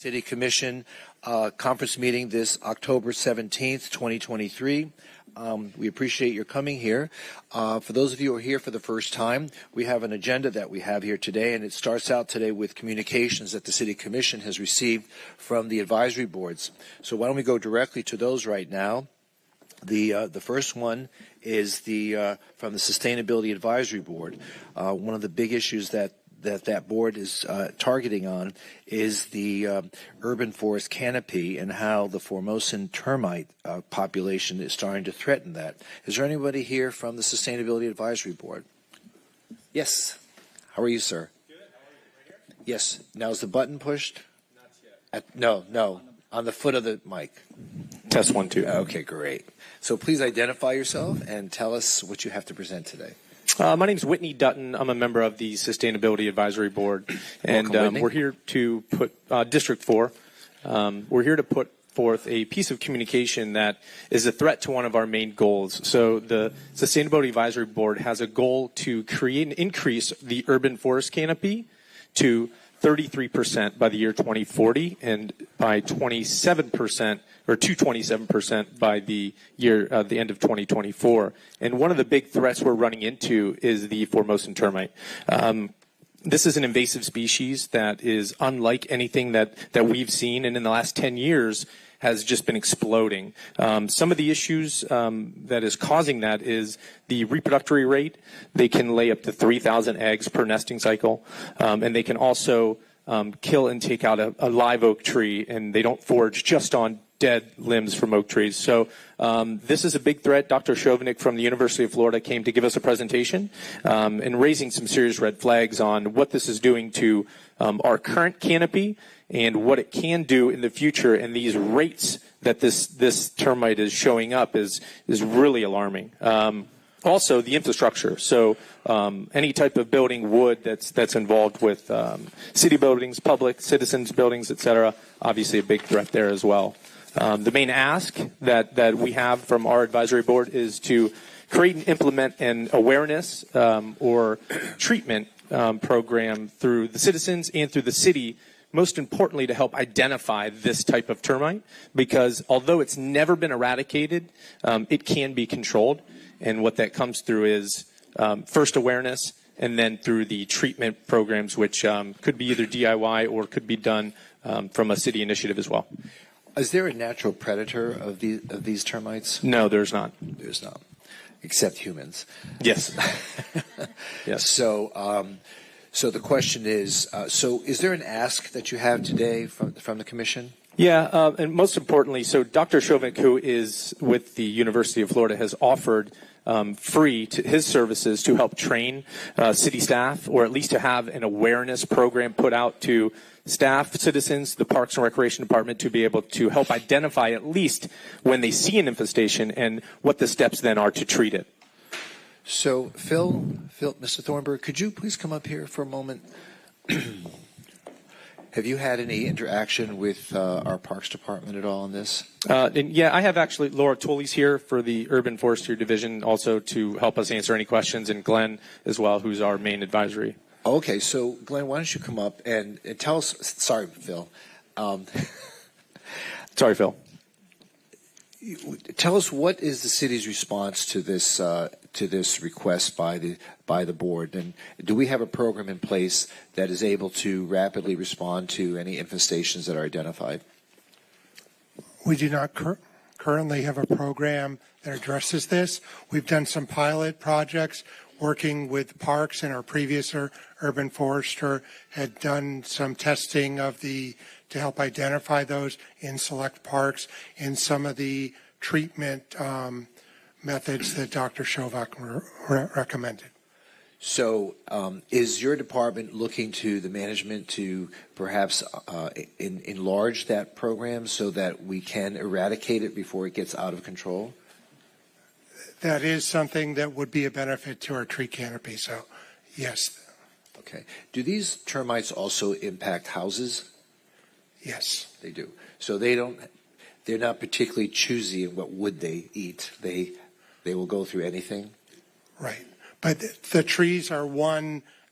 City Commission conference meeting this October 17th, 2023. We appreciate your coming here. For those of you who are here for the first time, we have an agenda that we have here today, and it starts out today with communications that the City Commission has received from the advisory boards. So why don't we go directly to those right now? The first one is from the Sustainability Advisory Board. One of the big issues that board is targeting on is the urban forest canopy and how the Formosan termite population is starting to threaten that. Is there anybody here from the Sustainability Advisory Board? Yes. How are you, sir? Good. How are you? Right here? Yes. Now is the button pushed? Not yet. No. On the foot of the mic. Test 1, 2. Okay, great. So please identify yourself and tell us what you have to present today. My name is Whitney Dutton. I'm a member of the Sustainability Advisory Board, and we're here to put District 4. We're here to put forth a piece of communication that is a threat to one of our main goals. So the Sustainability Advisory Board has a goal to create and increase the urban forest canopy to 33% by the year 2040 and by 27% or to 27% by the year the end of 2024. And one of the big threats we're running into is the Formosan termite. This is an invasive species that is unlike anything that we've seen, and in the last 10 years has just been exploding. Some of the issues that is causing that is the reproductory rate. They can lay up to 3,000 eggs per nesting cycle, and they can also kill and take out a live oak tree, and they don't forage just on dead limbs from oak trees. So this is a big threat. Dr. Chovanec from the University of Florida came to give us a presentation and raising some serious red flags on what this is doing to our current canopy and what it can do in the future. And these rates that this termite is showing up is really alarming. Also, the infrastructure. So any type of building, wood that's involved with city buildings, public, citizens' buildings, et cetera, obviously a big threat there as well. The main ask that we have from our advisory board is to create and implement an awareness or treatment program through the citizens and through the city, most importantly to help identify this type of termite, because although it's never been eradicated, it can be controlled. And what that comes through is first awareness, and then through the treatment programs, which could be either DIY or could be done from a city initiative as well. Is there a natural predator of these termites? No, there's not. There's not, except humans. Yes. Yes. So the question is, so is there an ask that you have today from the commission? Yeah, and most importantly, so Dr. Chovanec, who is with the University of Florida, has offered free to his services to help train city staff, or at least to have an awareness program put out to staff, citizens, the Parks and Recreation Department, to be able to help identify at least when they see an infestation and what the steps then are to treat it. So Mr. Thornburg, could you please come up here for a moment? Have you had any interaction with our Parks Department at all on this? Yeah, I have actually. Laura Tooley's here for the Urban Forestry Division also to help us answer any questions, and Glenn as well, who's our main advisory. Okay, so Glenn, why don't you come up and tell us, sorry, Phil. Sorry, Phil. Tell us, what is the city's response to this request by the board, and do we have a program in place that is able to rapidly respond to any infestations that are identified? We do not currently have a program that addresses this. We've done some pilot projects working with parks, and our previous urban forester had done some testing to help identify those in select parks in some of the treatment methods that Dr. Chovanec recommended. So is your department looking to the management to perhaps enlarge that program so that we can eradicate it before it gets out of control? That is something that would be a benefit to our tree canopy, so yes. Okay. Do these termites also impact houses? Yes. They do. So they're not particularly choosy in what wood they eat. They will go through anything? Right. But the trees are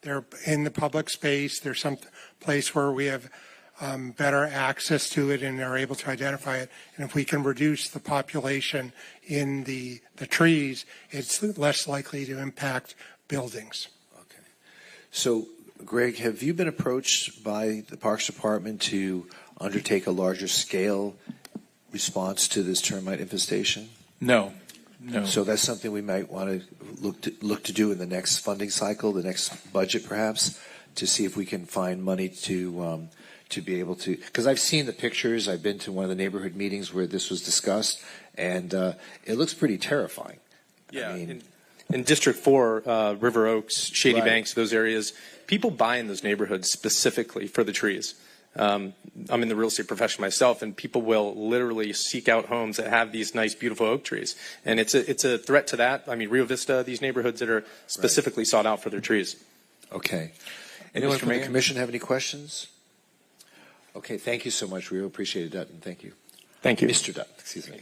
they're in the public space. There's some place where we have better access to it and are able to identify it. And if we can reduce the population in the trees, it's less likely to impact buildings. Okay. So, Greg, have you been approached by the Parks Department to undertake a larger scale response to this termite infestation? No. So that's something we might want to look to do in the next funding cycle, the next budget perhaps, to see if we can find money to be able to. Because I've seen the pictures. I've been to one of the neighborhood meetings where this was discussed, and it looks pretty terrifying. Yeah. I mean, in District 4, River Oaks, Shady Right. Banks, those areas, people buy in those neighborhoods specifically for the trees. I'm in the real estate profession myself, and people will literally seek out homes that have these nice, beautiful oak trees. And it's a threat to that. I mean, Rio Vista, these neighborhoods that are specifically sought out for their trees. Okay. Anyone Mr. from the Mayor? commission have any questions? Okay, thank you so much. We really appreciate it, Dutton. Thank you. Thank you. Mr. Dutton, excuse me.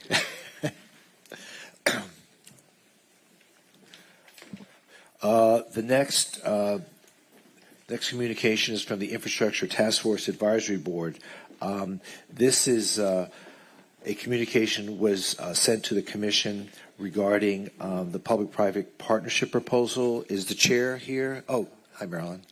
The next communication is from the Infrastructure Task Force Advisory Board. This is a communication was sent to the commission regarding the public-private partnership proposal. Is the chair here? Oh, hi, Marilyn.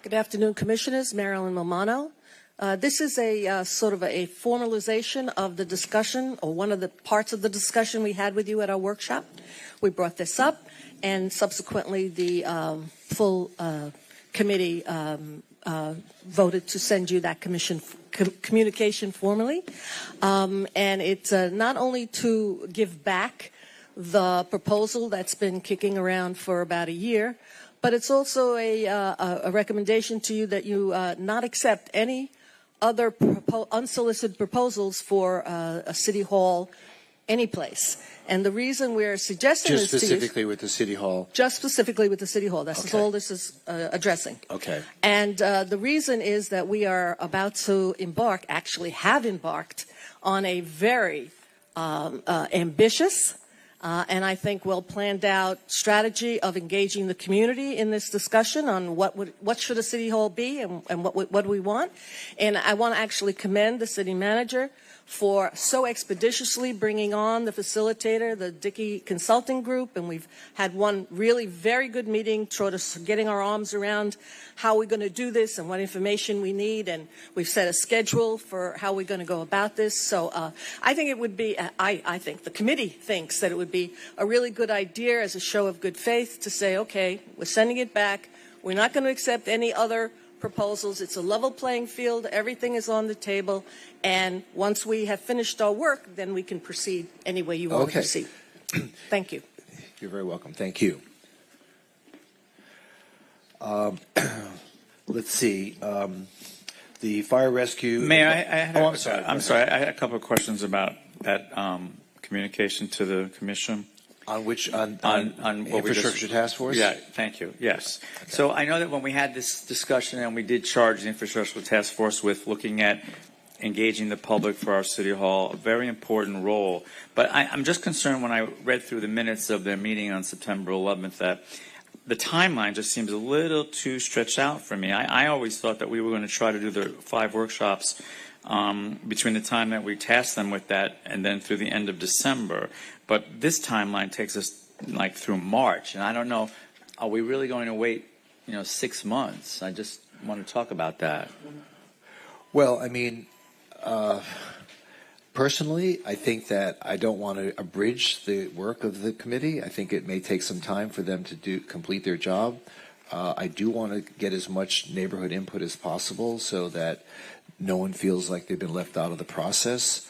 Good afternoon, Commissioners. Marilyn Milano. This is a sort of a formalization of the discussion, or one of the parts of the discussion we had with you at our workshop. We brought this up, and subsequently the full committee voted to send you that communication formally. And it's not only to give back the proposal that's been kicking around for about a year, but it's also a recommendation to you that you not accept any other unsolicited proposals for a city hall anyplace. And the reason we're suggesting Just this to you, specifically with the city hall. just specifically with the city hall. That's Okay. all this is addressing. Okay. And the reason is that we are about to embark, actually have embarked, on a very ambitious and I think well planned out strategy of engaging the community in this discussion on what should a city hall be and what do we want. And I want to actually commend the city manager for so expeditiously bringing on the facilitator, the Dickey Consulting Group, and we've had one really very good meeting, sort of getting our arms around how we're going to do this and what information we need, and we've set a schedule for how we're going to go about this. So I think it would be, I think the committee thinks that it would be a really good idea as a show of good faith to say, okay, we're sending it back. We're not going to accept any other proposals. It's a level playing field. Everything is on the table. And once we have finished our work, then we can proceed any way you want to proceed. Thank you. You're very welcome. Thank you. Let's see. The fire rescue. Mayor, I'm sorry. I'm sorry. I had a couple of questions about that communication to the commission. On which on what we just- infrastructure task force? Yeah, thank you. Yes. So I know that when we had this discussion, and we did charge the infrastructure task force with looking at engaging the public for our city hall, a very important role. But I'm just concerned when I read through the minutes of their meeting on September 11th that the timeline just seems a little too stretched out for me. I always thought that we were going to try to do the 5 workshops between the time that we tasked them with that and then through the end of December. But this timeline takes us like through March, and I don't know, are we really going to wait, 6 months? I just want to talk about that. Well, I mean, personally, I think that I don't want to abridge the work of the committee. I think it may take some time for them to complete their job. I do want to get as much neighborhood input as possible so that no one feels like they've been left out of the process.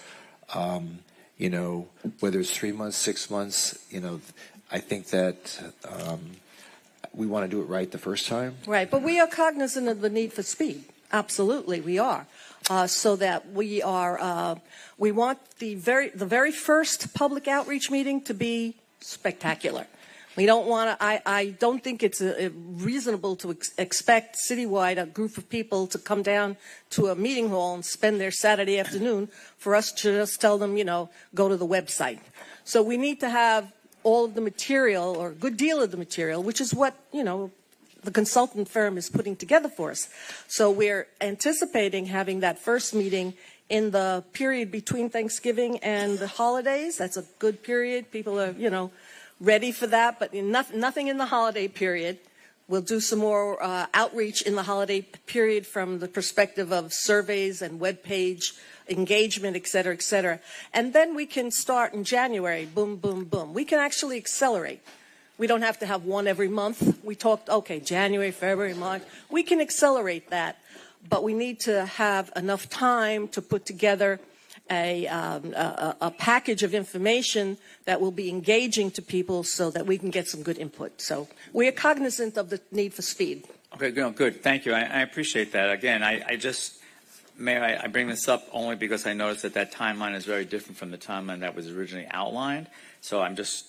Whether it's 3 months, 6 months, I think that we want to do it right the first time. Right, but we are cognizant of the need for speed. Absolutely, we are. So that we are, we want the very first public outreach meeting to be spectacular. We don't want to, I don't think it's reasonable to expect citywide a group of people to come down to a meeting hall and spend their Saturday afternoon for us to just tell them, go to the website. So we need to have all of the material, or a good deal of the material, which is what, the consultant firm is putting together for us. So we're anticipating having that first meeting in the period between Thanksgiving and the holidays. That's a good period. People are, ready for that, but nothing in the holiday period. We'll do some more outreach in the holiday period from the perspective of surveys and web page engagement, et cetera, et cetera. And then we can start in January, boom, boom, boom. We can actually accelerate. We don't have to have one every month. We talked, okay, January, February, March. We can accelerate that, but we need to have enough time to put together a package of information that will be engaging to people so that we can get some good input. So we are cognizant of the need for speed. Okay, good. Thank you. I appreciate that. Again, Mayor, I bring this up only because I noticed that timeline is very different from the timeline that was originally outlined. So I'm just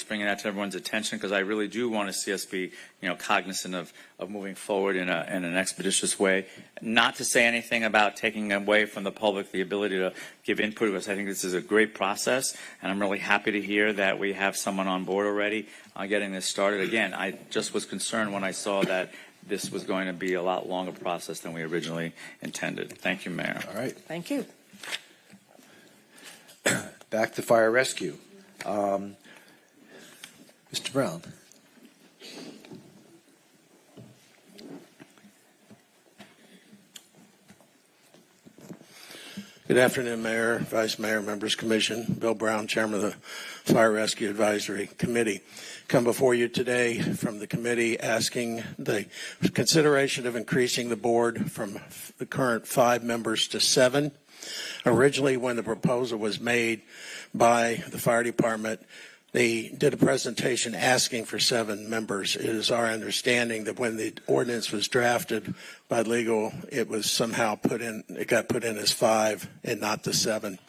bringing that to everyone's attention because I really do want to see us be, cognizant of moving forward in an expeditious way. Not to say anything about taking away from the public the ability to give input, because I think this is a great process, and I'm really happy to hear that we have someone on board already getting this started. Again, I just was concerned when I saw that this was going to be a lot longer process than we originally intended. Thank you, Mayor. All right. Thank you. Back to fire rescue. Mr. Brown. Good afternoon, Mayor, Vice Mayor, Members Commission. Bill Brown, Chairman of the Fire Rescue Advisory Committee. Come before you today from the committee asking the consideration of increasing the board from the current 5 members to 7. Originally, when the proposal was made by the fire department, they did a presentation asking for 7 members. It is our understanding that when the ordinance was drafted by legal, it was somehow it got put in as 5 and not the 7.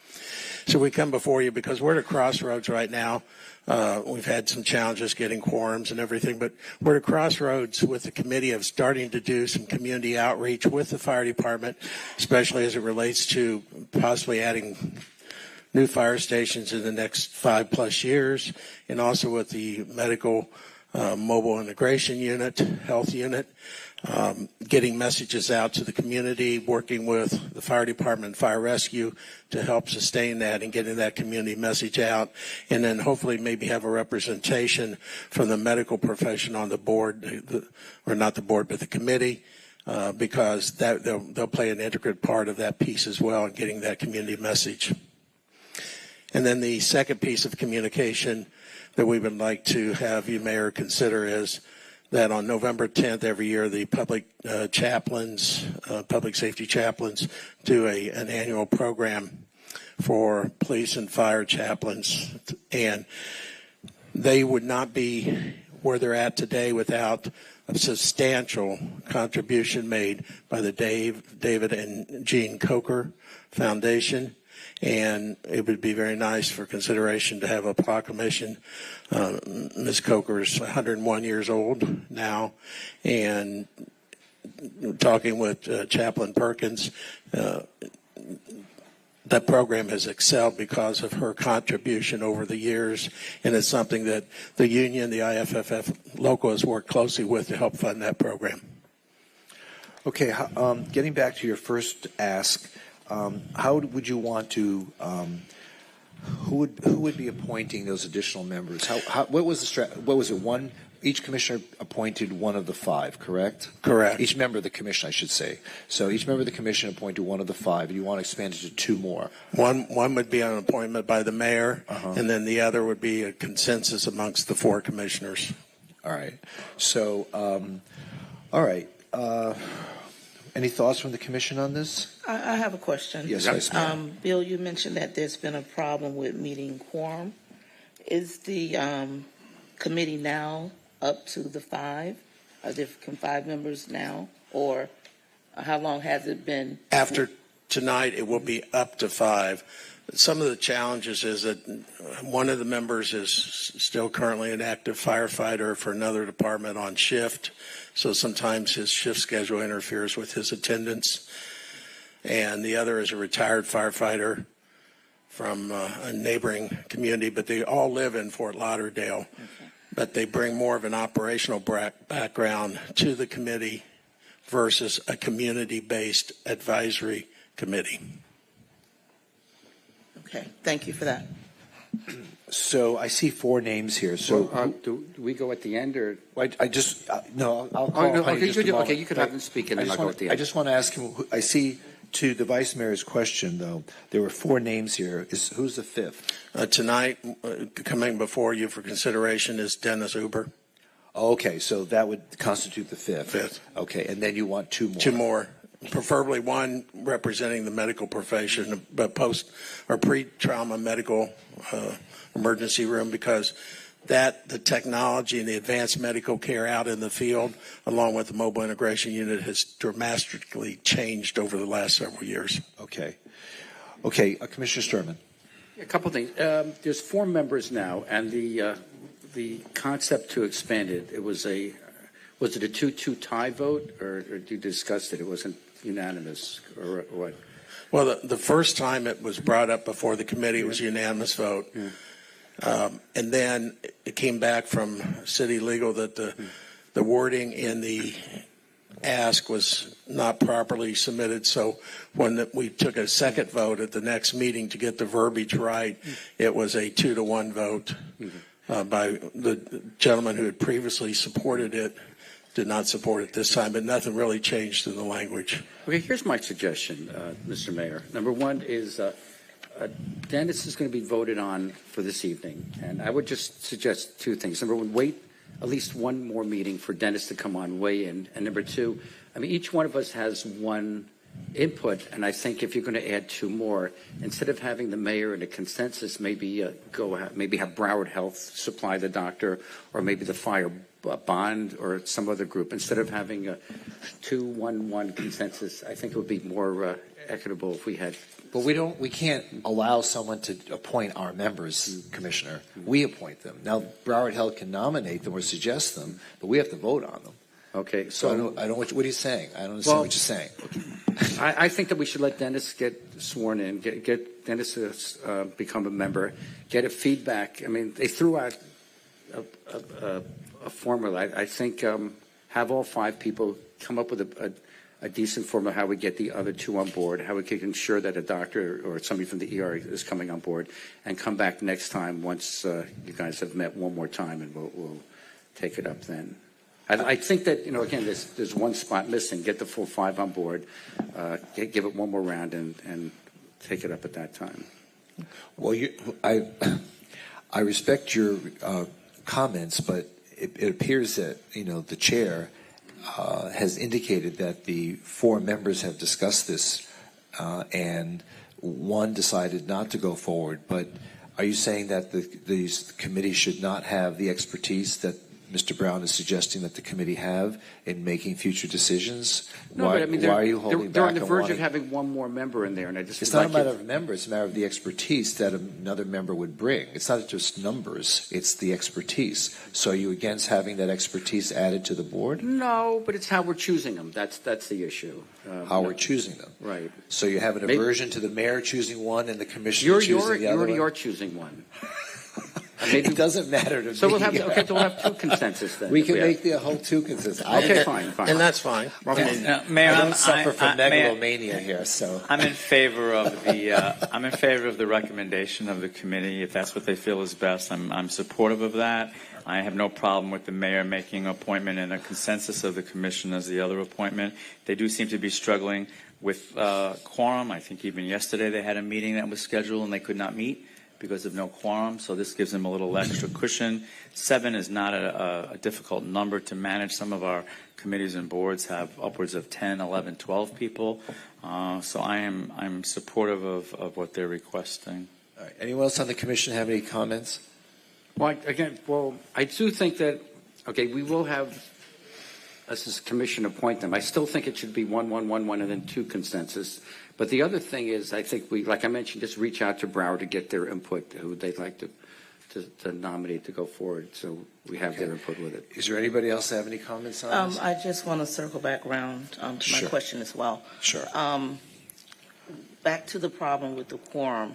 So we come before you because we're at a crossroads right now. We've had some challenges getting quorums and everything, but we're at a crossroads with the committee of starting to do some community outreach with the fire department, especially as it relates to possibly adding new fire stations in the next 5+ years, and also with the medical mobile integration unit, health unit, getting messages out to the community, working with the fire department, fire rescue to help sustain that and getting that community message out, and then hopefully maybe have a representation from the medical profession on the board, or not the board, but the committee, because they'll play an integral part of that piece as well in getting that community message. And then the second piece of communication that we would like to have you, Mayor, consider is that on November 10th every year, the public chaplains, public safety chaplains, do an annual program for police and fire chaplains. And they would not be where they're at today without a substantial contribution made by the David and Jean Coker Foundation. And it would be very nice for consideration to have a proclamation. Ms. Coker is 101 years old now, and talking with Chaplain Perkins, that program has excelled because of her contribution over the years, and it's something that the union, the IFFF local, has worked closely with to help fund that program. Okay, getting back to your first ask, how would you want to? Who would be appointing those additional members? What was it? One, each commissioner appointed one of the 5, correct? Correct. Each member of the commission, I should say. So each member of the commission appointed one of the 5, and you want to expand it to 2 more. One would be an appointment by the mayor, and then the other would be a consensus amongst the 4 commissioners. All right. So, all right. Any thoughts from the commission on this? I have a question. Yes, Vice Mayor. Bill, you mentioned that there's been a problem with meeting quorum. Is the committee now up to the 5? Are there 5 members now? Or how long has it been? After tonight, it will be up to 5. Some of the challenges is that one of the members is still currently an active firefighter for another department on shift, so sometimes his shift schedule interferes with his attendance. And the other is a retired firefighter from a neighboring community, but they all live in Fort Lauderdale. Okay. But they bring more of an operational background to the committee versus a community-based advisory committee. Okay, thank you for that. So I see 4 names here. So do we go at the end, or? I just no. I'll call no, upon you just a moment. okay, you can have them speak, and then I'll go at the end. I just want to ask him. I see to the vice mayor's question though. There were 4 names here. Who's the 5th? Tonight, coming before you for consideration is Dennis Uber. Okay, so that would constitute the 5th. 5th. Okay, and then you want 2 more. 2 more. Preferably one representing the medical profession, but post or pre-trauma medical emergency room, because the technology and the advanced medical care out in the field, along with the mobile integration unit, has dramatically changed over the last several years. Okay. Commissioner Sturman. A couple things. There's 4 members now, and the concept to expand it was it a 2-2 tie vote, or you discussed it? It wasn't unanimous, or what? Well, the first time it was brought up before the committee, it was a unanimous vote. Yeah. And then it came back from city legal that the wording in the ask was not properly submitted. So when we took a second vote at the next meeting to get the verbiage right, it was a 2-1 vote by the gentleman who had previously supported it. Did not support it this time, but nothing really changed in the language. Okay, here's my suggestion, Mr. Mayor. Number one is Dennis is going to be voted on for this evening, and I would just suggest 2 things. Number one, wait at least 1 more meeting for Dennis to come on, weigh in, and number 2, I mean, each one of us has 1 input, and I think if you're going to add 2 more, instead of having the mayor in a consensus, maybe have Broward Health supply the doctor, or maybe the fire bond or some other group, instead of having a 2-1-1 consensus. I think it would be more equitable if we had. But we can't allow someone to appoint our members, Commissioner. We appoint them. Now, Broward Health can nominate them or suggest them, but we have to vote on them. Okay, So I don't what are you saying? I don't understand what you're saying. I think that we should let Dennis get sworn in, get Dennis to become a member, get a feedback. I mean, they threw out a formula. I think have all 5 people come up with a decent formula how we get the other 2 on board, how we can ensure that a doctor or somebody from the ER is coming on board, and come back next time once you guys have met 1 more time, and we'll take it up then. I think that, again, there's 1 spot missing. Get the full 5 on board, give it 1 more round, and take it up at that time. Well, I respect your comments, but it appears that the chair has indicated that the 4 members have discussed this, and 1 decided not to go forward. But are you saying that these committees should not have the expertise that Mr. Brown is suggesting that the committee have in making future decisions? No, why, but I mean, why are you holding they're back on the on verge wanting... of having 1 more member in there, and I just It's not a matter of members; it's a matter of the expertise that another member would bring. It's not just numbers; it's the expertise. So, are you against having that expertise added to the board? No, but it's how we're choosing them. That's the issue. How we're choosing them, right? So you have an aversion to the mayor choosing 1 and the commissioner choosing the other. You already are choosing 1. Maybe it doesn't matter to so me. We'll have 2 consensus then. We can make the whole 2 consensus. Okay, fine. And that's fine. Mayor, I don't suffer from megalomania here, so I'm in favor of the recommendation of the committee. If that's what they feel is best, I'm supportive of that. I have no problem with the mayor making an appointment and a consensus of the commission as the other appointment. They do seem to be struggling with quorum. I think even yesterday they had a meeting that was scheduled and they could not meet because of no quorum, so this gives them a little extra cushion. 7 is not a difficult number to manage. Some of our committees and boards have upwards of 10, 11, 12 people, so I'm supportive of what they're requesting. All right. Anyone else on the commission have any comments? Well, I do think that, we will have us as commission appoint them. I still think it should be 1, 1, 1, 1, and then 2 consensus. But the other thing is, I think we, like I mentioned, just reach out to Broward to get their input, who they'd like to nominate to go forward, so we have their input with it. Is there anybody else that have any comments on this? I just want to circle back around to my Sure. question as well. Sure. Back to the problem with the quorum.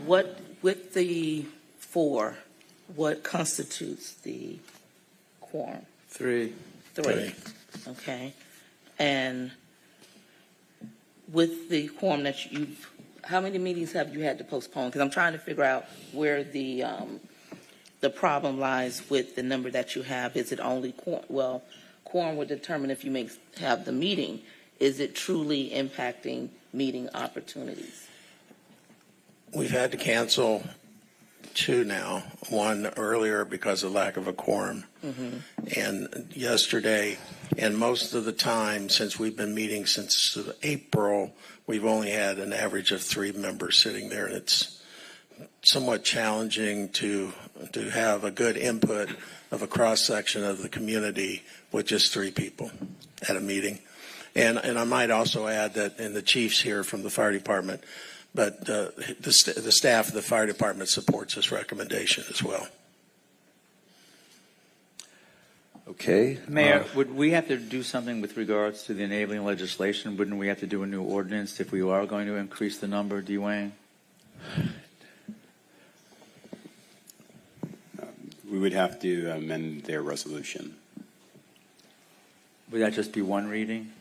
What, with the 4, what constitutes the quorum? 3. 3. Okay. And with the quorum that you've, how many meetings have you had to postpone? Because I'm trying to figure out where the problem lies with the number that you have. Is it only quorum? Well, quorum would determine if you have the meeting. Is it truly impacting meeting opportunities? We've had to cancel 2 now, one earlier because of lack of a quorum, and yesterday, and most of the time since we've been meeting since April, we've only had an average of 3 members sitting there, and it's somewhat challenging to have a good input of a cross-section of the community with just 3 people at a meeting. And I might also add that, and the chief's here from the fire department, but the staff of the fire department supports this recommendation as well. Okay. Mayor, would we have to do something with regards to the enabling legislation? Wouldn't we have to do a new ordinance if we are going to increase the number, Dwayne? We would have to amend their resolution. Would that just be one reading?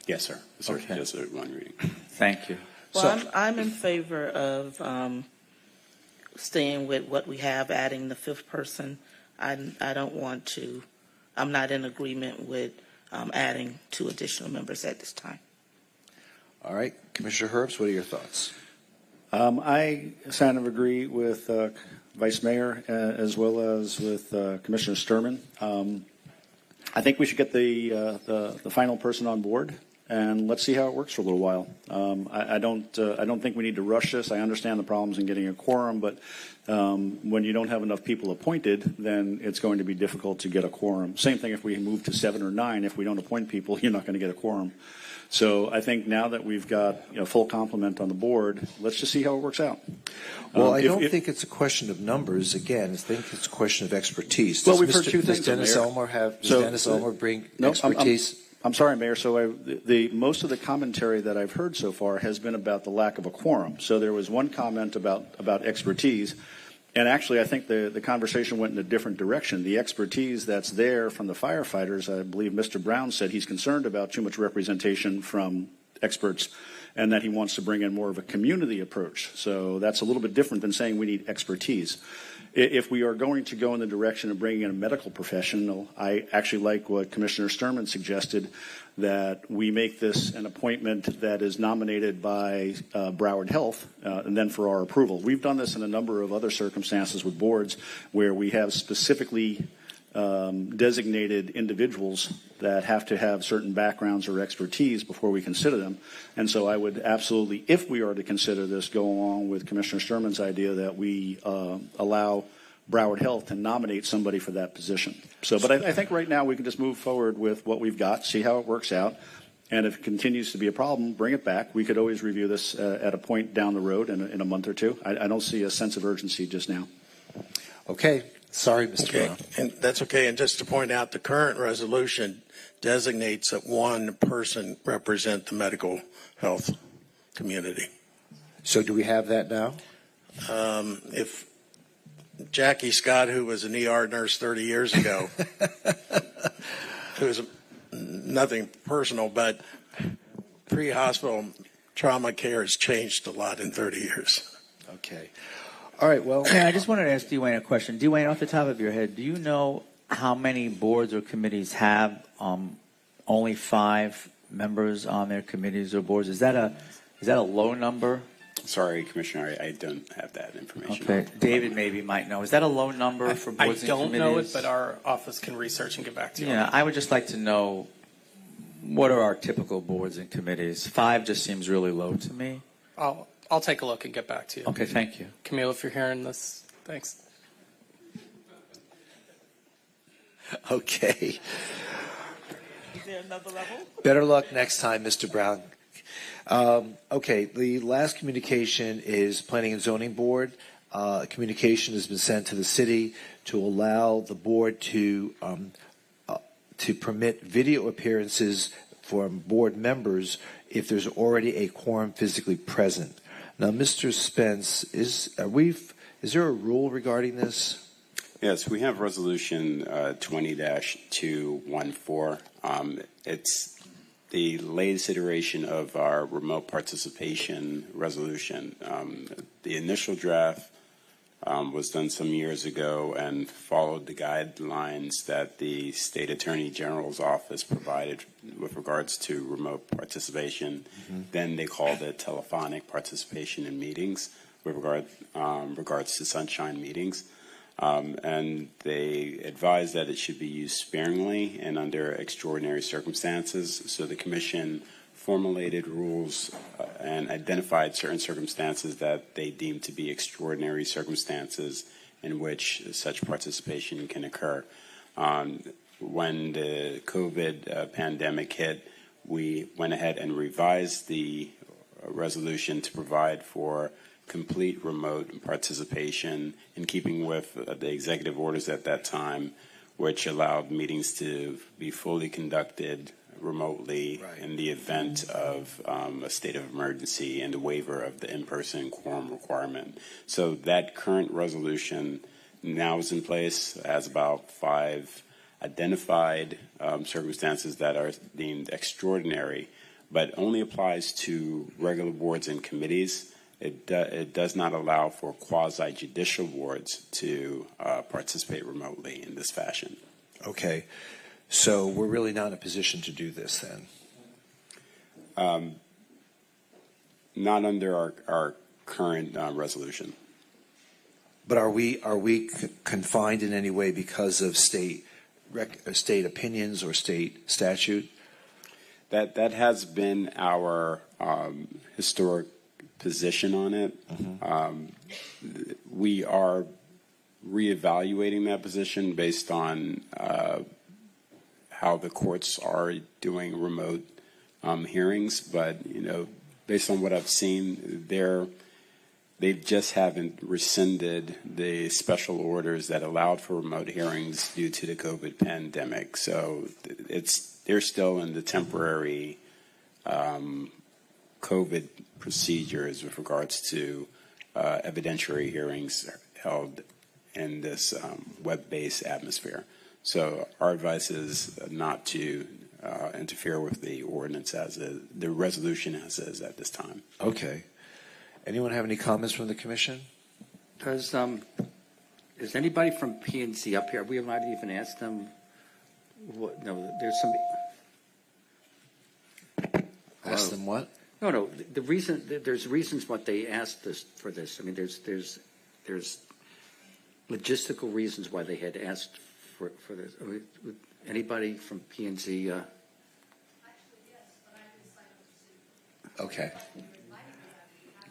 Yes, sir. Okay. Just one reading. Thank you. Well, I'm in favor of staying with what we have, adding the 5th person. I don't want to, I'm not in agreement with adding 2 additional members at this time. All right. Commissioner Herbst, what are your thoughts? I kind of agree with Vice Mayor as well as with Commissioner Sturman. I think we should get the final person on board, and let's see how it works for a little while. I don't think we need to rush this. I understand the problems in getting a quorum, but when you don't have enough people appointed, then it's going to be difficult to get a quorum. Same thing if we move to 7 or 9. If we don't appoint people, you're not going to get a quorum. So I think now that we've got full complement on the board, let's just see how it works out. Well, I don't think it's a question of numbers. Again, I think it's a question of expertise. Well, we've heard 2 things. Does Dennis Elmer bring expertise? I'm sorry, Mayor. So most of the commentary that I've heard so far has been about the lack of a quorum. So there was one comment about expertise. And actually, I think the conversation went in a different direction. The expertise that's there from the firefighters, I believe Mr. Brown said he's concerned about too much representation from experts and that he wants to bring in more of a community approach. So that's a little bit different than saying we need expertise. If we are going to go in the direction of bringing in a medical professional, I actually like what Commissioner Sturman suggested, that we make this an appointment that is nominated by Broward Health and then for our approval. We've done this in a number of other circumstances with boards where we have specifically designated individuals that have to have certain backgrounds or expertise before we consider them. And so I would absolutely, if we are to consider this, go along with Commissioner Sturman's idea that we allow Broward Health to nominate somebody for that position. So, but I think right now we can just move forward with what we've got, see how it works out. And if it continues to be a problem, bring it back. We could always review this at a point down the road in a month or 2. I don't see a sense of urgency just now. Okay. Sorry, Mr. Brown. And that's okay. And just to point out, the current resolution designates that one person represent the medical health community. So do we have that now? If Jackie Scott, who was an ER nurse 30 years ago, who's nothing personal, but pre-hospital trauma care has changed a lot in 30 years. Okay. All right, well. Yeah, I just wanted to ask Dwayne a question. Dwayne, off the top of your head, do you know how many boards or committees have only 5 members on their committees or boards? Is that a low number? Sorry, Commissioner, I don't have that information. Okay, David maybe might know. Is that a low number for boards and committees? I don't know it, but our office can research and get back to you. Yeah, I would just like to know, what are our typical boards and committees? 5 just seems really low to me. I'll take a look and get back to you. Okay, thank you. Camille, if you're hearing this, thanks. Okay. there another level? Better luck next time, Mr. Brown. Okay, the last communication is Planning and Zoning Board. Communication has been sent to the city to allow the board to permit video appearances from board members if there's already a quorum physically present. Now, Mr. Spence, is there a rule regarding this? Yes, we have Resolution 20-214. It's the latest iteration of our remote participation resolution. The initial draft was done some years ago and followed the guidelines that the State Attorney General's office provided with regards to remote participation. Mm-hmm. Then they called it telephonic participation in meetings with regards to sunshine meetings. And they advised that it should be used sparingly and under extraordinary circumstances. So the Commission formulated rules and identified certain circumstances that they deemed to be extraordinary circumstances in which such participation can occur. When the COVID pandemic hit, we went ahead and revised the resolution to provide for complete remote participation in keeping with the executive orders at that time, which allowed meetings to be fully conducted remotely in the event of a state of emergency and the waiver of the in-person quorum requirement. So that current resolution now is in place, has about 5 identified circumstances that are deemed extraordinary, but only applies to regular boards and committees. It does not allow for quasi-judicial boards to participate remotely in this fashion. Okay. So we're really not in a position to do this then? Not under our current resolution. But are we confined in any way because of state opinions or state statute? That has been our historic position on it. Mm-hmm. We are reevaluating that position based on how the courts are doing remote hearings, but based on what I've seen, they just haven't rescinded the special orders that allowed for remote hearings due to the COVID pandemic. So they're still in the temporary COVID procedures with regards to evidentiary hearings held in this web-based atmosphere. So our advice is not to interfere with the ordinance the resolution as is at this time. Okay. Anyone have any comments from the Commission? Is anybody from P&Z up here? We might even ask them. No, there's some. Ask them what? No. The reason there's reasons what they asked this for this. I mean, there's logistical reasons why they had asked for this. Anybody from P&Z? Actually, yes, but I didn't sign up to see. Okay.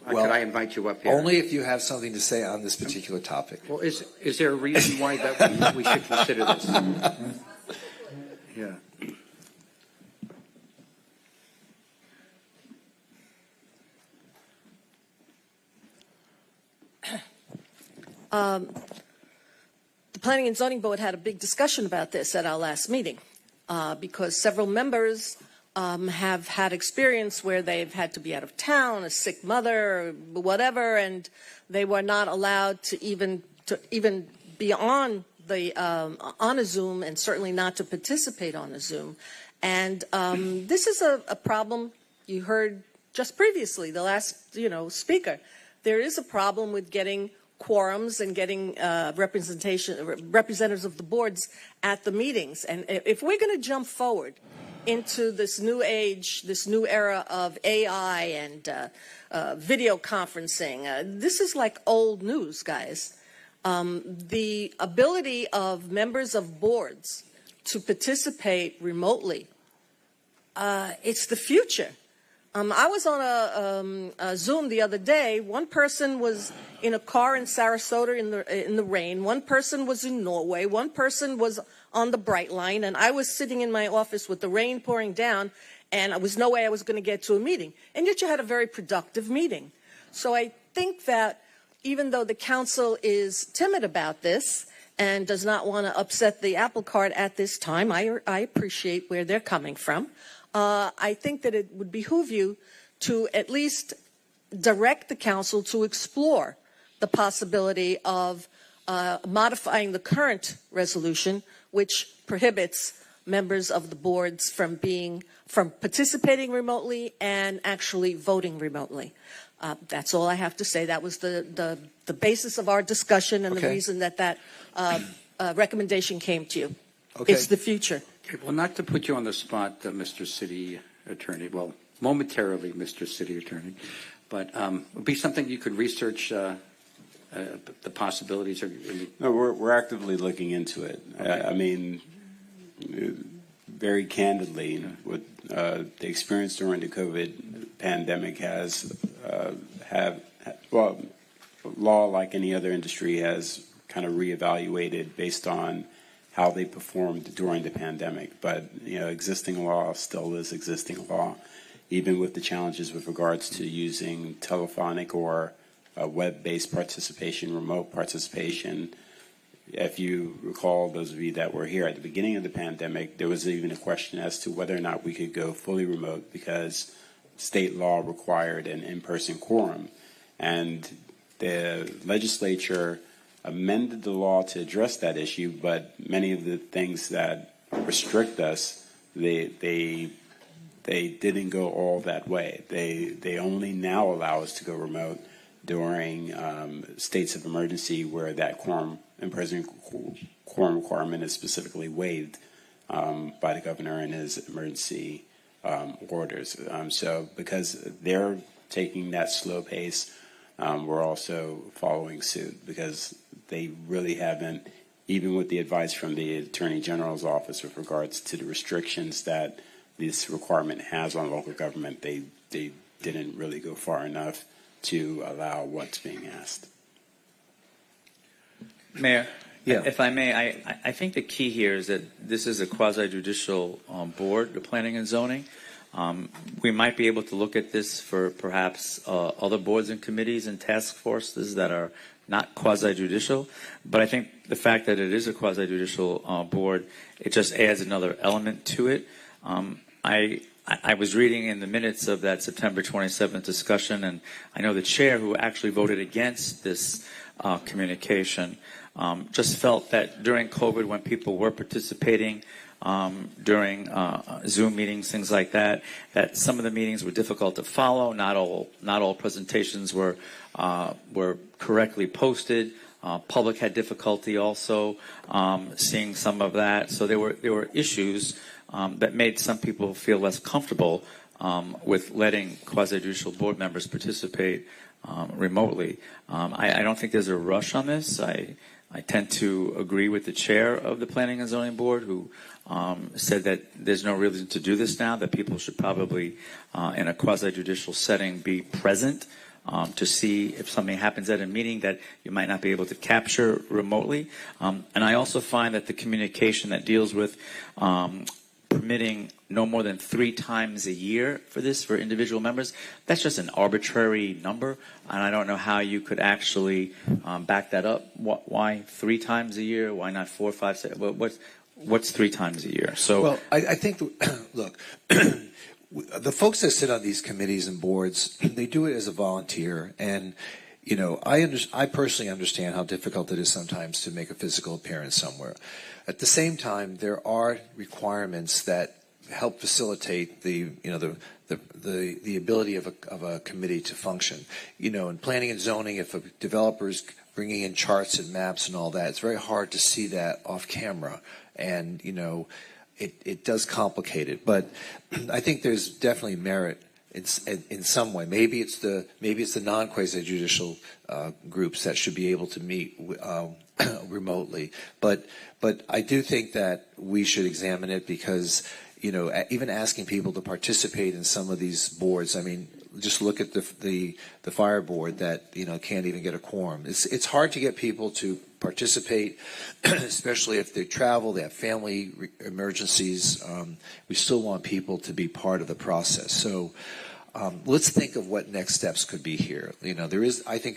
Well, could I invite you up here? Only if you have something to say on this particular topic. Well, is there a reason why that we should consider this? Yeah. The Planning and Zoning Board had a big discussion about this at our last meeting because several members have had experience where they've had to be out of town, a sick mother, or whatever, and they were not allowed to even be on a Zoom, and certainly not to participate on a Zoom. And this is a problem you heard just previously, the last speaker. There is a problem with getting quorums and getting representatives of the boards at the meetings. And if we're going to jump forward into this new age, this new era of AI and video conferencing, this is like old news, guys. The ability of members of boards to participate remotely, it's the future. I was on a Zoom the other day. One person was in a car in Sarasota in the rain. One person was in Norway. One person was on the Bright Line, and I was sitting in my office with the rain pouring down, and there was no way I was going to get to a meeting. And yet you had a very productive meeting. So I think that even though the council is timid about this and does not want to upset the apple cart at this time, I appreciate where they're coming from. I think that it would behoove you to at least direct the council to explore the possibility of modifying the current resolution, which prohibits members of the boards from participating remotely and actually voting remotely. That's all I have to say. That was the basis of our discussion and the reason that recommendation came to you. Okay. It's the future. Okay, well, not to put you on the spot, Mr. City Attorney, well, momentarily, Mr. City Attorney, but it would be something you could research the possibilities. No, we're actively looking into it. Okay. I mean, very candidly, what the experience during the COVID pandemic has law, like any other industry, has kind of reevaluated based on how they performed during the pandemic. But, existing law still is existing law, even with the challenges with regards to using telephonic or web-based participation, remote participation. If you recall, those of you that were here at the beginning of the pandemic, there was even a question as to whether or not we could go fully remote because state law required an in-person quorum. And the legislature amended the law to address that issue, but many of the things that restrict us, they didn't go all that way. They only now allow us to go remote during states of emergency where that in-person quorum requirement is specifically waived by the governor in his emergency orders. So because they're taking that slow pace, we're also following suit because they really haven't, even with the advice from the Attorney General's office with regards to the restrictions that this requirement has on local government, they didn't really go far enough to allow what's being asked. Mayor, Yeah. if I may, I think the key here is that this is a quasi-judicial board, the planning and zoning. We might be able to look at this for perhaps other boards and committees and task forces that are not quasi-judicial. But I think the fact that it is a quasi-judicial board, it just adds another element to it. I was reading in the minutes of that September 27th discussion, and I know the chair who actually voted against this communication just felt that during COVID, when people were participating during Zoom meetings, things like that, that some of the meetings were difficult to follow. Not all presentations were correctly posted. Public had difficulty also seeing some of that. So there were issues that made some people feel less comfortable with letting quasi-judicial board members participate remotely. I don't think there's a rush on this. I tend to agree with the chair of the Planning and Zoning Board, who said that there's no reason to do this now, that people should probably, in a quasi-judicial setting, be present to see if something happens at a meeting that you might not be able to capture remotely. And I also find that the communication that deals with permitting no more than 3 times a year for this for individual members, that's just an arbitrary number, and I don't know how you could actually back that up. Why 3 times a year? Why not 4, 5, 6? What's 3 times a year? So, well, I think, look, the folks that sit on these committees and boards, they do it as a volunteer, and I personally understand how difficult it is sometimes to make a physical appearance somewhere. At the same time, there are requirements that help facilitate the ability of a committee to function. In planning and zoning, if a developer's bringing in charts and maps and all that, it's very hard to see that off camera, and it does complicate it. But I think there's definitely merit in some way. Maybe it's the non-quasi-judicial groups that should be able to meet remotely. But I do think that we should examine it because even asking people to participate in some of these boards. I mean, just look at the fire board that can't even get a quorum. It's hard to get people to participate, especially if they travel, they have family emergencies. We still want people to be part of the process. So let's think of what next steps could be here. I think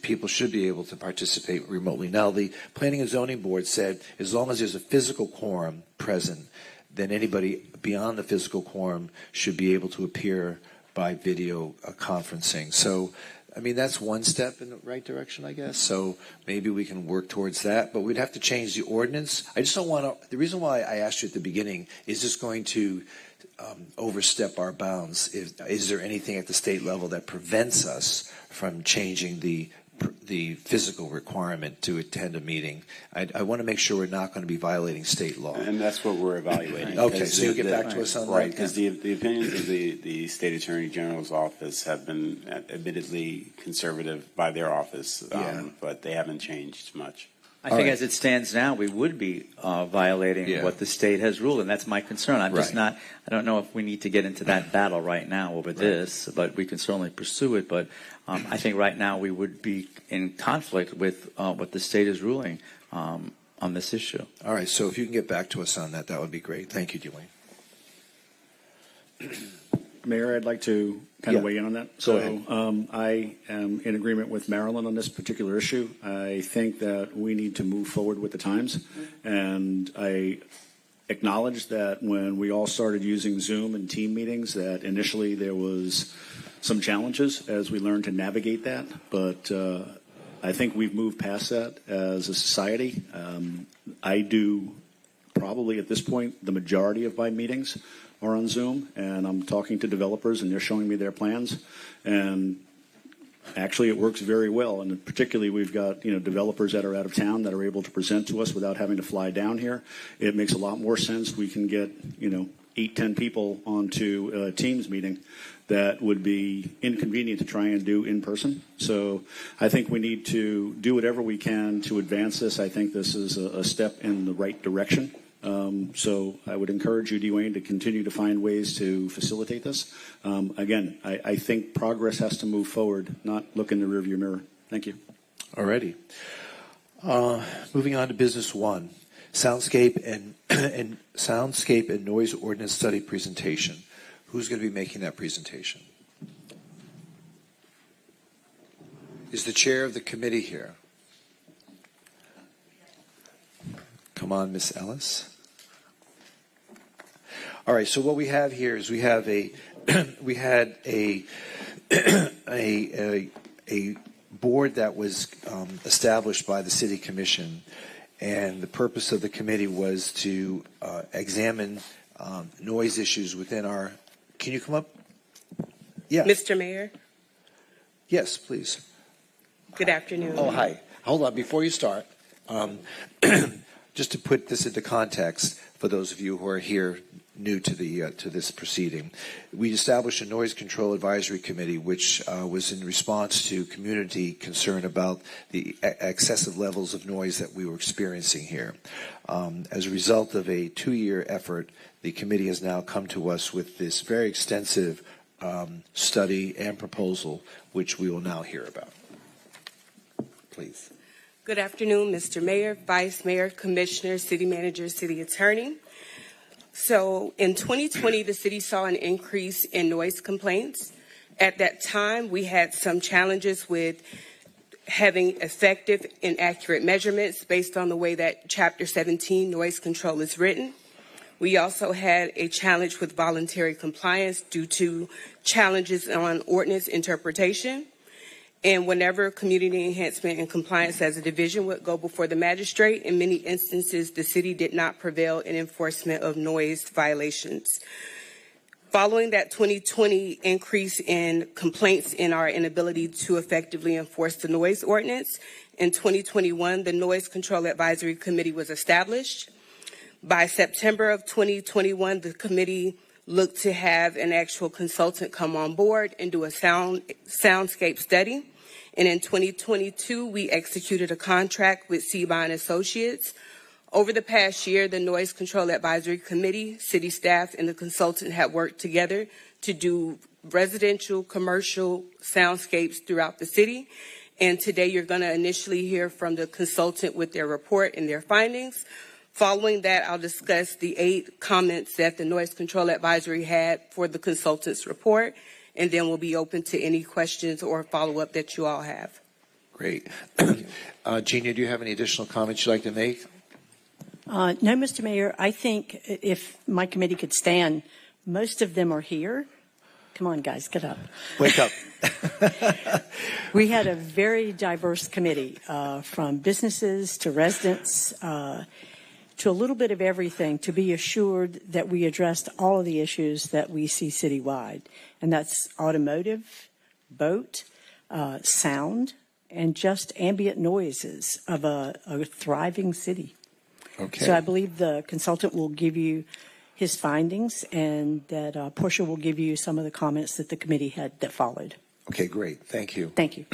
people should be able to participate remotely. Now, the Planning and Zoning Board said as long as there's a physical quorum present, then anybody beyond the physical quorum should be able to appear by video conferencing. So, I mean, that's one step in the right direction, I guess. So maybe we can work towards that, but we'd have to change the ordinance. I just don't want to, the reason why I asked you at the beginning is just going to overstep our bounds. Is there anything at the state level that prevents us from changing the physical requirement to attend a meeting? I want to make sure we're not going to be violating state law. And that's what we're evaluating. Okay, so you'll get back to us on that. Right, because the opinions of the State Attorney General's office have been admittedly conservative by their office, but they haven't changed much. I think as it stands now, we would be violating what the state has ruled, and that's my concern. I'm just not, I don't know if we need to get into that battle right now over this, but we can certainly pursue it. But I think right now we would be in conflict with what the state is ruling on this issue. All right, so if you can get back to us on that, that would be great. Thank you, Dwayne. Mayor, I'd like to kind of weigh in on that. So I am in agreement with Marilyn on this particular issue. I think that we need to move forward with the times. And I acknowledge that when we all started using Zoom and team meetings, that initially there was some challenges as we learned to navigate that. But I think we've moved past that as a society. I do probably at this point the majority of my meetings are on Zoom, and I'm talking to developers, and they're showing me their plans, and actually it works very well. And particularly we've got developers that are out of town that are able to present to us without having to fly down here. It makes a lot more sense. We can get 8-10 people onto a Teams meeting that would be inconvenient to try and do in person. So I think we need to do whatever we can to advance this. I think this is a step in the right direction. So I would encourage you, Dwayne, to continue to find ways to facilitate this. Again, I think progress has to move forward, not look in the rearview mirror. Thank you. All righty. Moving on to business one, soundscape and noise ordinance study presentation. Who's going to be making that presentation? Is the chair of the committee here? Come on, Miss Ellis. All right. So what we have here is we had a board that was established by the City Commission, and the purpose of the committee was to examine noise issues within our. Can you come up? Yeah. Mr. Mayor. Yes, please. Good afternoon. Oh, hi. Hold on. Before you start. Just to put this into context for those of you who are here new to this proceeding, we established a noise control advisory committee, which was in response to community concern about the excessive levels of noise that we were experiencing here. As a result of a 2-year effort, the committee has now come to us with this very extensive study and proposal, which we will now hear about. Please. Good afternoon, Mr. Mayor, Vice Mayor, Commissioner, City Manager, City Attorney. So in 2020, the city saw an increase in noise complaints. At that time, we had some challenges with having effective and accurate measurements based on the way that Chapter 17 noise control is written. We also had a challenge with voluntary compliance due to challenges on ordinance interpretation. And whenever community enhancement and compliance as a division would go before the magistrate, in many instances, the city did not prevail in enforcement of noise violations. Following that 2020 increase in complaints in our inability to effectively enforce the noise ordinance, in 2021, the Noise Control Advisory Committee was established. By September of 2021, the committee looked to have an actual consultant come on board and do a soundscape study. And in 2022, we executed a contract with Seaby & Associates Over the past year, the Noise Control Advisory Committee, city staff, and the consultant have worked together to do residential, commercial soundscapes throughout the city. And today you're going to initially hear from the consultant with their report and their findings. Following that, I'll discuss the 8 comments that the Noise Control Advisory had for the consultant's report, and then we'll be open to any questions or follow-up that you all have. Great. Gina, do you have any additional comments you'd like to make? No, Mr. Mayor, I think if my committee could stand, most of them are here. Come on, guys, get up. Wake up. We had a very diverse committee, from businesses to residents, to a little bit of everything, to be assured that we addressed all of the issues that we see citywide. And that's automotive, boat, sound, and just ambient noises of a thriving city. Okay. So I believe the consultant will give you his findings, and that Portia will give you some of the comments that the committee had that followed. Okay, great. Thank you. Thank you.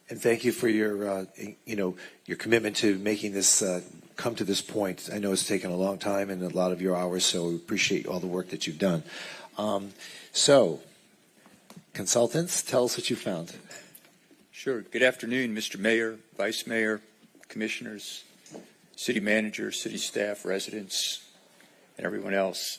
And thank you for your, your commitment to making this come to this point. I know it's taken a long time and a lot of your hours, so we appreciate all the work that you've done. So, consultants, tell us what you found. Sure. Good afternoon, Mr. Mayor, Vice Mayor, Commissioners, City Manager, City staff, residents, and everyone else.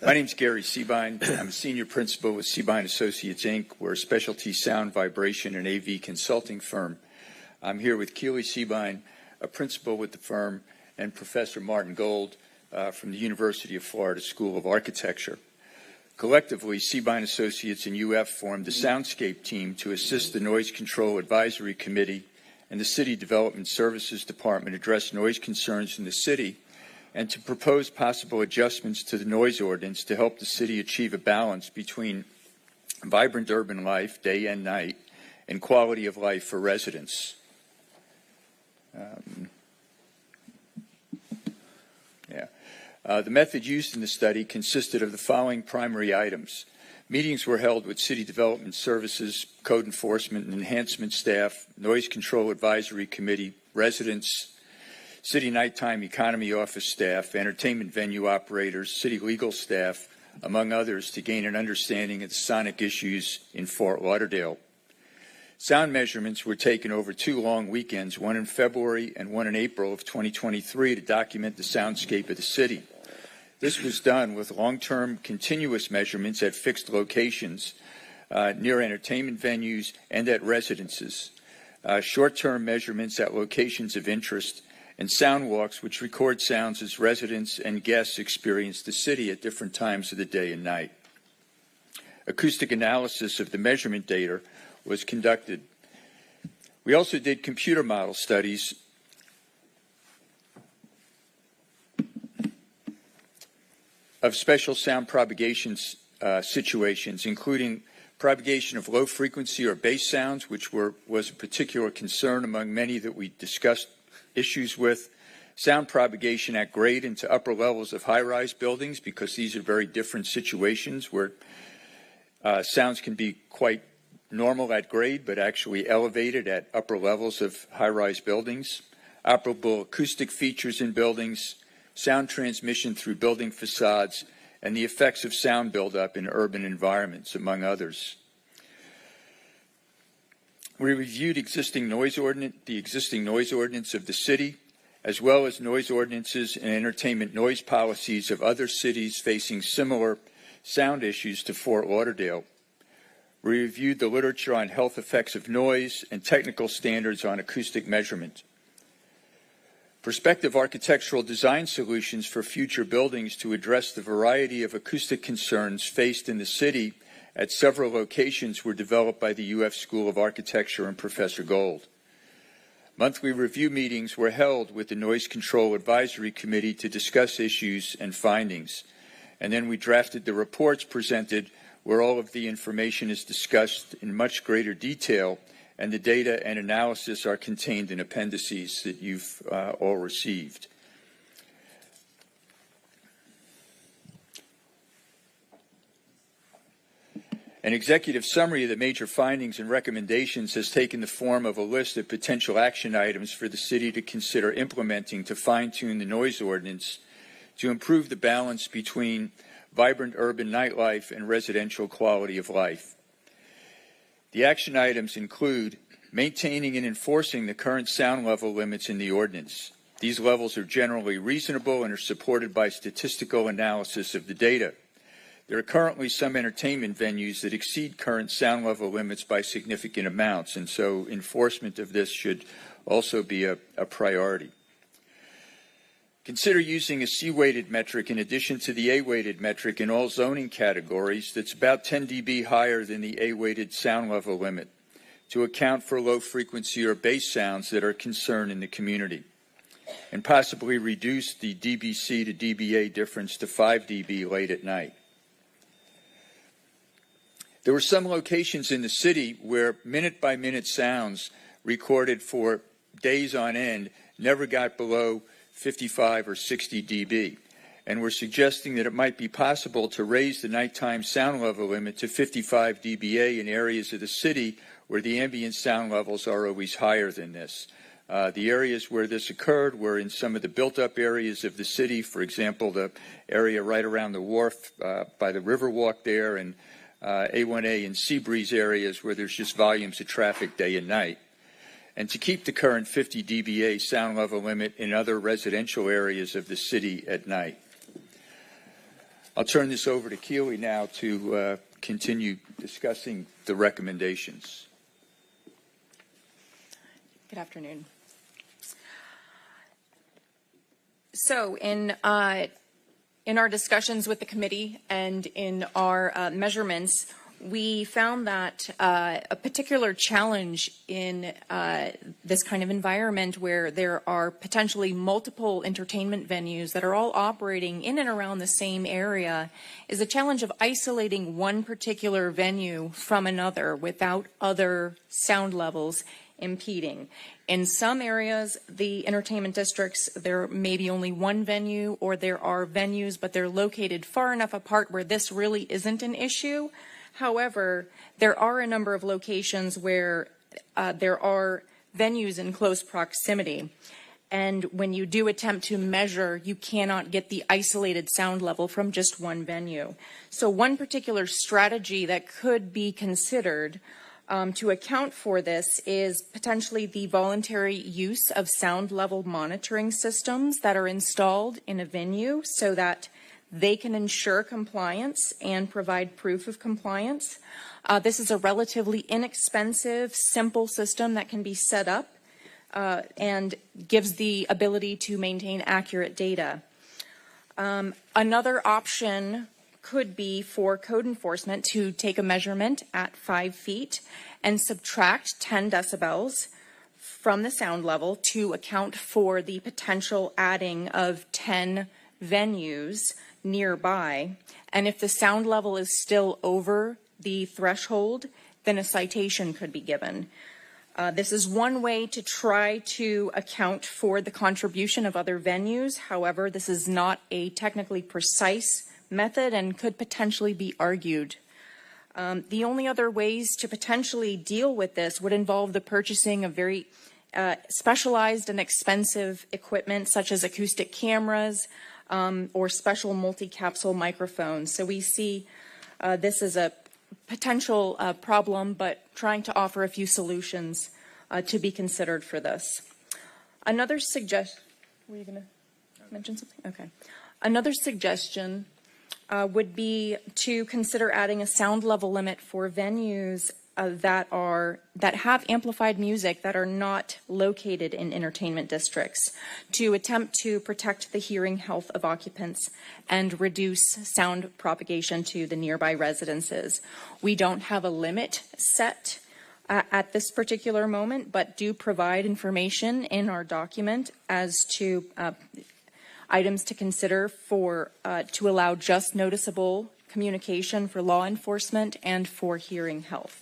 My name's Gary Seabine. I'm a senior principal with Seabine Associates, Inc. We're a specialty sound, vibration, and AV consulting firm. I'm here with Keely Seabine, a principal with the firm, and Professor Martin Gold from the University of Florida School of Architecture. Collectively, Seabine Associates and UF formed the Soundscape team to assist the Noise Control Advisory Committee and the City Development Services Department address noise concerns in the city, and to propose possible adjustments to the noise ordinance to help the city achieve a balance between vibrant urban life, day and night, and quality of life for residents. The method used in the study consisted of the following primary items. Meetings were held with City Development Services, Code Enforcement and Enhancement staff, Noise Control Advisory Committee, residents, City Nighttime Economy Office staff, entertainment venue operators, City legal staff, among others, to gain an understanding of the sonic issues in Fort Lauderdale. Sound measurements were taken over 2 long weekends, one in February and one in April of 2023, to document the soundscape of the city. This was done with long-term continuous measurements at fixed locations near entertainment venues and at residences, short-term measurements at locations of interest, and sound walks which record sounds as residents and guests experience the city at different times of the day and night. Acoustic analysis of the measurement data was conducted. We also did computer model studies of special sound propagation situations, including propagation of low frequency or bass sounds, which was a particular concern among many that we discussed issues with, sound propagation at grade into upper levels of high-rise buildings, because these are very different situations where sounds can be quite normal at grade but actually elevated at upper levels of high-rise buildings, operable acoustic features in buildings, sound transmission through building facades, and the effects of sound buildup in urban environments, among others. We reviewed the existing noise ordinance of the city, as well as noise ordinances and entertainment noise policies of other cities facing similar sound issues to Fort Lauderdale. We reviewed the literature on health effects of noise and technical standards on acoustic measurement. Prospective architectural design solutions for future buildings to address the variety of acoustic concerns faced in the city at several locations were developed by the UF School of Architecture and Professor Gold. Monthly review meetings were held with the Noise Control Advisory Committee to discuss issues and findings. And then we drafted the reports presented, where all of the information is discussed in much greater detail, and the data and analysis are contained in appendices that you've all received. An executive summary of the major findings and recommendations has taken the form of a list of potential action items for the city to consider implementing to fine-tune the noise ordinance to improve the balance between vibrant urban nightlife and residential quality of life. The action items include maintaining and enforcing the current sound level limits in the ordinance. These levels are generally reasonable and are supported by statistical analysis of the data. There are currently some entertainment venues that exceed current sound level limits by significant amounts, and so enforcement of this should also be a priority. Consider using a C-weighted metric in addition to the A-weighted metric in all zoning categories that's about 10 dB higher than the A-weighted sound level limit to account for low frequency or bass sounds that are a concern in the community, and possibly reduce the dBc to dBA difference to 5 dB late at night. There were some locations in the city where minute-by-minute sounds recorded for days on end never got below 55 or 60 dB, and we're suggesting that it might be possible to raise the nighttime sound level limit to 55 dBA in areas of the city where the ambient sound levels are always higher than this. The areas where this occurred were in some of the built-up areas of the city, for example, the area right around the wharf by the Riverwalk there, and A1A and Seabreeze areas where there's just volumes of traffic day and night. And to keep the current 50 dBA sound level limit in other residential areas of the city at night. I'll turn this over to Keely now to continue discussing the recommendations. Good afternoon. So in our discussions with the committee and in our measurements, we found that a particular challenge in this kind of environment where there are potentially multiple entertainment venues that are all operating in and around the same area is a challenge of isolating one particular venue from another without other sound levels impeding. In some areas, the entertainment districts, there may be only one venue, or there are venues, but they're located far enough apart where this really isn't an issue. However, there are a number of locations where there are venues in close proximity. And when you do attempt to measure, you cannot get the isolated sound level from just one venue. So one particular strategy that could be considered to account for this is potentially the voluntary use of sound level monitoring systems that are installed in a venue so that they can ensure compliance and provide proof of compliance. This is a relatively inexpensive, simple system that can be set up and gives the ability to maintain accurate data. Another option could be for code enforcement to take a measurement at 5 feet and subtract 10 decibels from the sound level to account for the potential adding of 10 venues nearby. And if the sound level is still over the threshold, then a citation could be given. This is one way to try to account for the contribution of other venues. However, this is not a technically precise method and could potentially be argued. The only other ways to potentially deal with this would involve the purchasing of very specialized and expensive equipment such as acoustic cameras or special multi-capsule microphones. So we see this as a potential problem, but trying to offer a few solutions to be considered for this. Another suggestion, were you going to mention something? Okay. Another suggestion would be to consider adding a sound level limit for venues that have amplified music that are not located in entertainment districts to attempt to protect the hearing health of occupants and reduce sound propagation to the nearby residences. We don't have a limit set at this particular moment, but do provide information in our document as to items to consider for to allow just noticeable communication for law enforcement and for hearing health.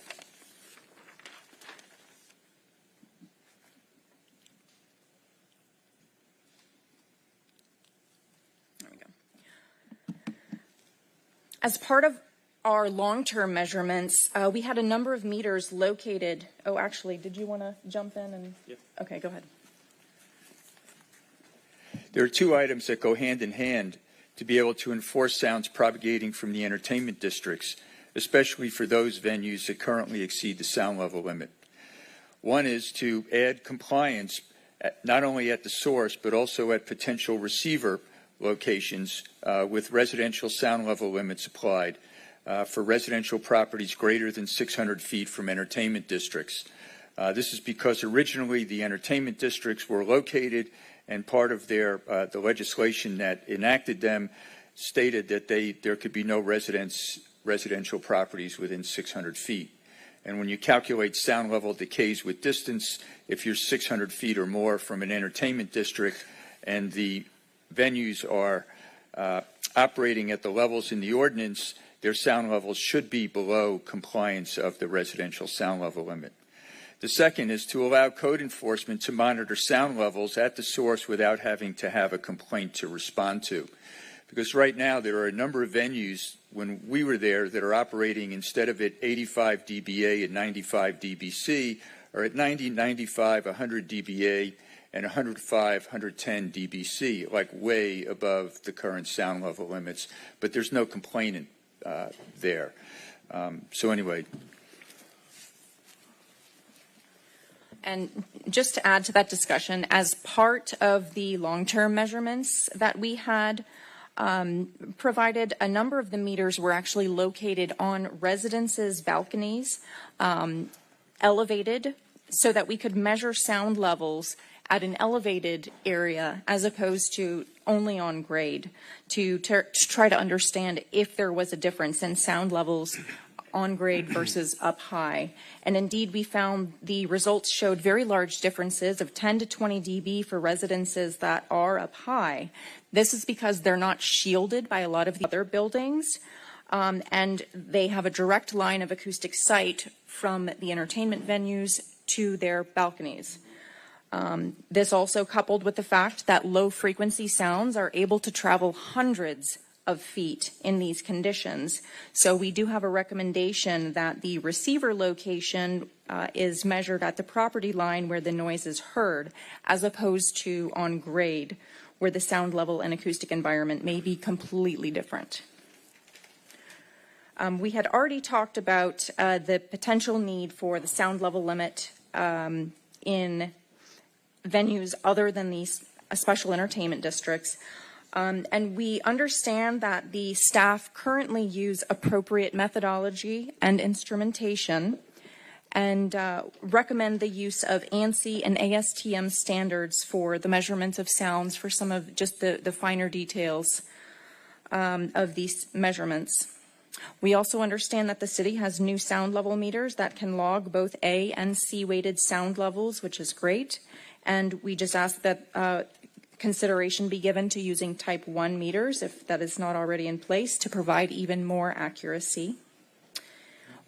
As part of our long-term measurements, we had a number of meters located. Oh, actually, did you want to jump in? And Yeah. Okay, go ahead. There are two items that go hand in hand to be able to enforce sounds propagating from the entertainment districts, especially for those venues that currently exceed the sound level limit. One is to add compliance not only at the source but also at potential receiver locations with residential sound level limits applied for residential properties greater than 600 feet from entertainment districts. This is because originally the entertainment districts were located, and part of their the legislation that enacted them stated that there could be no residential properties within 600 feet. And when you calculate sound level decays with distance, if you're 600 feet or more from an entertainment district and the venues are operating at the levels in the ordinance, their sound levels should be below compliance of the residential sound level limit. The second is to allow code enforcement to monitor sound levels at the source without having to have a complaint to respond to. Because right now there are a number of venues when we were there that are operating instead of at 85 dBA and 95 dBc or at 90, 95, 100 dBA and 105, 110 dBc, like way above the current sound level limits. But there's no complainant there. So anyway. And just to add to that discussion, as part of the long-term measurements that we had provided, a number of the meters were actually located on residences' balconies, elevated, so that we could measure sound levels at an elevated area as opposed to only on grade, to try to understand if there was a difference in sound levels on grade versus up high. And indeed, we found the results showed very large differences of 10 to 20 dB for residences that are up high. This is because they're not shielded by a lot of the other buildings, and they have a direct line of acoustic sight from the entertainment venues to their balconies. This also coupled with the fact that low frequency sounds are able to travel hundreds of feet in these conditions. So we do have a recommendation that the receiver location is measured at the property line where the noise is heard, as opposed to on grade, where the sound level and acoustic environment may be completely different. We had already talked about the potential need for the sound level limit in venues other than these special entertainment districts. And we understand that the staff currently use appropriate methodology and instrumentation and recommend the use of ANSI and ASTM standards for the measurements of sounds for some of just the finer details of these measurements. We also understand that the city has new sound level meters that can log both A and C weighted sound levels, which is great. And we just ask that consideration be given to using type 1 meters, if that is not already in place, to provide even more accuracy.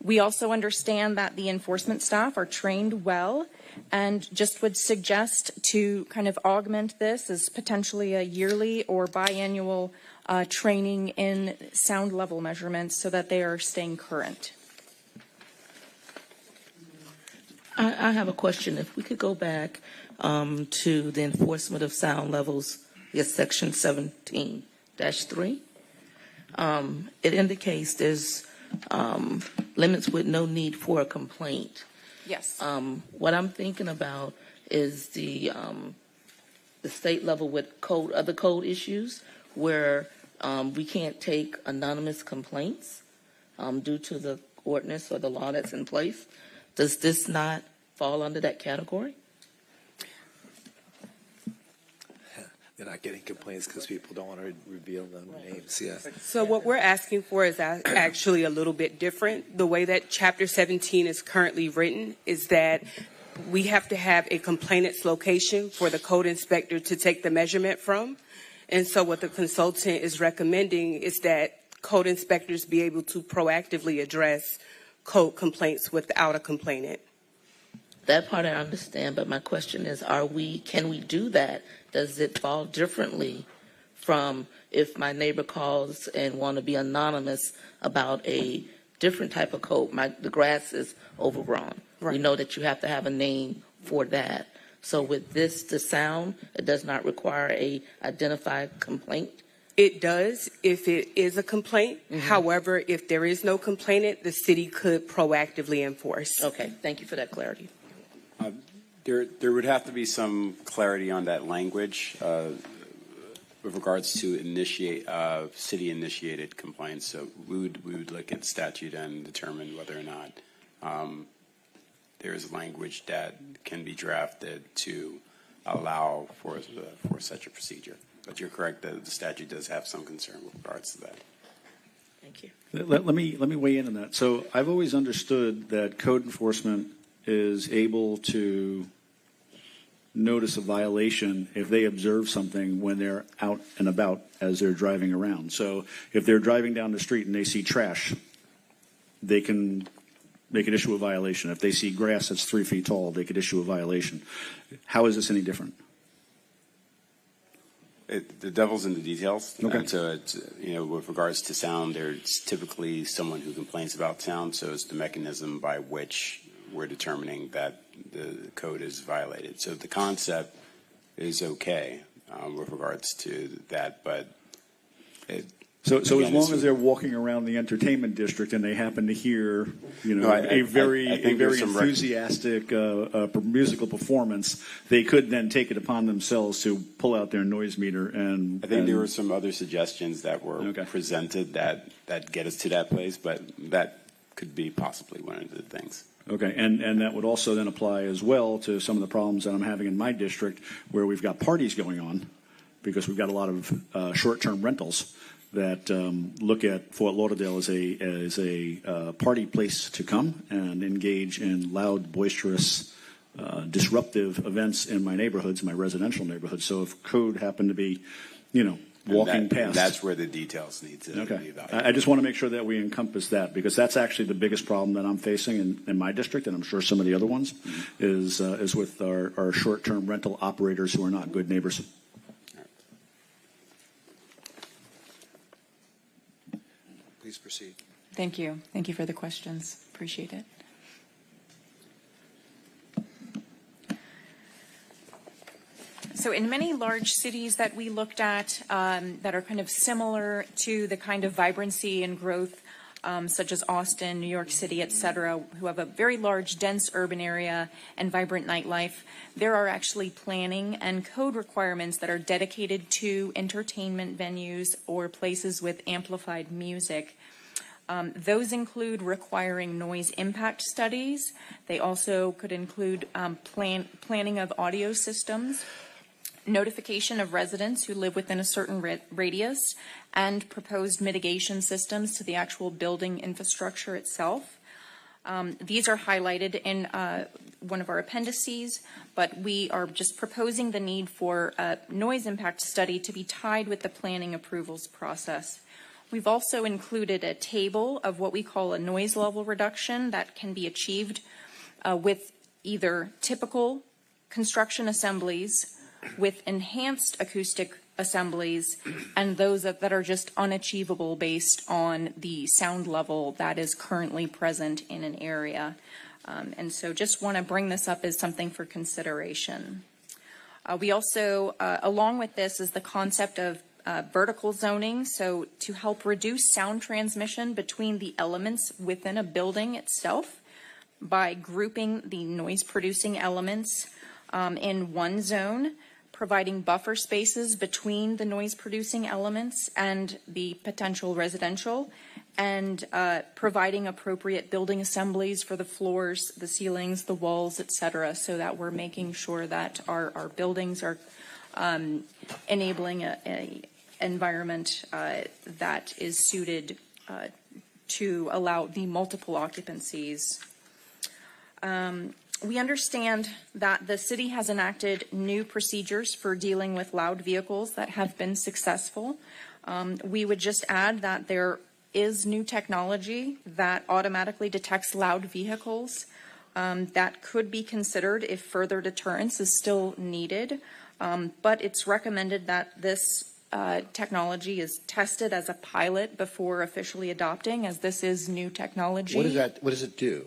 We also understand that the enforcement staff are trained well, and just would suggest to kind of augment this as potentially a yearly or biannual training in sound level measurements so that they are staying current. I have a question. If we could go back to the enforcement of sound levels, yes, section 17-3. It indicates there's limits with no need for a complaint. Yes. What I'm thinking about is the state level with other code issues where we can't take anonymous complaints due to the ordinance or the law that's in place. Does this not fall under that category? They're not getting complaints because people don't want to reveal the names. Yeah. So what we're asking for is actually a little bit different. The way that Chapter 17 is currently written is that we have to have a complainant's location for the code inspector to take the measurement from. And so what the consultant is recommending is that code inspectors be able to proactively address code complaints without a complainant. That part I understand, but my question is, can we do that? Does it fall differently from if my neighbor calls and want to be anonymous about a different type of coat. The grass is overgrown. Right. We know that you have to have a name for that. So with this, the sound, it does not require a identified complaint. It does if it is a complaint. However, if there is no complainant, the city could proactively enforce. Okay, thank you for that clarity. There would have to be some clarity on that language with regards to city-initiated complaints. So we would look at statute and determine whether or not there is language that can be drafted to allow for such a procedure. But you're correct that the statute does have some concern with regards to that. Thank you. Let me weigh in on that. So I've always understood that code enforcement is able to notice a violation if they observe something when they're out and about as they're driving around. So if they're driving down the street and they see trash, they can issue a violation. If they see grass that's 3 feet tall, they could issue a violation. How is this any different? The devil's in the details. Okay. And so, with regards to sound, there's typically someone who complains about sound. So it's the mechanism by which we're determining that the code is violated. So the concept is okay with regards to that, but So as long as they're walking around the entertainment district and they happen to hear, a very enthusiastic musical performance, they could then take it upon themselves to pull out their noise meter and. I think there were some other suggestions that were presented that get us to that place, but that could be possibly one of the things. Okay, and that would also then apply as well to some of the problems that I'm having in my district where we've got parties going on because we've got a lot of short-term rentals that look at Fort Lauderdale as a party place to come and engage in loud, boisterous, disruptive events in my neighborhoods, my residential neighborhoods. So if code happened to be, walking past. And that's where the details need to be evaluated. I just want to make sure that we encompass that because that's actually the biggest problem that I'm facing in my district, and I'm sure some of the other ones, is with our short-term rental operators who are not good neighbors. Please proceed. Thank you. Thank you for the questions. Appreciate it. So in many large cities that we looked at that are kind of similar to the kind of vibrancy and growth such as Austin, New York City, et cetera, who have a very large, dense urban area and vibrant nightlife, there are actually planning and code requirements that are dedicated to entertainment venues or places with amplified music. Those include requiring noise impact studies. They also could include planning of audio systems, notification of residents who live within a certain radius, and proposed mitigation systems to the actual building infrastructure itself. These are highlighted in one of our appendices, but we are just proposing the need for a noise impact study to be tied with the planning approvals process. We've also included a table of what we call a noise level reduction that can be achieved with either typical construction assemblies, with enhanced acoustic assemblies, and those that are just unachievable based on the sound level that is currently present in an area. And so just want to bring this up as something for consideration. We also, along with this, is the concept of vertical zoning, so to help reduce sound transmission between the elements within a building itself by grouping the noise-producing elements in one zone, providing buffer spaces between the noise-producing elements and the potential residential, and providing appropriate building assemblies for the floors, the ceilings, the walls, et cetera, so that we're making sure that our buildings are enabling a environment that is suited to allow the multiple occupancies. We understand that the city has enacted new procedures for dealing with loud vehicles that have been successful. We would just add that there is new technology that automatically detects loud vehicles that could be considered if further deterrence is still needed. But it's recommended that this technology is tested as a pilot before officially adopting, as this is new technology. What does it do?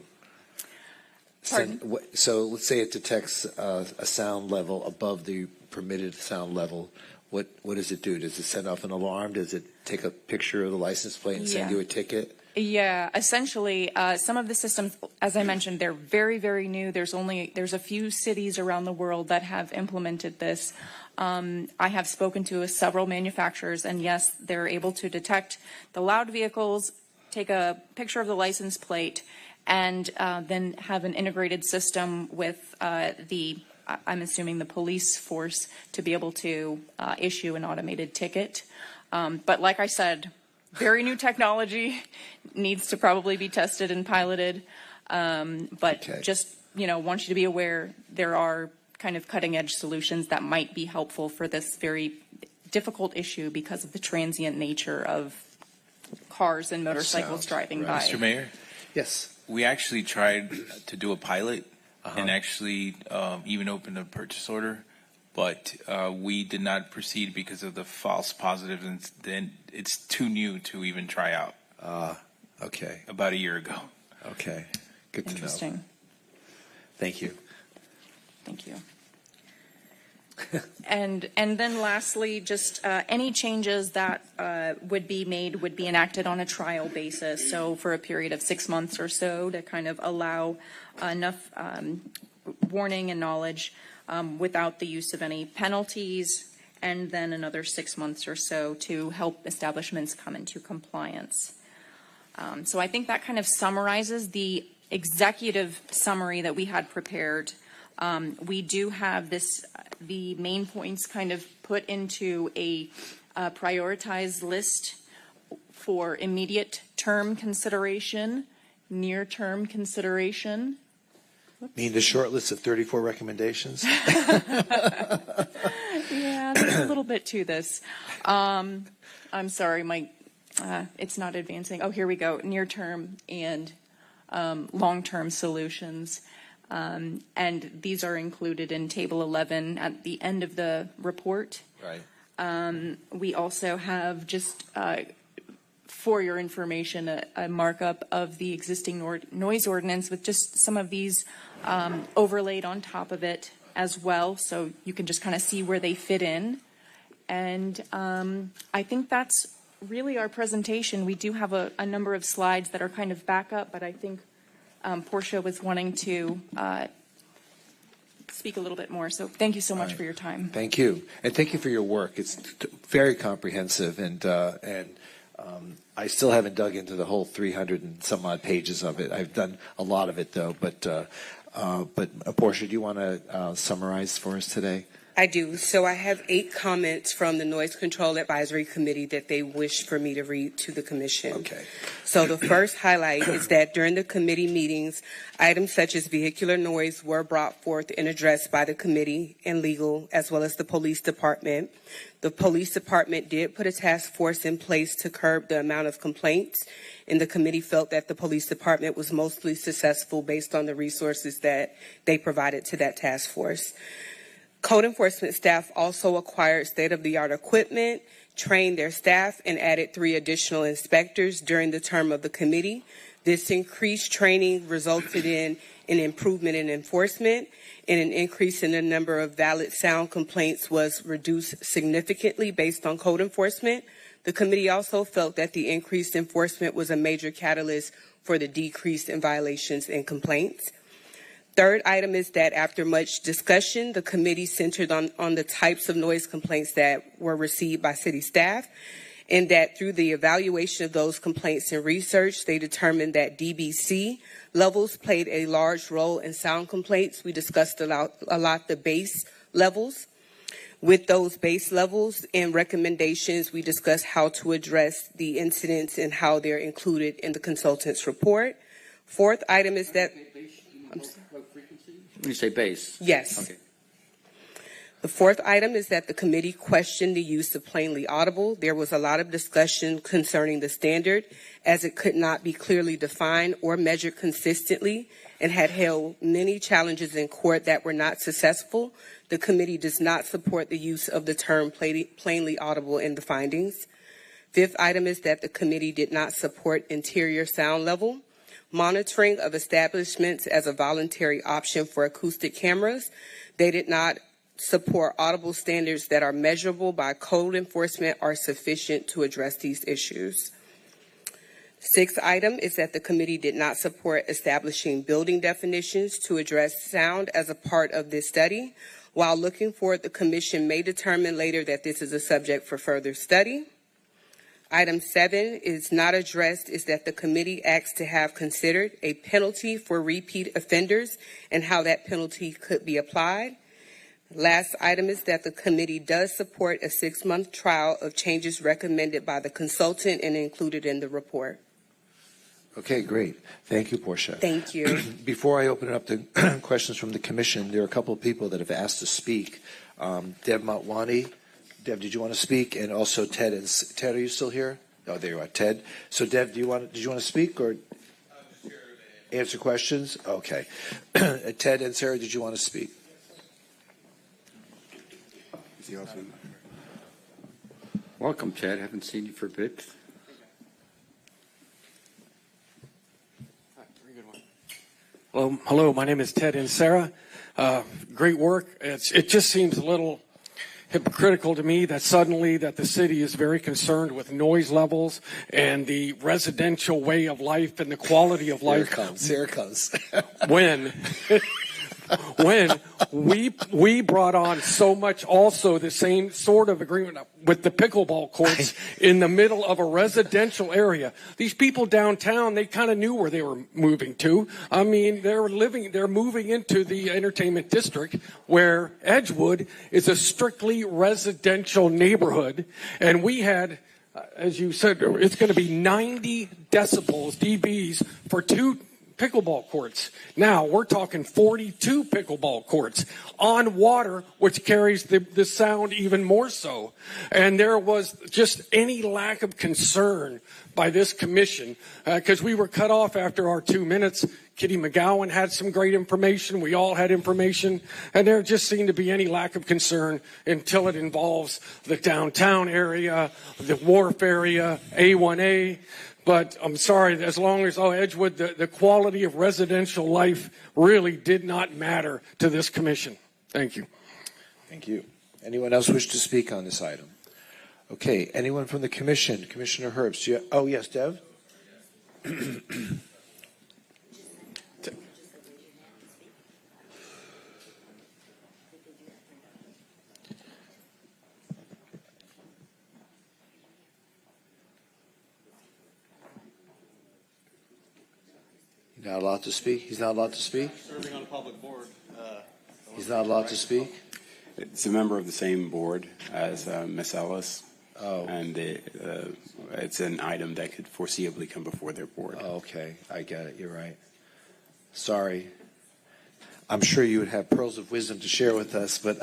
Pardon? So let's say it detects a sound level above the permitted sound level. What does it do? Does it send off an alarm? Does it take a picture of the license plate and send you a ticket? Yeah, essentially, some of the systems, as I mentioned, they're very, very new. There's a few cities around the world that have implemented this. I have spoken to several manufacturers, and yes, they're able to detect the loud vehicles, take a picture of the license plate, and then have an integrated system with I'm assuming the police force to be able to issue an automated ticket. But like I said, very new technology, needs to probably be tested and piloted. Just, want you to be aware there are kind of cutting edge solutions that might be helpful for this very difficult issue because of the transient nature of cars and motorcycles driving by. Mr. Mayor? Yes. We actually tried to do a pilot and actually even opened a purchase order, but we did not proceed because of the false positives, and then it's too new to even try out. Okay. About a year ago. Okay. Good to know. Interesting. Thank you. Thank you. And then lastly, just any changes that would be made would be enacted on a trial basis. So for a period of 6 months or so to kind of allow enough warning and knowledge without the use of any penalties, and then another 6 months or so to help establishments come into compliance. So I think that kind of summarizes the executive summary that we had prepared. We do have the main points kind of put into a prioritized list for immediate term consideration, near term consideration. Mean the short list of 34 recommendations? Yeah, there's a little bit to this. I'm sorry, it's not advancing. Oh, here we go. Near term and long-term solutions. And these are included in Table 11 at the end of the report. Right. We also have just, for your information, a markup of the existing noise ordinance with just some of these overlaid on top of it as well, so you can just kind of see where they fit in. And I think that's really our presentation. We do have a number of slides that are kind of backup, but I think Portia was wanting to speak a little bit more. So thank you so much for your time. Thank you. And thank you for your work. It's very comprehensive, and I still haven't dug into the whole 300 and some odd pages of it. I've done a lot of it, though. But Portia, do you want to summarize for us today? I do. So I have 8 comments from the Noise Control Advisory Committee that they wish for me to read to the Commission. Okay. So the first highlight is that during the committee meetings, items such as vehicular noise were brought forth and addressed by the committee and legal, as well as the police department. The police department did put a task force in place to curb the amount of complaints, and the committee felt that the police department was mostly successful based on the resources that they provided to that task force. Code enforcement staff also acquired state-of-the-art equipment, trained their staff, and added 3 additional inspectors during the term of the committee. This increased training resulted in an improvement in enforcement, and an increase in the number of valid sound complaints was reduced significantly based on code enforcement. The committee also felt that the increased enforcement was a major catalyst for the decrease in violations and complaints. Third item is that after much discussion, the committee centered on the types of noise complaints that were received by city staff, and that through the evaluation of those complaints and research, they determined that DBC levels played a large role in sound complaints. We discussed a lot the base levels. With those base levels and recommendations, we discussed how to address the incidents and how they're included in the consultant's report. Fourth item is that... When you say base? Yes. Okay. The fourth item is that the committee questioned the use of plainly audible. There was a lot of discussion concerning the standard, as it could not be clearly defined or measured consistently and had held many challenges in court that were not successful. The committee does not support the use of the term plainly audible in the findings. Fifth item is that the committee did not support interior sound level. Monitoring of establishments as a voluntary option for acoustic cameras. They did not support audible standards that are measurable by code enforcement are sufficient to address these issues. Sixth item is that the committee did not support establishing building definitions to address sound as a part of this study. While looking forward, the commission may determine later that this is a subject for further study. Item 7 is not addressed is that the committee asks to have considered a penalty for repeat offenders and how that penalty could be applied. Last item is that the committee does support a 6-month trial of changes recommended by the consultant and included in the report. Okay, great. Thank you, Portia. Thank you. Before I open it up to questions from the commission, there are a couple of people that have asked to speak. Deb Motwani. Deb, did you want to speak? And also Ted. Ted, are you still here? Oh, there you are, Ted. So, Deb, did you want to speak or answer questions? Okay. Ted and Sarah, did you want to speak? Welcome, Ted. Haven't seen you for a bit. Well, hello, my name is Ted and Sarah. Great work. It just seems a little hypocritical to me that suddenly that the city is very concerned with noise levels and the residential way of life and the quality of life. Here it comes. When we brought on so much also the same sort of agreement with the pickleball courts in the middle of a residential area. These people downtown, they kind of knew where they were moving to. I mean, they're moving into the entertainment district where Edgewood is a strictly residential neighborhood. And we had, as you said, it's going to be 90 decibels, dBs, for 2 pickleball courts. Now we're talking 42 pickleball courts on water, which carries the sound even more so. And there was just any lack of concern by this commission because we were cut off after our 2 minutes. Kitty McGowan had some great information. We all had information. And there just seemed to be any lack of concern until it involves the downtown area, the wharf area, A1A. But I'm sorry, as long as Edgewood, the quality of residential life really did not matter to this commission. Thank you. Thank you. Anyone else wish to speak on this item? Okay, anyone from the commission? Commissioner Herbst. Oh, yes, Dev? Not allowed to speak? He's not allowed to speak? Serving on a public board. He's not allowed to speak? It's a member of the same board as Ms. Ellis. Oh. And it's an item that could foreseeably come before their board. Oh, okay. I get it. You're right. Sorry. I'm sure you would have pearls of wisdom to share with us, but...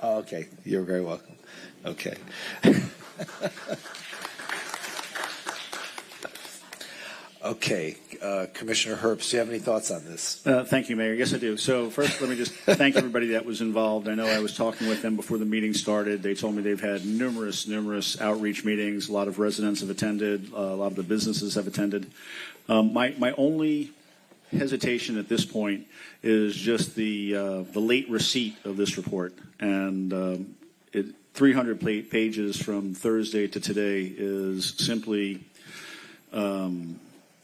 Oh, okay. You're very welcome. Okay. Okay, Commissioner Herbst, do you have any thoughts on this? Thank you, Mayor. Yes, I do. So first, let me just thank everybody that was involved. I know I was talking with them before the meeting started. They told me they've had numerous outreach meetings. A lot of residents have attended. A lot of the businesses have attended. My only hesitation at this point is just the late receipt of this report. And 300 pages from Thursday to today is simply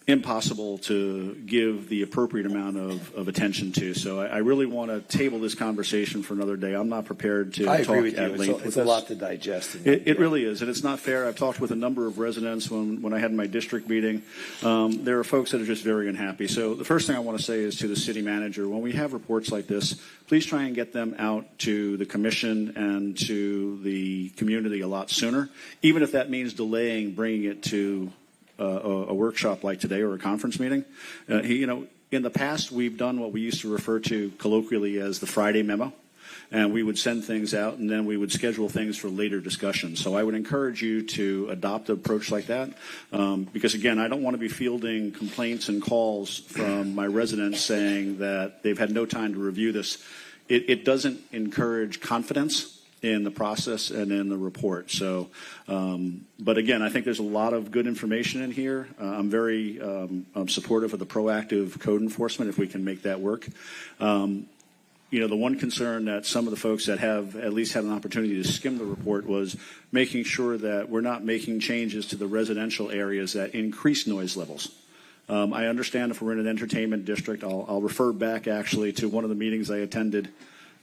impossible to give the appropriate amount of attention to. So I really want to table this conversation for another day. I'm not prepared to talk at length. It's a lot to digest. It really is, and it's not fair. I've talked with a number of residents when I had my district meeting. There are folks that are just very unhappy. So the first thing I want to say is to the city manager, when we have reports like this, please try and get them out to the commission and to the community a lot sooner, even if that means delaying bringing it to a workshop like today or a conference meeting. In the past, we've done what we used to refer to colloquially as the Friday memo, and we would send things out, and then we would schedule things for later discussion. So I would encourage you to adopt an approach like that, because, again, I don't want to be fielding complaints and calls from my residents saying that they've had no time to review this. It doesn't encourage confidence in the process and in the report. So, but again, I think there's a lot of good information in here. I'm very supportive of the proactive code enforcement if we can make that work. You know, the one concern that some of the folks that have at least had an opportunity to skim the report was making sure that we're not making changes to the residential areas that increase noise levels. I understand if we're in an entertainment district, I'll refer back actually to one of the meetings I attended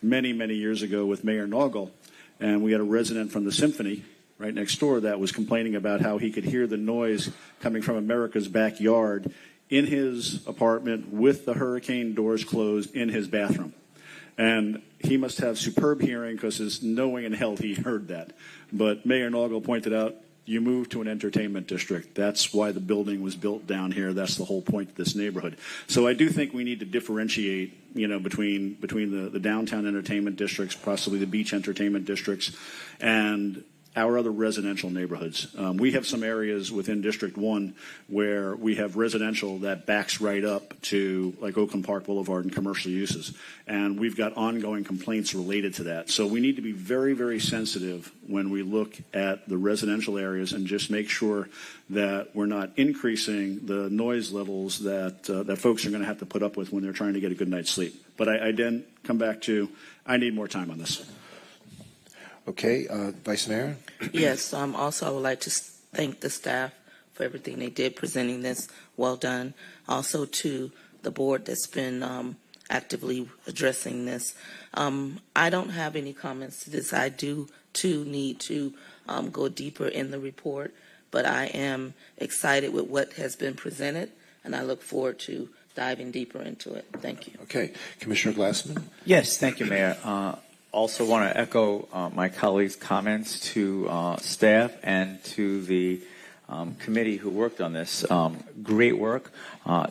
many, many years ago with Mayor Naugel, and we had a resident from the Symphony right next door that was complaining about how he could hear the noise coming from America's backyard in his apartment with the hurricane doors closed in his bathroom. And he must have superb hearing because there's no way in hell he heard that. But Mayor Naugel pointed out, you moved to an entertainment district. That's why the building was built down here. That's the whole point of this neighborhood. So I do think we need to differentiate, you know, between the downtown entertainment districts, possibly the beach entertainment districts, and our other residential neighborhoods. We have some areas within District 1 where we have residential that backs right up to like Oakland Park Boulevard and commercial uses. And we've got ongoing complaints related to that. So we need to be very, very sensitive when we look at the residential areas and just make sure that we're not increasing the noise levels that, that folks are going to have to put up with when they're trying to get a good night's sleep. But I then come back to, I need more time on this. Okay, Vice Mayor? Yes, also I would like to thank the staff for everything they did presenting this. Well done. Also to the board that's been actively addressing this. I don't have any comments to this. I do, too, need to go deeper in the report, but I am excited with what has been presented, and I look forward to diving deeper into it. Thank you. Okay. Commissioner Glassman? Yes, thank you, Mayor. Also want to echo my colleagues' comments to staff and to the committee who worked on this. Great work.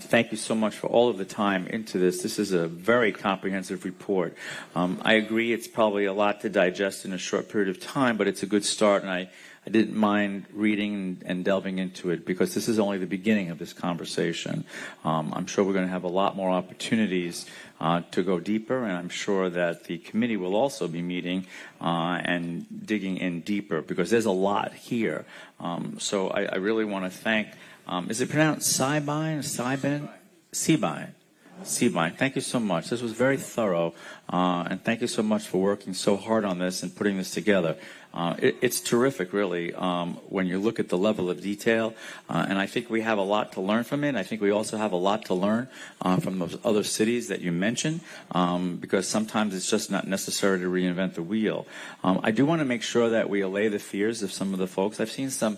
Thank you so much for all of the time into this. This is a very comprehensive report. I agree it's probably a lot to digest in a short period of time, but it's a good start, and I didn't mind reading and delving into it because this is only the beginning of this conversation. I'm sure we're going to have a lot more opportunities to go deeper, and I'm sure that the committee will also be meeting and digging in deeper because there's a lot here. So I really want to thank, is it pronounced Seibine? Seibine, thank you so much. This was very thorough, and thank you so much for working so hard on this and putting this together. It's terrific, really, when you look at the level of detail, and I think we have a lot to learn from it. I think we also have a lot to learn from those other cities that you mentioned, because sometimes it's just not necessary to reinvent the wheel. I do want to make sure that we allay the fears of some of the folks. I've seen some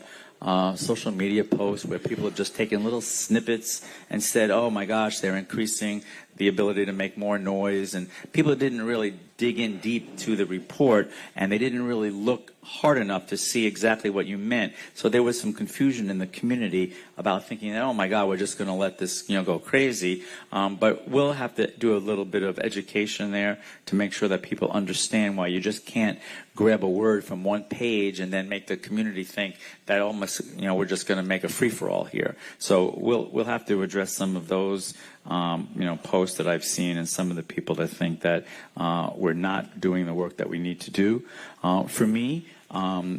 social media posts where people have just taken little snippets and said, oh my gosh, they're increasing the ability to make more noise, and people didn't really dig in deep to the report, and they didn't really look hard enough to see exactly what you meant. So there was some confusion in the community about thinking, oh my God, we're just going to let this, go crazy. But we'll have to do a little bit of education there to make sure that people understand why you just can't grab a word from one page and then make the community think that almost, we're just going to make a free-for-all here. So we'll have to address some of those posts that I've seen and some of the people that think that we're not doing the work that we need to do. For me,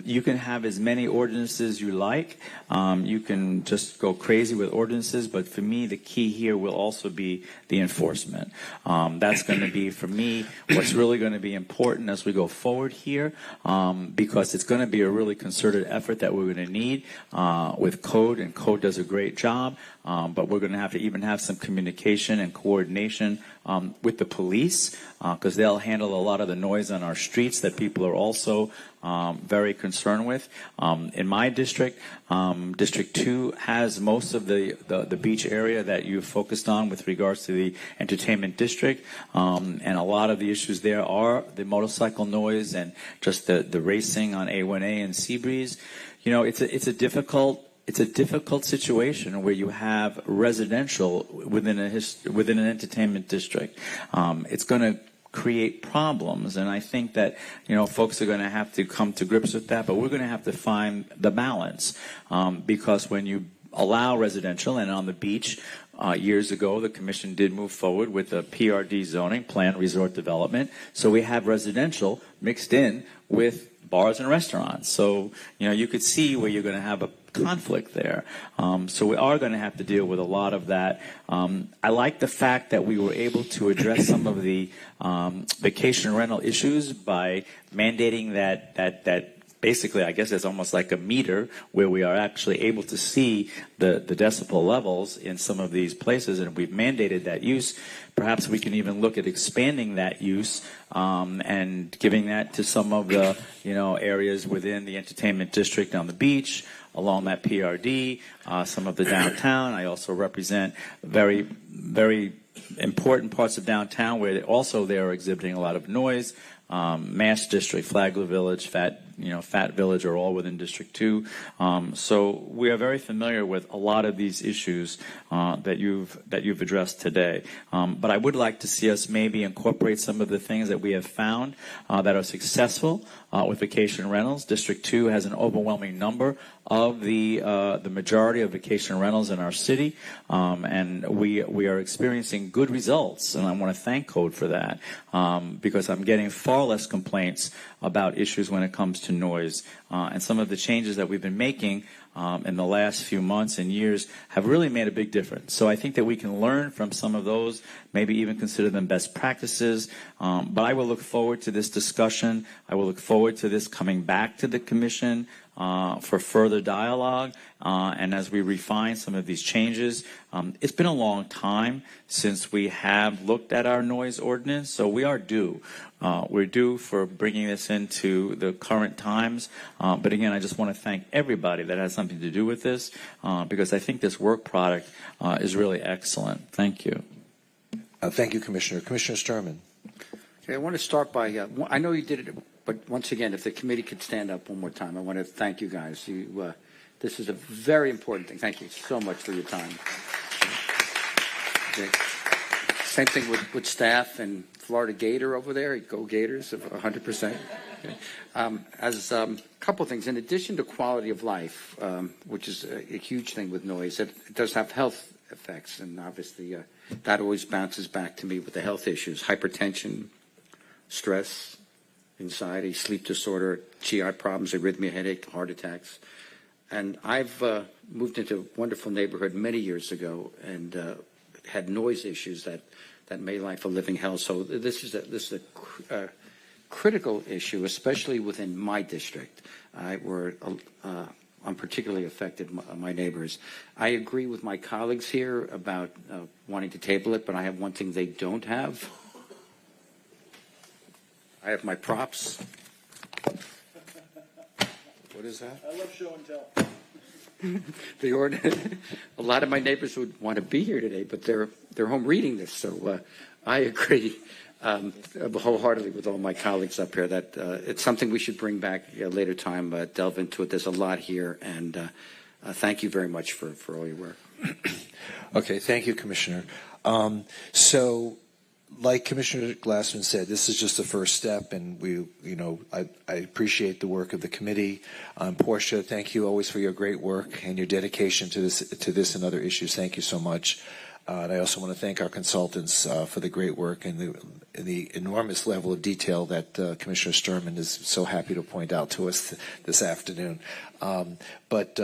you can have as many ordinances you like. You can just go crazy with ordinances, but for me, the key here will also be the enforcement. That's going to be, for me, what's really going to be important as we go forward here, because it's going to be a really concerted effort that we're going to need with Code, and Code does a great job, but we're going to have to even have some communication and coordination with the police, because they'll handle a lot of the noise on our streets that people are also very concerned with. In my district, District 2 has most of the beach area that you focused on with regards to the entertainment district, and a lot of the issues there are the motorcycle noise and just the racing on A1A and Seabreeze. It's a difficult it's a difficult situation where you have residential within an entertainment district. It's going to create problems, and I think that folks are going to have to come to grips with that. But we're going to have to find the balance because when you allow residential, and on the beach years ago, the commission did move forward with a PRD zoning, planned resort development. So we have residential mixed in with bars and restaurants. So you could see where you're going to have a conflict there. So we are going to have to deal with a lot of that. I like the fact that we were able to address some of the vacation rental issues by mandating that basically, I guess it's almost like a meter where we are actually able to see the decibel levels in some of these places, and we've mandated that use. Perhaps we can even look at expanding that use and giving that to some of the areas within the entertainment district on the beach, along that PRD, some of the downtown. I also represent very, very important parts of downtown where they are exhibiting a lot of noise. Mass District, Flagler Village, Fat Village are all within District 2. So we are very familiar with a lot of these issues that you've addressed today. But I would like to see us maybe incorporate some of the things that we have found that are successful with vacation rentals. District 2 has an overwhelming number of the majority of vacation rentals in our city, and we are experiencing good results, and I want to thank Code for that because I'm getting far less complaints about issues when it comes to noise, and some of the changes that we've been making in the last few months and years have really made a big difference. So I think that we can learn from some of those, maybe even consider them best practices. But I will look forward to this discussion. I will look forward to this coming back to the commission for further dialogue. And as we refine some of these changes, it's been a long time since we have looked at our noise ordinance, so we are due. We're due for bringing this into the current times. But again, I just want to thank everybody that has something to do with this because I think this work product is really excellent. Thank you. Thank you, Commissioner. Commissioner Sturman. Okay, I want to start by, I know you did it, but once again, if the committee could stand up one more time, I want to thank you guys. This is a very important thing. Thank you so much for your time. Okay. Same thing with staff and Florida Gator over there. Go Gators, 100%. Okay. As a couple of things, in addition to quality of life, which is a huge thing with noise, it does have health effects, and obviously that always bounces back to me with the health issues: hypertension, stress, anxiety, sleep disorder, GI problems, arrhythmia, headache, heart attacks. And I've moved into a wonderful neighborhood many years ago and had noise issues that made life a living hell. So this is a critical issue, especially within my district, where I'm particularly affected, my neighbors. I agree with my colleagues here about wanting to table it, but I have one thing they don't have. I have my props. What is that? I love show and tell. A lot of my neighbors would want to be here today, but they're home reading this. So I agree wholeheartedly with all my colleagues up here that it's something we should bring back at a later time, delve into it. There's a lot here, and thank you very much for all your work. Okay, thank you, Commissioner. Like Commissioner Glassman said, this is just the first step, and I appreciate the work of the committee. Portia, thank you always for your great work and your dedication to this and other issues. Thank you so much. And I also want to thank our consultants for the great work and the enormous level of detail that Commissioner Sturman is so happy to point out to us this afternoon. But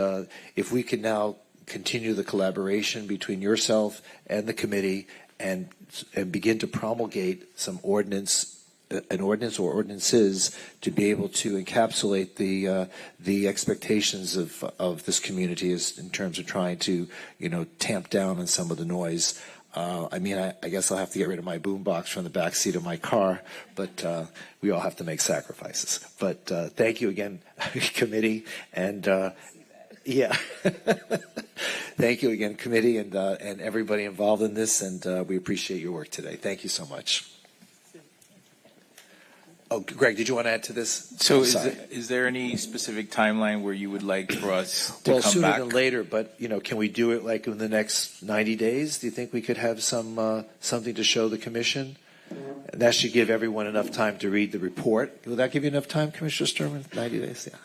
if we can now continue the collaboration between yourself and the committee and begin to promulgate an ordinance or ordinances to be able to encapsulate the expectations of this community in terms of trying to tamp down on some of the noise. I guess I'll have to get rid of my boombox from the back seat of my car, but we all have to make sacrifices. But thank you again, committee, and yeah. Thank you again, committee, and everybody involved in this, and we appreciate your work today. Thank you so much. Oh, Greg, did you want to add to this? So Sorry. is there any specific timeline where you would like for us to Well, come sooner back? than later, but can we do it like in the next 90 days? Do you think we could have some something to show the commission? And that should give everyone enough time to read the report. Will that give you enough time, Commissioner Sturman? 90 days, yeah.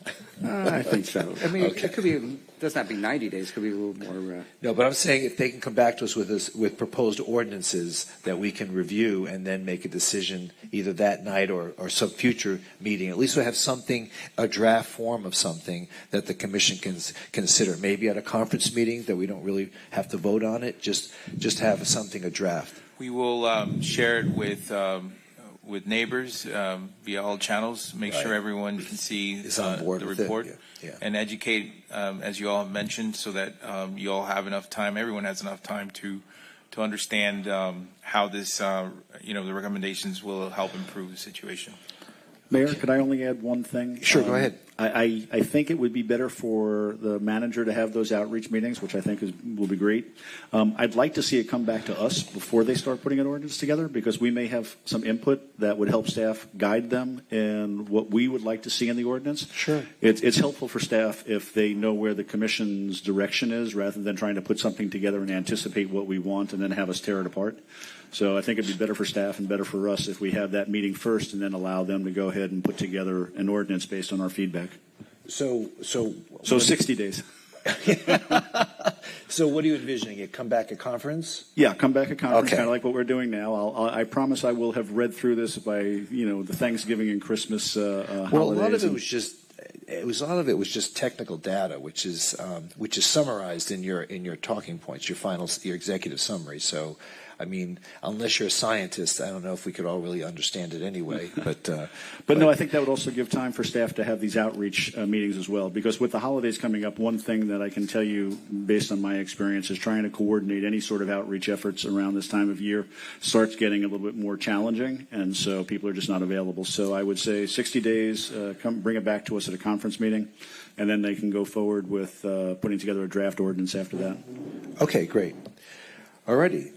I think so. I mean, Okay. it could be, doesn't have to be 90 days. It could be a little more. No, but I'm saying if they can come back to us with proposed ordinances that we can review and then make a decision either that night or some future meeting, at least we'll have something, a draft form of something that the commission can consider. Maybe at a conference meeting that we don't really have to vote on it, just have something, a draft. We will share it with neighbors via all channels. Make sure everyone can see Is on board the with report it. Yeah. and educate, as you all have mentioned, so that you all have enough time. Everyone has enough time to understand how this, the recommendations will help improve the situation. Mayor, could I only add one thing? Sure, go ahead. I think it would be better for the manager to have those outreach meetings, which I think will be great. I'd like to see it come back to us before they start putting an ordinance together, because we may have some input that would help staff guide them in what we would like to see in the ordinance. Sure. It's helpful for staff if they know where the commission's direction is, rather than trying to put something together and anticipate what we want and then have us tear it apart. So I think it'd be better for staff and better for us if we have that meeting first and then allow them to go ahead and put together an ordinance based on our feedback. So 60 days. So what are you envisioning? It come back at conference? Yeah, come back at conference, Okay. kind of like what we're doing now. I promise I will have read through this by the Thanksgiving and Christmas holidays. Well, a lot of it was just technical data, which is summarized in your talking points, your executive summary. So, I mean, unless you're a scientist, I don't know if we could all really understand it anyway. But no, I think that would also give time for staff to have these outreach meetings as well. Because with the holidays coming up, one thing that I can tell you, based on my experience, is trying to coordinate any sort of outreach efforts around this time of year starts getting a little bit more challenging, and so people are just not available. So I would say 60 days, come bring it back to us at a conference meeting, and then they can go forward with putting together a draft ordinance after that. Okay, great. Alrighty.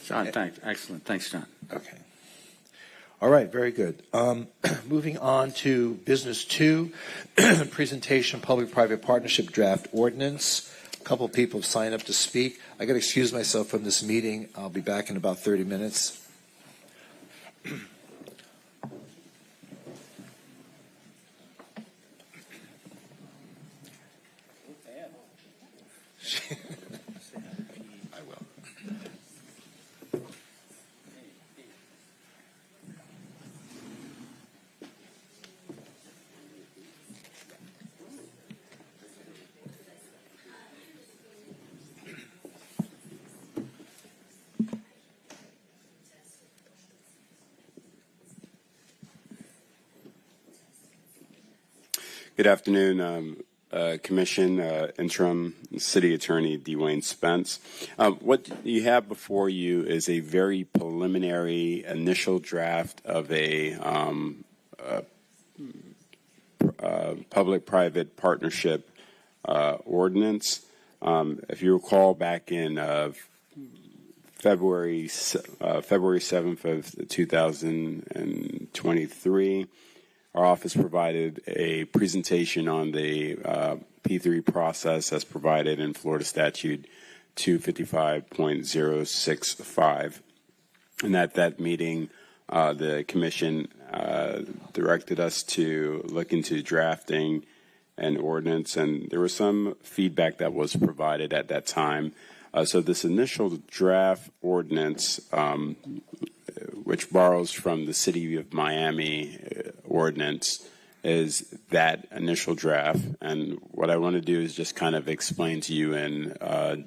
John, thanks. Excellent. Thanks, John. Okay. All right, very good. Moving on to business 2, presentation public-private partnership draft ordinance. A couple of people have signed up to speak. I got to excuse myself from this meeting. I'll be back in about 30 minutes. Good afternoon, Commission, Interim City Attorney Dwayne Spence. What you have before you is a very preliminary initial draft of a public-private partnership ordinance. If you recall, back in February 7th of 2023, our office provided a presentation on the P3 process as provided in Florida Statute 255.065. And at that meeting, the Commission directed us to look into drafting an ordinance, and there was some feedback that was provided at that time. So this initial draft ordinance, which borrows from the City of Miami ordinance, is that initial draft. And what I want to do is just kind of explain to you in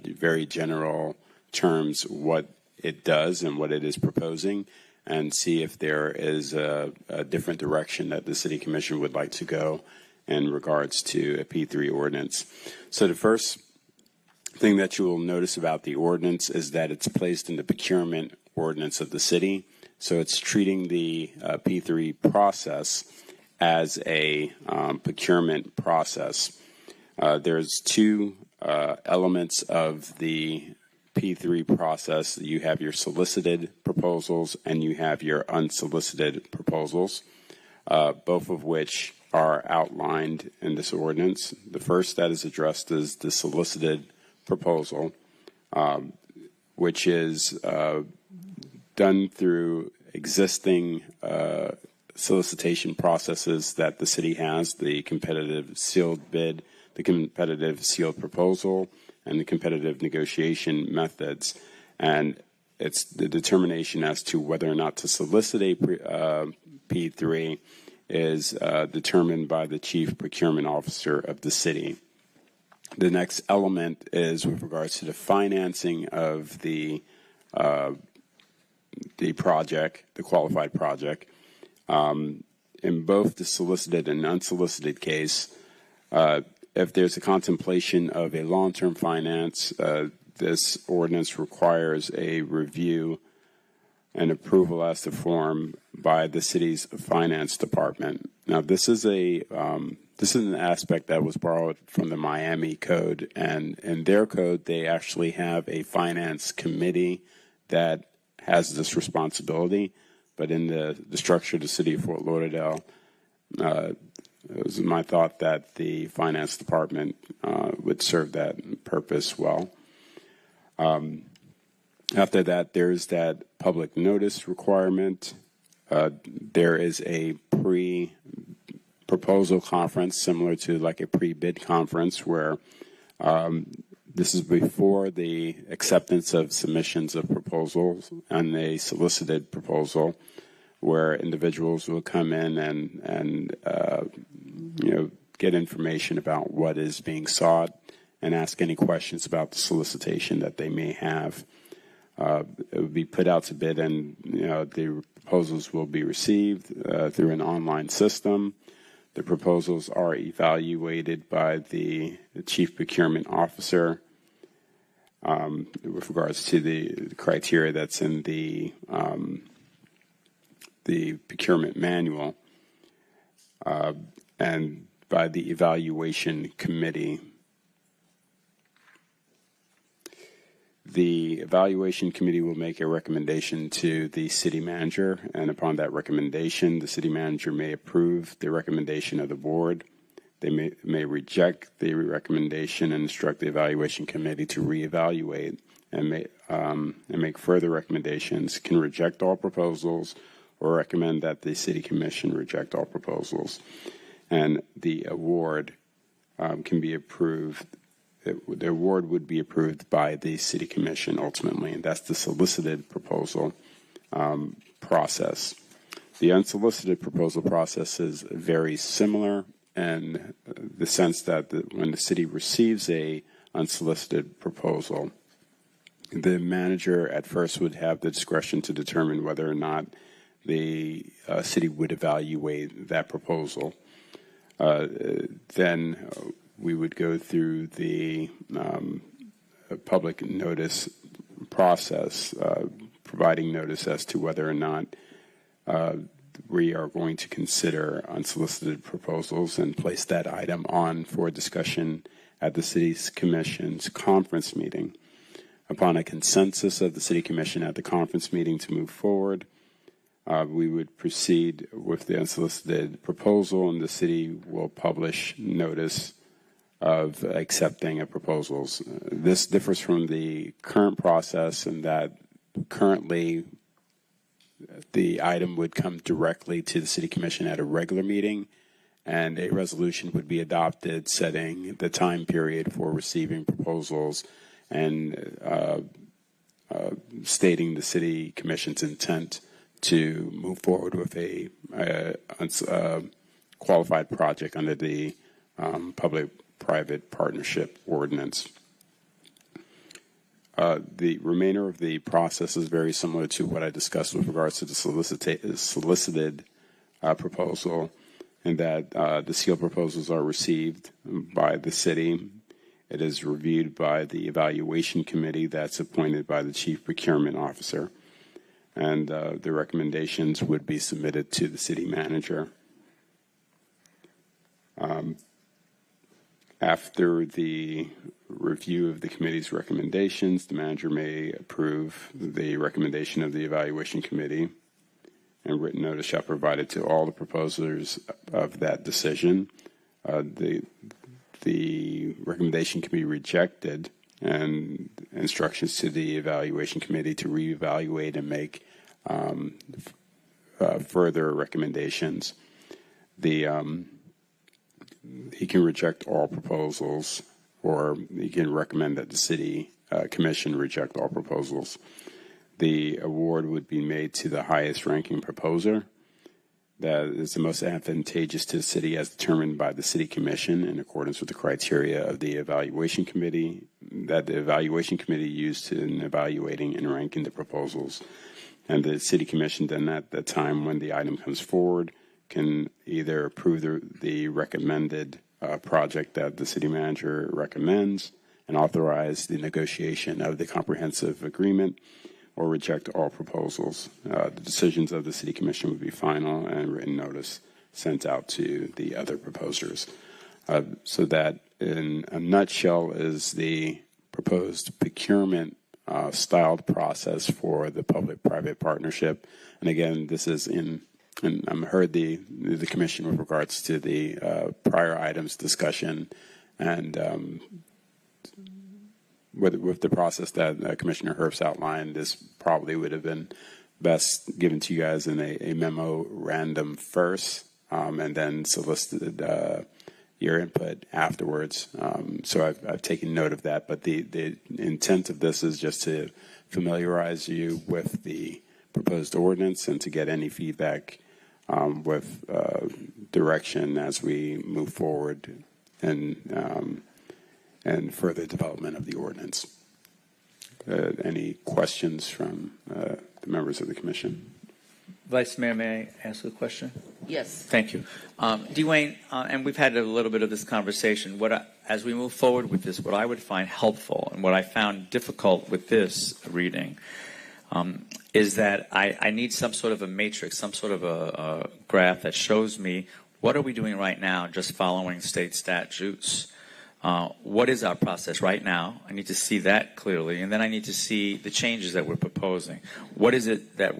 very general terms what it does and what it is proposing, and see if there is a different direction that the City Commission would like to go in regards to a P3 ordinance. So the first thing that you will notice about the ordinance is that it's placed in the procurement ordinance of the city. So it's treating the P3 process as a procurement process. There's two elements of the P3 process. You have your solicited proposals and you have your unsolicited proposals. both of which are outlined in this ordinance. The first that is addressed is the solicited proposal, which is done through existing solicitation processes that the city has, the competitive sealed bid, the competitive sealed proposal, and the competitive negotiation methods. And it's the determination as to whether or not to solicit a P3 is determined by the chief procurement officer of the city. The next element is with regards to the financing of the project, the qualified project. In both the solicited and unsolicited case, if there's a contemplation of a long-term finance, this ordinance requires a review and approval as to form by the city's finance department. Now, this is an aspect that was borrowed from the Miami Code, and in their code, they actually have a finance committee that has this responsibility. But in the structure of the city of Fort Lauderdale, it was my thought that the finance department would serve that purpose well. After that, there's that public notice requirement. There is a pre-proposal conference similar to like a pre-bid conference where this is before the acceptance of submissions of proposals and a solicited proposal where individuals will come in and get information about what is being sought and ask any questions about the solicitation that they may have. It would be put out to bid, and the proposals will be received through an online system. The proposals are evaluated by the chief procurement officer with regards to the criteria that's in the procurement manual, and by the evaluation committee. The evaluation committee will make a recommendation to the city manager, and upon that recommendation, the city manager may approve the recommendation of the board. They may reject the recommendation and instruct the evaluation committee to reevaluate and make further recommendations, can reject all proposals, or recommend that the city commission reject all proposals. And the award can be approved. The award would be approved by the city commission ultimately, and that's the solicited proposal process. The unsolicited proposal process is very similar in the sense that when the city receives a unsolicited proposal, the manager at first would have the discretion to determine whether or not the city would evaluate that proposal. Then we would go through the public notice process, providing notice as to whether or not we are going to consider unsolicited proposals and place that item on for discussion at the city's commission's conference meeting. Upon a consensus of the city commission at the conference meeting to move forward, we would proceed with the unsolicited proposal, and the city will publish notice of accepting of proposals. This differs from the current process in that currently the item would come directly to the city commission at a regular meeting, and a resolution would be adopted setting the time period for receiving proposals and stating the city commission's intent to move forward with a qualified project under the public-private partnership ordinance. The remainder of the process is very similar to what I discussed with regards to the solicited proposal, in that the sealed proposals are received by the city. It is reviewed by the evaluation committee that's appointed by the chief procurement officer, and the recommendations would be submitted to the city manager. After the review of the committee's recommendations, the manager may approve the recommendation of the evaluation committee and written notice shall be provided to all the proposers of that decision. The recommendation can be rejected, and instructions to the evaluation committee to reevaluate and make further recommendations. He can reject all proposals, or he can recommend that the city commission reject all proposals. The award would be made to the highest ranking proposer that is the most advantageous to the city as determined by the city commission in accordance with the criteria of the evaluation committee that the evaluation committee used in evaluating and ranking the proposals. And the city commission then at the time when the item comes forward can either approve the recommended project that the city manager recommends and authorize the negotiation of the comprehensive agreement, or reject all proposals. The decisions of the City Commission would be final, and written notice sent out to the other proposers. So that, in a nutshell, is the proposed procurement styled process for the public-private partnership. And again, this is and I heard the Commission with regards to the prior items discussion, and with the process that Commissioner Herbst outlined, this probably would have been best given to you guys in a memorandum first, and then solicited your input afterwards. So I've taken note of that. But the intent of this is just to familiarize you with the proposed ordinance and to get any feedback with direction as we move forward and further development of the ordinance. Any questions from the members of the Commission? Vice Mayor, may I ask a question? Yes. Thank you. Dwayne, and we've had a little bit of this conversation. As we move forward with this, what I would find helpful and what I found difficult with this reading is that I need some sort of a matrix, some sort of a graph that shows me what are we doing right now just following state statutes. What is our process right now? I need to see that clearly, and then I need to see the changes that we're proposing. What is it that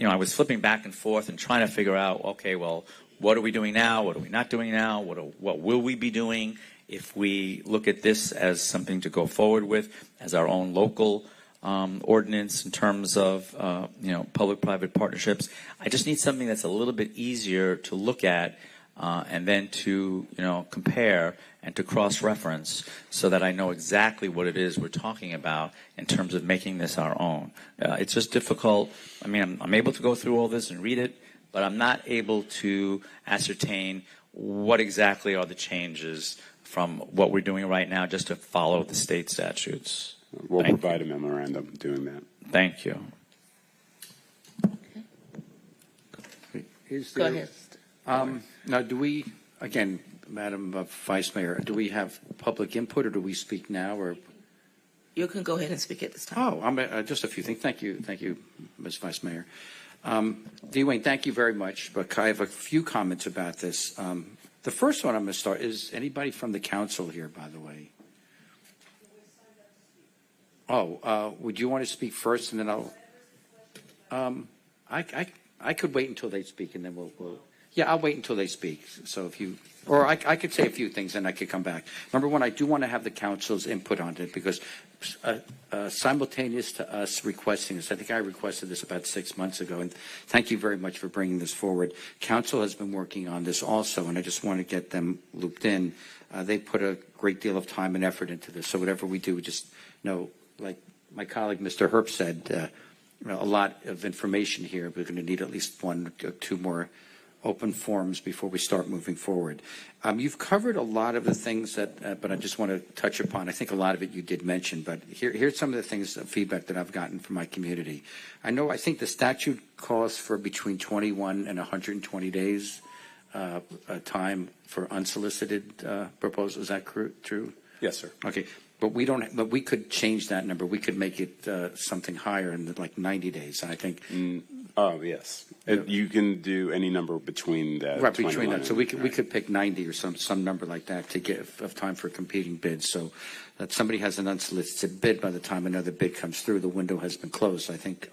I was flipping back and forth and trying to figure out, okay, well, what are we doing now? What are we not doing now? What will we be doing if we look at this as something to go forward with, as our own local ordinance in terms of public-private partnerships? I just need something that's a little bit easier to look at and then to compare and to cross-reference so that I know exactly what it is we're talking about in terms of making this our own. It's just difficult. I mean, I'm able to go through all this and read it, but I'm not able to ascertain what exactly are the changes from what we're doing right now just to follow the state statutes. We'll provide a memorandum doing that. Thank you. Go ahead. Now, do we, again, Madam Vice Mayor, do we have public input, or do we speak now? Or You can go ahead and speak at this time. Oh, just a few things. Thank you, Ms. Vice Mayor. Dwayne, thank you very much. But I have a few comments about this. The first one I'm going to start is anybody from the council here, by the way? Oh, would you want to speak first, and then I'll? I could wait until they speak, and then we'll. Yeah, I'll wait until they speak. So if you, or I could say a few things, and I could come back. Number one, I do want to have the council's input on it because simultaneous to us requesting this, I think I requested this about 6 months ago, and thank you very much for bringing this forward. Council has been working on this also, and I just want to get them looped in. They put a great deal of time and effort into this, so whatever we do, we just know, like my colleague Mr. Herb said, a lot of information here. We're going to need at least one or two more open forums before we start moving forward. You've covered a lot of the things that, but I just want to touch upon. I think a lot of it you did mention, but here's some of the things, feedback that I've gotten from my community. I think the statute calls for between 21 and 120 days time for unsolicited proposals. Is that true? Yes, sir. Okay. But we don't. But we could change that number. We could make it something higher, in like 90 days. And I think Oh, yes. You can do any number between that. Right, between 21 that. So we and- could pick 90 or some number like that to give of time for competing bids. So that somebody has an unsolicited bid by the time another bid comes through, the window has been closed. I think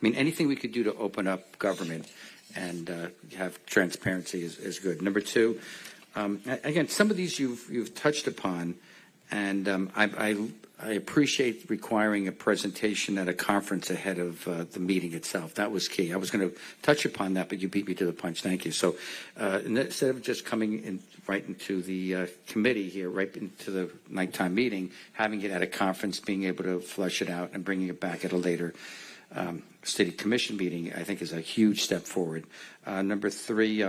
anything we could do to open up government and have transparency is good. Number two, again, some of these you've touched upon, and I appreciate requiring a presentation at a conference ahead of the meeting itself. That was key. I was going to touch upon that, but you beat me to the punch. Thank you. So instead of just coming in right into the committee here, right into the nighttime meeting, having it at a conference, being able to flesh it out and bringing it back at a later city commission meeting, I think is a huge step forward. Number three,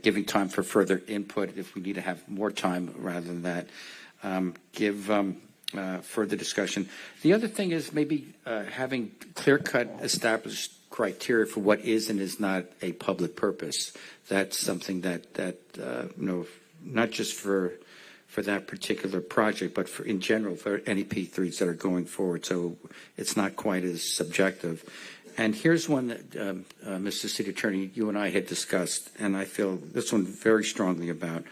giving time for further input if we need to have more time rather than that. Give further discussion. The other thing is maybe having clear-cut established criteria for what is and is not a public purpose. That's something that not just for that particular project, but in general for any P3s that are going forward. So it's not quite as subjective. And here's one that, Mr. City Attorney, you and I had discussed, and I feel this one very strongly about.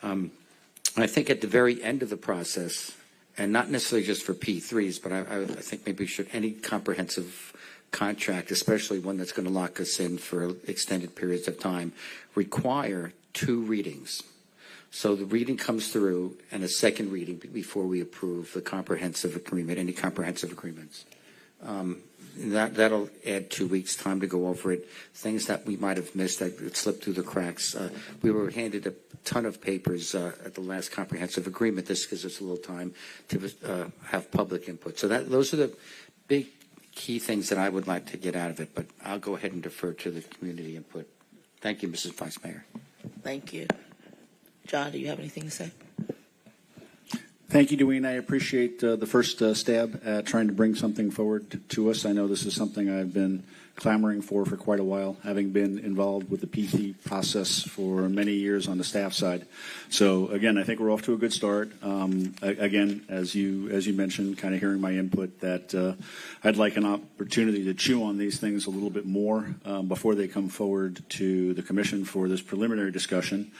I think at the very end of the process, and not necessarily just for P3s, but I think maybe we should, any comprehensive contract, especially one that's going to lock us in for extended periods of time, require 2 readings. So the reading comes through and a second reading before we approve the comprehensive agreement, any comprehensive agreements. That'll add 2 weeks' time to go over it. Things that we might have missed that slipped through the cracks. We were handed a ton of papers at the last comprehensive agreement. This gives us a little time to have public input. So those are the big key things that I would like to get out of it. But I'll go ahead and defer to the community input. Thank you, Mrs. Vice Mayor. Thank you. John, do you have anything to say? Thank you, Dwayne. I appreciate the first stab at trying to bring something forward to us. I know this is something I've been clamoring for quite a while, having been involved with the PT process for many years on the staff side. So again, I think we're off to a good start. Again, as you mentioned, kind of hearing my input that I'd like an opportunity to chew on these things a little bit more before they come forward to the commission for this preliminary discussion.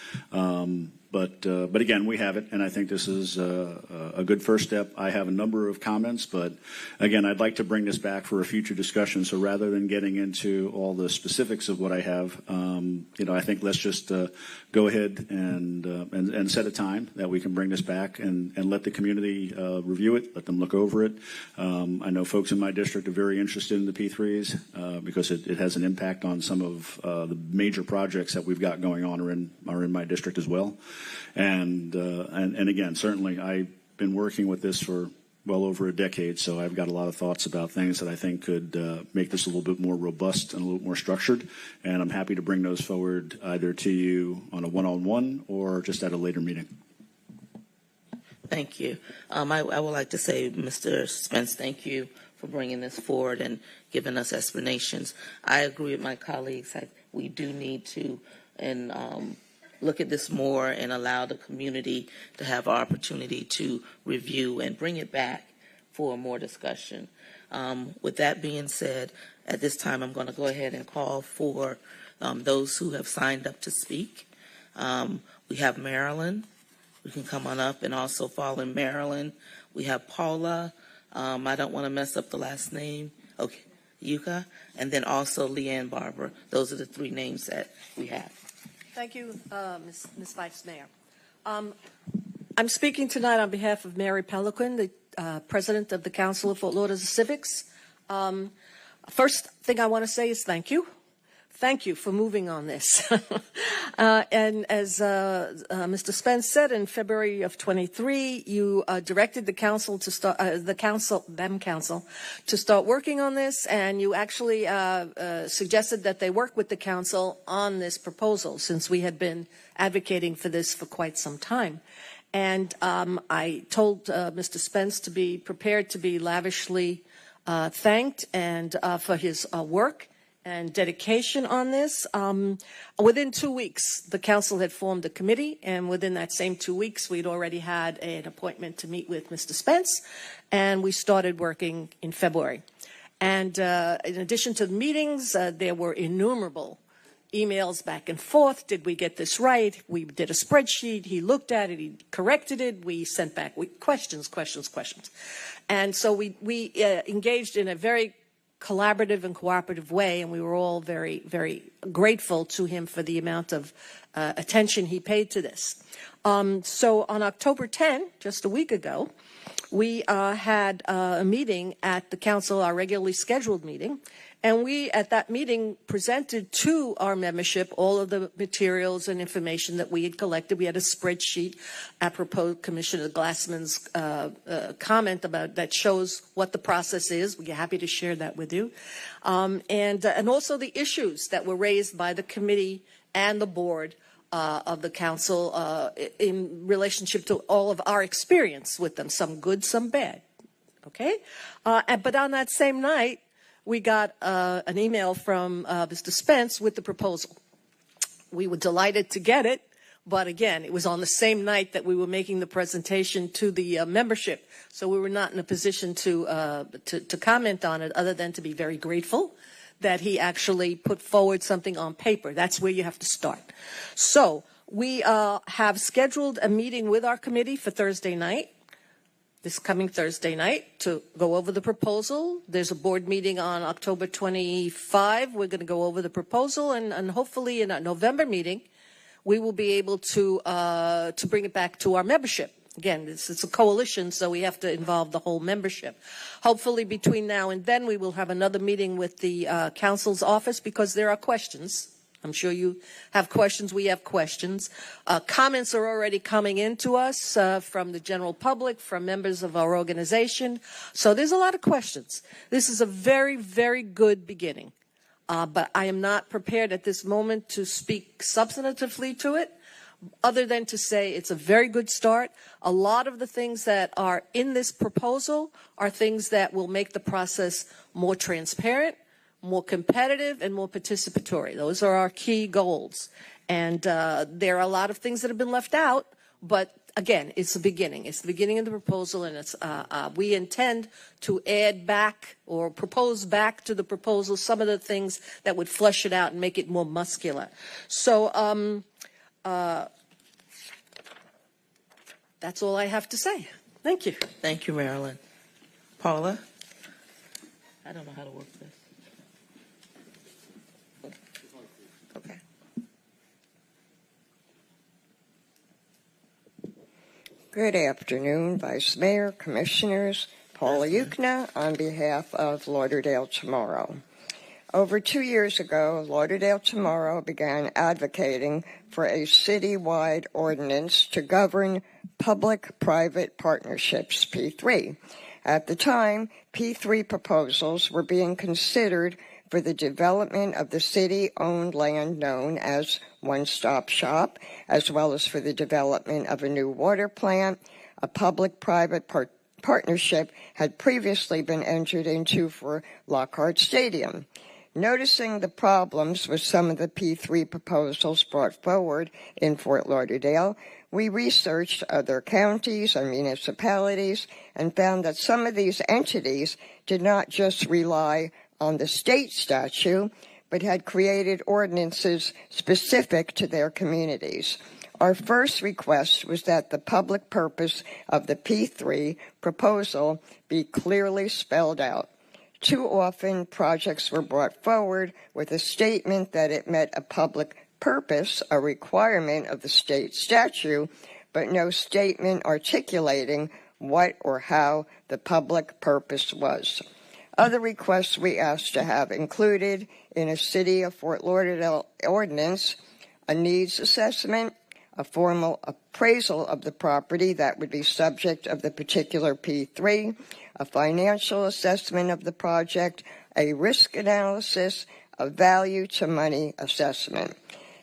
But again, we have it, and I think this is a good first step. I have a number of comments, but again, I'd like to bring this back for a future discussion. So rather than getting into all the specifics of what I have, I think let's just go ahead and set a time that we can bring this back and let the community review it, let them look over it. I know folks in my district are very interested in the P3s because it has an impact on some of the major projects that we've got going on are in my district as well. And again, certainly I've been working with this for well over a decade, so I've got a lot of thoughts about things that I think could make this a little bit more robust and a little more structured. And I'm happy to bring those forward either to you on a one-on-one or just at a later meeting. Thank you. I would like to say, Mr. Spence, thank you for bringing this forward and giving us explanations. I agree with my colleagues. We do need to look at this more and allow the community to have our opportunity to review and bring it back for more discussion. With that being said, at this time, I'm going to go ahead and call for those who have signed up to speak. We have Marilyn. We can come on up, and also following Marilyn, we have Paula. I don't want to mess up the last name. Okay, Yuka, and then also Leanne Barber. Those are the 3 names that we have. Thank you, Ms. Vice Mayor. I'm speaking tonight on behalf of Mary Pelican, the president of the Council of Fort Lauderdale Civics. First thing I want to say is thank you. Thank you for moving on this. And as Mr. Spence said, in February of 23, you directed the council to start council to start working on this, and you actually suggested that they work with the council on this proposal, since we had been advocating for this for quite some time. And I told Mr. Spence to be prepared to be lavishly thanked and for his work and dedication on this. Within 2 weeks, the council had formed a committee, and within that same 2 weeks, we'd already had an appointment to meet with Mr. Spence, and we started working in February. And in addition to the meetings, there were innumerable emails back and forth. Did we get this right? We did a spreadsheet. He looked at it. He corrected it. We sent back questions. And so we engaged in a very collaborative and cooperative way, and we were all very, very grateful to him for the amount of attention he paid to this. So on October 10, just a week ago, we had a meeting at the council, our regularly scheduled meeting, and we, at that meeting, presented to our membership all of the materials and information that we had collected. We had a spreadsheet apropos Commissioner Glassman's comment about that shows what the process is. We're happy to share that with you. And also the issues that were raised by the committee and the board of the council in relationship to all of our experience with them, some good, some bad. Okay? But on that same night, we got an email from Mr. Spence with the proposal. We were delighted to get it, but again, it was on the same night that we were making the presentation to the membership, so we were not in a position to comment on it other than to be very grateful that he actually put forward something on paper. That's where you have to start. So we have scheduled a meeting with our committee for Thursday night, this coming Thursday night, to go over the proposal. There's a board meeting on October 25. We're going to go over the proposal, and hopefully in a November meeting, we will be able to bring it back to our membership. Again, it's a coalition, so we have to involve the whole membership. Hopefully between now and then, we will have another meeting with the council's office because there are questions. I'm sure you have questions. We have questions. Comments are already coming in to us from the general public, from members of our organization. So there's a lot of questions. This is a very, very good beginning. But I am not prepared at this moment to speak substantively to it, other than to say it's a very good start. A lot of the things that are in this proposal are things that will make the process more transparent, more competitive, and more participatory. Those are our key goals. And there are a lot of things that have been left out, but again, it's the beginning. It's the beginning of the proposal, and it's we intend to add back or propose back to the proposal some of the things that would flesh it out and make it more muscular. So that's all I have to say. Thank you. Thank you, Marilyn. Paula? I don't know how to work this. Okay. Good afternoon, Vice Mayor, Commissioners. Paula Yukna on behalf of Lauderdale Tomorrow. Over 2 years ago, Lauderdale Tomorrow began advocating for a citywide ordinance to govern public-private partnerships, P3. At the time, P3 proposals were being considered for the development of the city-owned land known as One Stop Shop, as well as for the development of a new water plant. A public-private partnership had previously been entered into for Lockhart Stadium. Noticing the problems with some of the P3 proposals brought forward in Fort Lauderdale, we researched other counties and municipalities and found that some of these entities did not just rely on the state statute, but had created ordinances specific to their communities. Our first request was that the public purpose of the P3 proposal be clearly spelled out. Too often, projects were brought forward with a statement that it met a public purpose, a requirement of the state statute, but no statement articulating what or how the public purpose was. Other requests we asked to have included in a City of Fort Lauderdale ordinance a needs assessment, a formal appraisal of the property that would be subject of the particular P3, a financial assessment of the project, a risk analysis, a value to money assessment.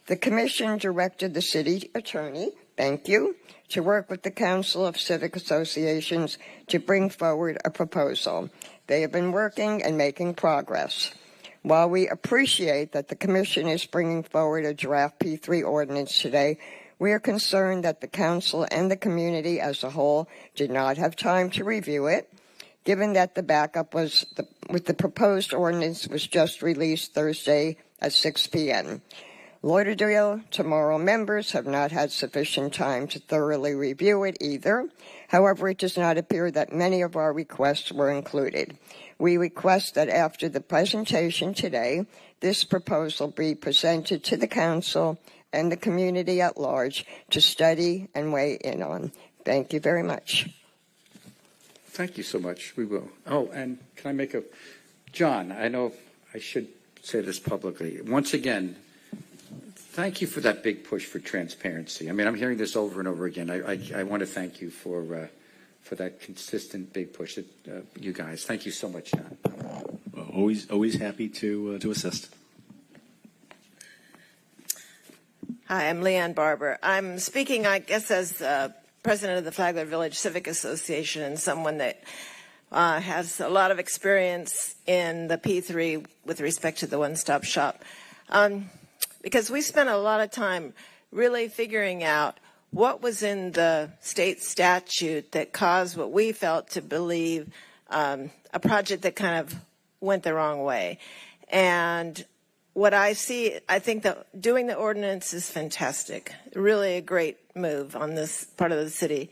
The Commission directed the City Attorney, thank you, to work with the Council of Civic Associations to bring forward a proposal. They have been working and making progress. While we appreciate that the Commission is bringing forward a draft P3 ordinance today, we are concerned that the Council and the community as a whole did not have time to review it. given that the backup with the proposed ordinance was just released Thursday at 6 p.m. Lauderdale Tomorrow members have not had sufficient time to thoroughly review it either. However, it does not appear that many of our requests were included. We request that after the presentation today, this proposal be presented to the council and the community at large to study and weigh in on. Thank you very much. Thank you so much. We will. Oh, and can I make John, I know I should say this publicly. Once again, thank you for that big push for transparency. I mean, I'm hearing this over and over again. I want to thank you for that consistent big push that you guys. Thank you so much, John. Always happy to assist. Hi, I'm Leanne Barber. I'm speaking, I guess, as president of the Flagler Village Civic Association and someone that has a lot of experience in the P3 with respect to the one-stop shop. Because we spent a lot of time really figuring out what was in the state statute that caused what we felt to believe a project that kind of went the wrong way. And what I see, I think that doing the ordinance is fantastic, really a great move on this part of the city.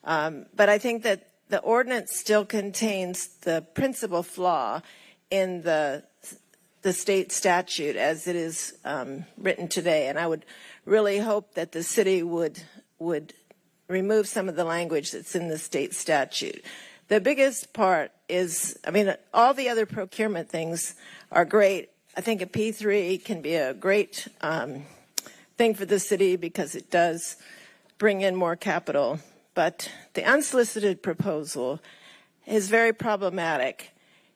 But I think that the ordinance still contains the principal flaw in the state statute as it is written today. And I would really hope that the city would remove some of the language that's in the state statute. The biggest part is, I mean, all the other procurement things are great. I think a P3 can be a great thing for the city because it does bring in more capital. But the unsolicited proposal is very problematic.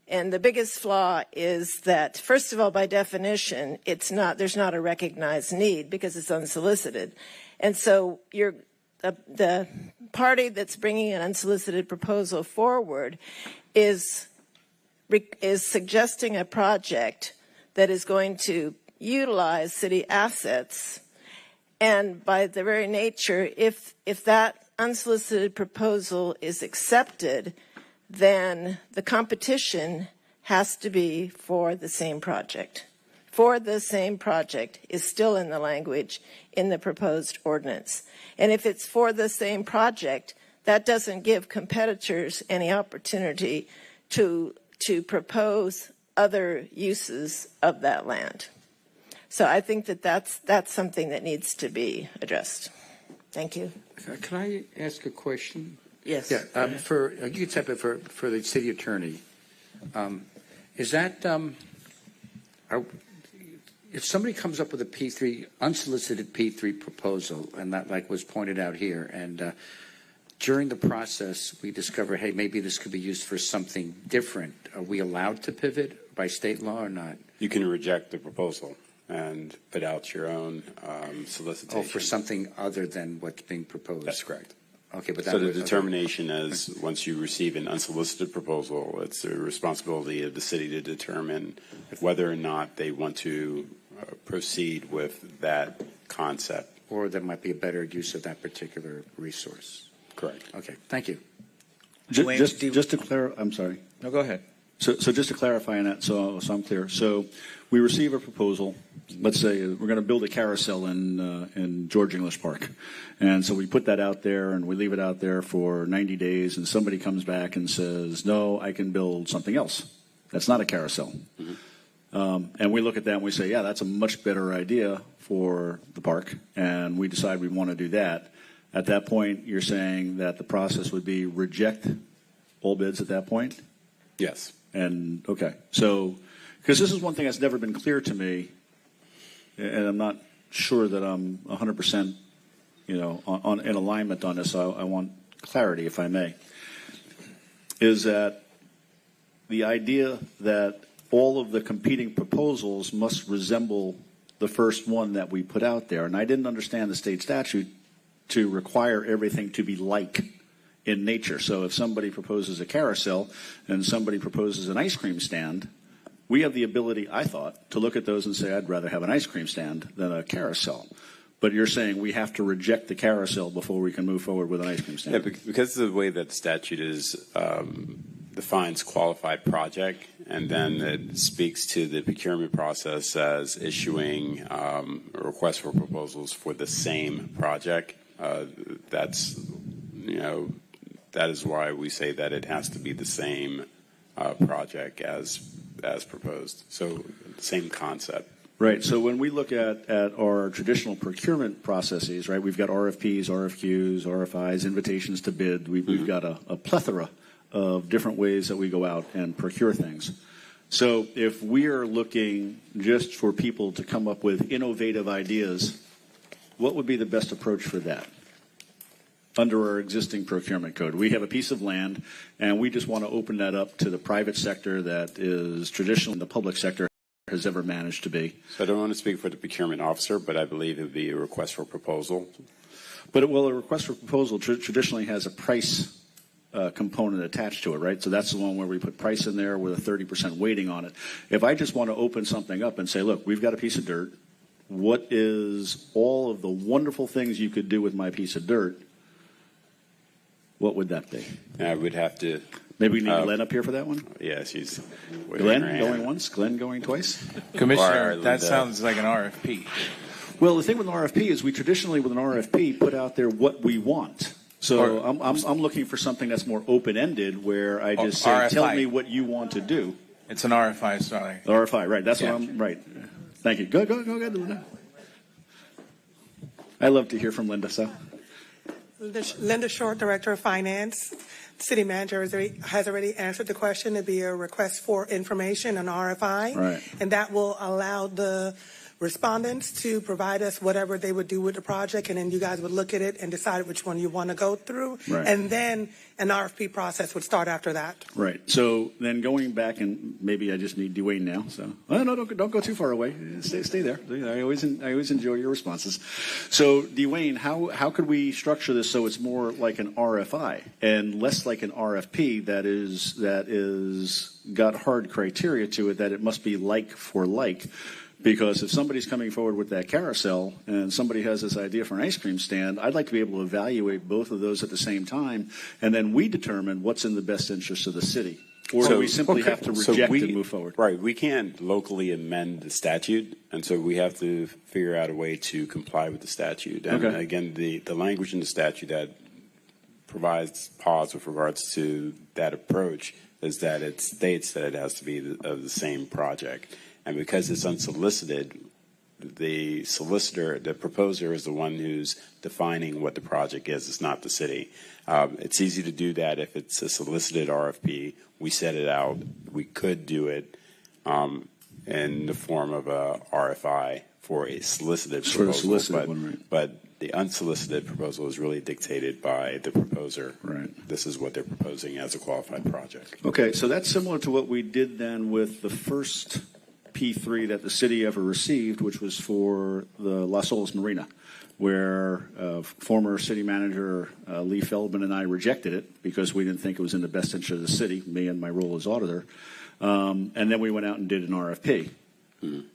And the biggest flaw is that, first of all, by definition, there's not a recognized need because it's unsolicited. And so the party that's bringing an unsolicited proposal forward is suggesting a project that is going to utilize city assets. And by the very nature, if that unsolicited proposal is accepted, then the competition has to be for the same project. For the same project is still in the language in the proposed ordinance. And if it's for the same project, that doesn't give competitors any opportunity to propose other uses of that land. So I think that that's something that needs to be addressed. Thank you. Can I ask a question? Yes. Yeah. You can type it for the city attorney. Is that if somebody comes up with a P3 unsolicited P3 proposal, and that like was pointed out here, and during the process we discover, hey, maybe this could be used for something different. Are we allowed to pivot by state law or not? You can reject the proposal and put out your own solicitation. Oh, for something other than what's being proposed. That's correct. Okay, but so the determination is once you receive an unsolicited proposal, it's the responsibility of the city to determine whether or not they want to proceed with that concept. Or there might be a better use of that particular resource. Correct. Okay, thank you. Just to clarify, I'm sorry. No, go ahead. So just to clarify on that, so I'm clear. So we receive a proposal. Let's say we're going to build a carousel in George English Park, and so we put that out there and we leave it out there for 90 days, and somebody comes back and says, "No, I can build something else. That's not a carousel." Mm-hmm. And we look at that and we say, "Yeah, that's a much better idea for the park," and we decide we want to do that. At that point, you're saying that the process would be reject all bids at that point? Yes. And okay, so because this is one thing that's never been clear to me, and I'm not sure that I'm 100%, in alignment on this. So I want clarity, if I may. Is that the idea that all of the competing proposals must resemble the first one that we put out there? And I didn't understand the state statute to require everything to be like in nature. So if somebody proposes a carousel and somebody proposes an ice cream stand, we have the ability, I thought, to look at those and say, I'd rather have an ice cream stand than a carousel. But you're saying we have to reject the carousel before we can move forward with an ice cream stand. Yeah, because of the way that statute is defines qualified project, and then it speaks to the procurement process as issuing a request for proposals for the same project. That's, that is why we say that it has to be the same project as proposed. So same concept. Right. So when we look at our traditional procurement processes, right, we've got RFPs, RFQs, RFIs, invitations to bid. We've got a plethora of different ways that we go out and procure things. So if we are looking just for people to come up with innovative ideas, what would be the best approach for that? Under our existing procurement code, we have a piece of land, and we just want to open that up to the private sector that is traditionally the public sector has ever managed to be. So I don't want to speak for the procurement officer, but I believe it would be a request for proposal. But a request for proposal traditionally has a price component attached to it, right? So that's the one where we put price in there with a 30% weighting on it. If I just want to open something up and say, look, we've got a piece of dirt. What is all of the wonderful things you could do with my piece of dirt? What would that be? I would have to. Maybe we need Glenn up here for that one? Yeah, she's. Glenn going once, Glenn going twice? Commissioner, that sounds like an RFP. Well, the thing with an RFP is we traditionally, with an RFP, put out there what we want. So I'm looking for something that's more open-ended where I just say, RFI. tell me what you want to do. It's an RFI, sorry. RFI, right. That's what I'm, right. Thank you. Go ahead, Linda. I love to hear from Linda, so. Linda Short, Director of Finance. City Manager has already answered the question. It'd be a request for information, an RFI. Right. And that will allow the respondents to provide us whatever they would do with the project, and then you guys would look at it and decide which one you want to go through. Right. And then an RFP process would start after that. Right. So then going back, and maybe I just need Dwayne now. So no, don't go too far away. Stay there. I always enjoy your responses. So Dwayne, how could we structure this so it's more like an RFI and less like an RFP that is got hard criteria to it that it must be like for like? Because if somebody's coming forward with that carousel and somebody has this idea for an ice cream stand, I'd like to be able to evaluate both of those at the same time, and then we determine what's in the best interest of the city. Or do we simply have to reject and move forward? Right. We can't locally amend the statute, and so we have to figure out a way to comply with the statute. And again, the language in the statute that provides pause with regards to that approach is that it states that it has to be of the same project. And because it's unsolicited, the solicitor, the proposer, is the one who's defining what the project is. It's not the city. It's easy to do that if it's a solicited RFP. We set it out. We could do it in the form of a RFI for a solicited proposal. But the unsolicited proposal is really dictated by the proposer. Right. This is what they're proposing as a qualified project. Okay, so that's similar to what we did then with the first P3 that the city ever received, which was for the Las Olas Marina, where former city manager Lee Feldman and I rejected it because we didn't think it was in the best interest of the city, me and my role as auditor. And then we went out and did an RFP.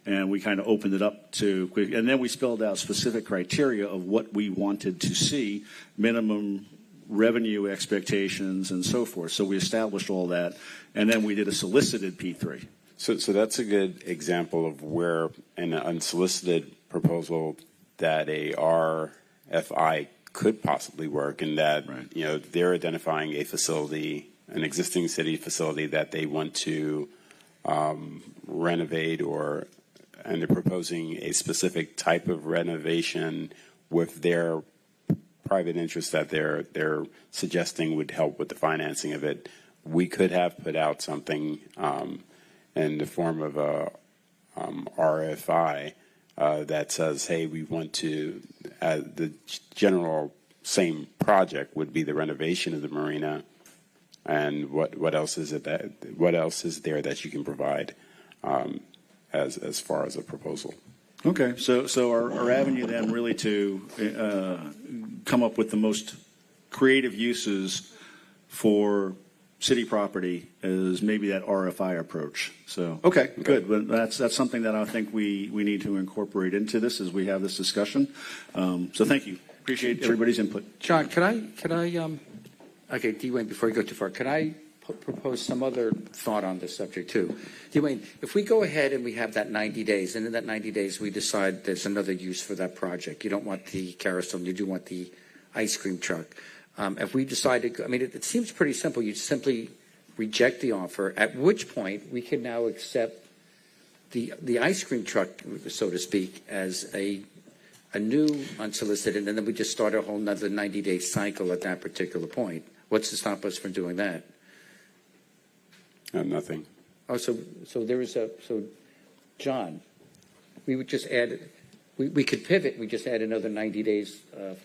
And we kind of opened it up to, and then we spelled out specific criteria of what we wanted to see, minimum revenue expectations and so forth. So we established all that, and then we did a solicited P3. So that's a good example of where an unsolicited proposal that a RFI could possibly work, in that they're identifying a facility, an existing city facility that they want to renovate, and they're proposing a specific type of renovation with their private interest that they're suggesting would help with the financing of it. We could have put out something in the form of a RFI that says, hey, we want to, the general same project would be the renovation of the marina, and what else is there that you can provide as far as a proposal. Okay, so our avenue then really to come up with the most creative uses for city property is maybe that RFI approach. So, okay, good. But that's something that I think we need to incorporate into this as we have this discussion. So thank you. Appreciate everybody's input. John, could I okay, Dwayne, before you go too far, could I propose some other thought on this subject too. Dwayne, if we go ahead and we have that 90 days, and in that 90 days we decide there's another use for that project, you don't want the carousel, you do want the ice cream truck. If we decide to, it seems pretty simple. You simply reject the offer, at which point we can now accept the ice cream truck, so to speak, as a new unsolicited, and then we just start a whole another 90-day cycle at that particular point. What's to stop us from doing that? Nothing. Oh, so John, we would just add, we could pivot. We just add another 90 days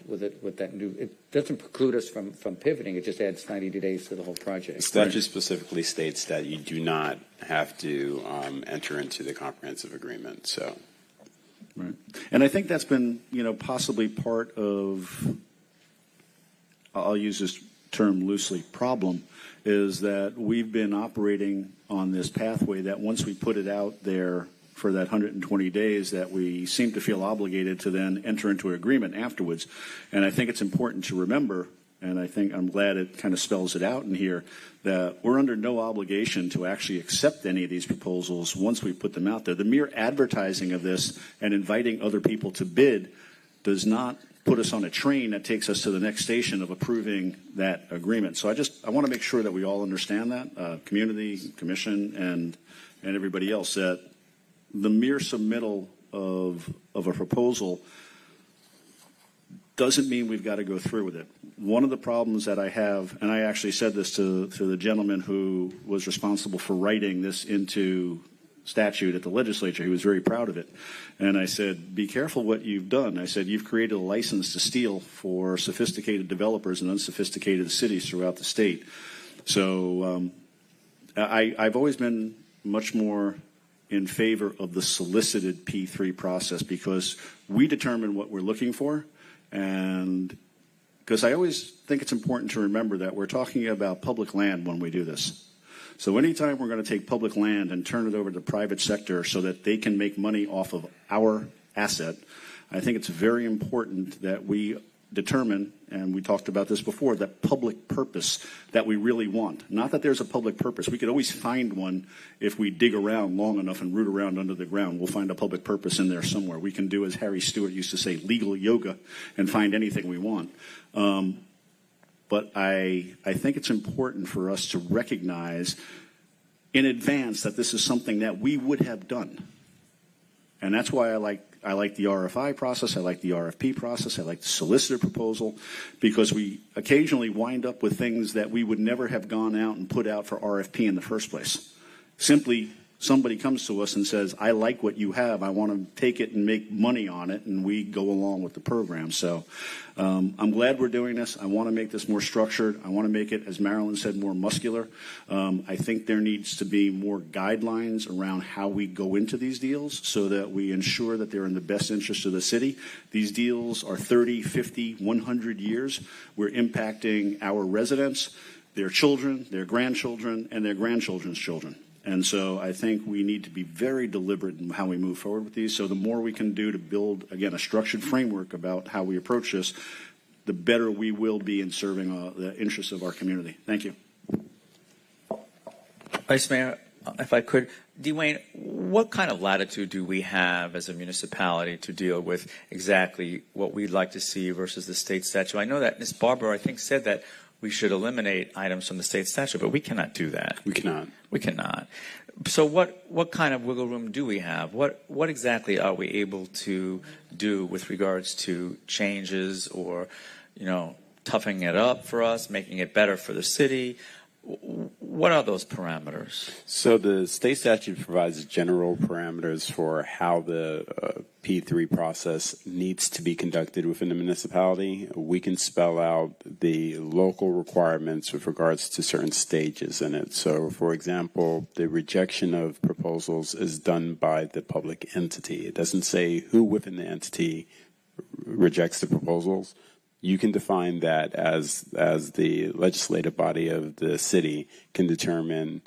with that new. It doesn't preclude us from pivoting. It just adds 90 days to the whole project. The statute specifically states that you do not have to enter into the comprehensive agreement. So, right, and I think that's been possibly part of. I'll use this term loosely. Problem is that we've been operating on this pathway that once we put it out there for that 120 days, that we seem to feel obligated to then enter into an agreement afterwards. And I think it's important to remember, and I think I'm glad it kind of spells it out in here, that we're under no obligation to actually accept any of these proposals once we put them out there. The mere advertising of this and inviting other people to bid does not put us on a train that takes us to the next station of approving that agreement. So I want to make sure that we all understand that, community, commission, and everybody else, that the mere submittal of a proposal doesn't mean we've got to go through with it. One of the problems that I have, and I actually said this to the gentleman who was responsible for writing this into statute at the legislature. He was very proud of it. And I said, be careful what you've done. I said, you've created a license to steal for sophisticated developers and unsophisticated cities throughout the state. So I've always been much more in favor of the solicited P3 process because we determine what we're looking for. And because I always think it's important to remember that we're talking about public land when we do this. So anytime we're going to take public land and turn it over to the private sector so that they can make money off of our asset, I think it's very important that we determine, and we talked about this before, that public purpose that we really want. Not that there's a public purpose. We could always find one if we dig around long enough and root around under the ground. We'll find a public purpose in there somewhere. We can do, as Harry Stewart used to say, legal yoga and find anything we want. But I think it's important for us to recognize in advance that this is something that we would have done. And that's why I like the RFI process, I like the RFP process, I like the solicitor proposal, because we occasionally wind up with things that we would never have gone out and put out for RFP in the first place. Simply, somebody comes to us and says, I like what you have, I want to take it and make money on it, and we go along with the program. So I'm glad we're doing this. I want to make this more structured. I want to make it, as Marilyn said, more muscular. I think there needs to be more guidelines around how we go into these deals so that we ensure that they're in the best interest of the city. These deals are 30, 50, 100 years. We're impacting our residents, their children, their grandchildren, and their grandchildren's children. And so I think we need to be very deliberate in how we move forward with these. So the more we can do to build, again, a structured framework about how we approach this, the better we will be in serving the interests of our community. Thank you. Vice Mayor, if I could, Dwayne, what kind of latitude do we have as a municipality to deal with exactly what we'd like to see versus the state statute? I know that Ms. Barber, I think, said that we should eliminate items from the state statute, but we cannot do that. We cannot. We cannot. So what kind of wiggle room do we have? What exactly are we able to do with regards to changes or, toughening it up for us, making it better for the city? What are those parameters? So the state statute provides general parameters for how the P3 process needs to be conducted within the municipality. We can spell out the local requirements with regards to certain stages in it. So, for example, the rejection of proposals is done by the public entity. It doesn't say who within the entity rejects the proposals. You can define that as the legislative body of the city can determine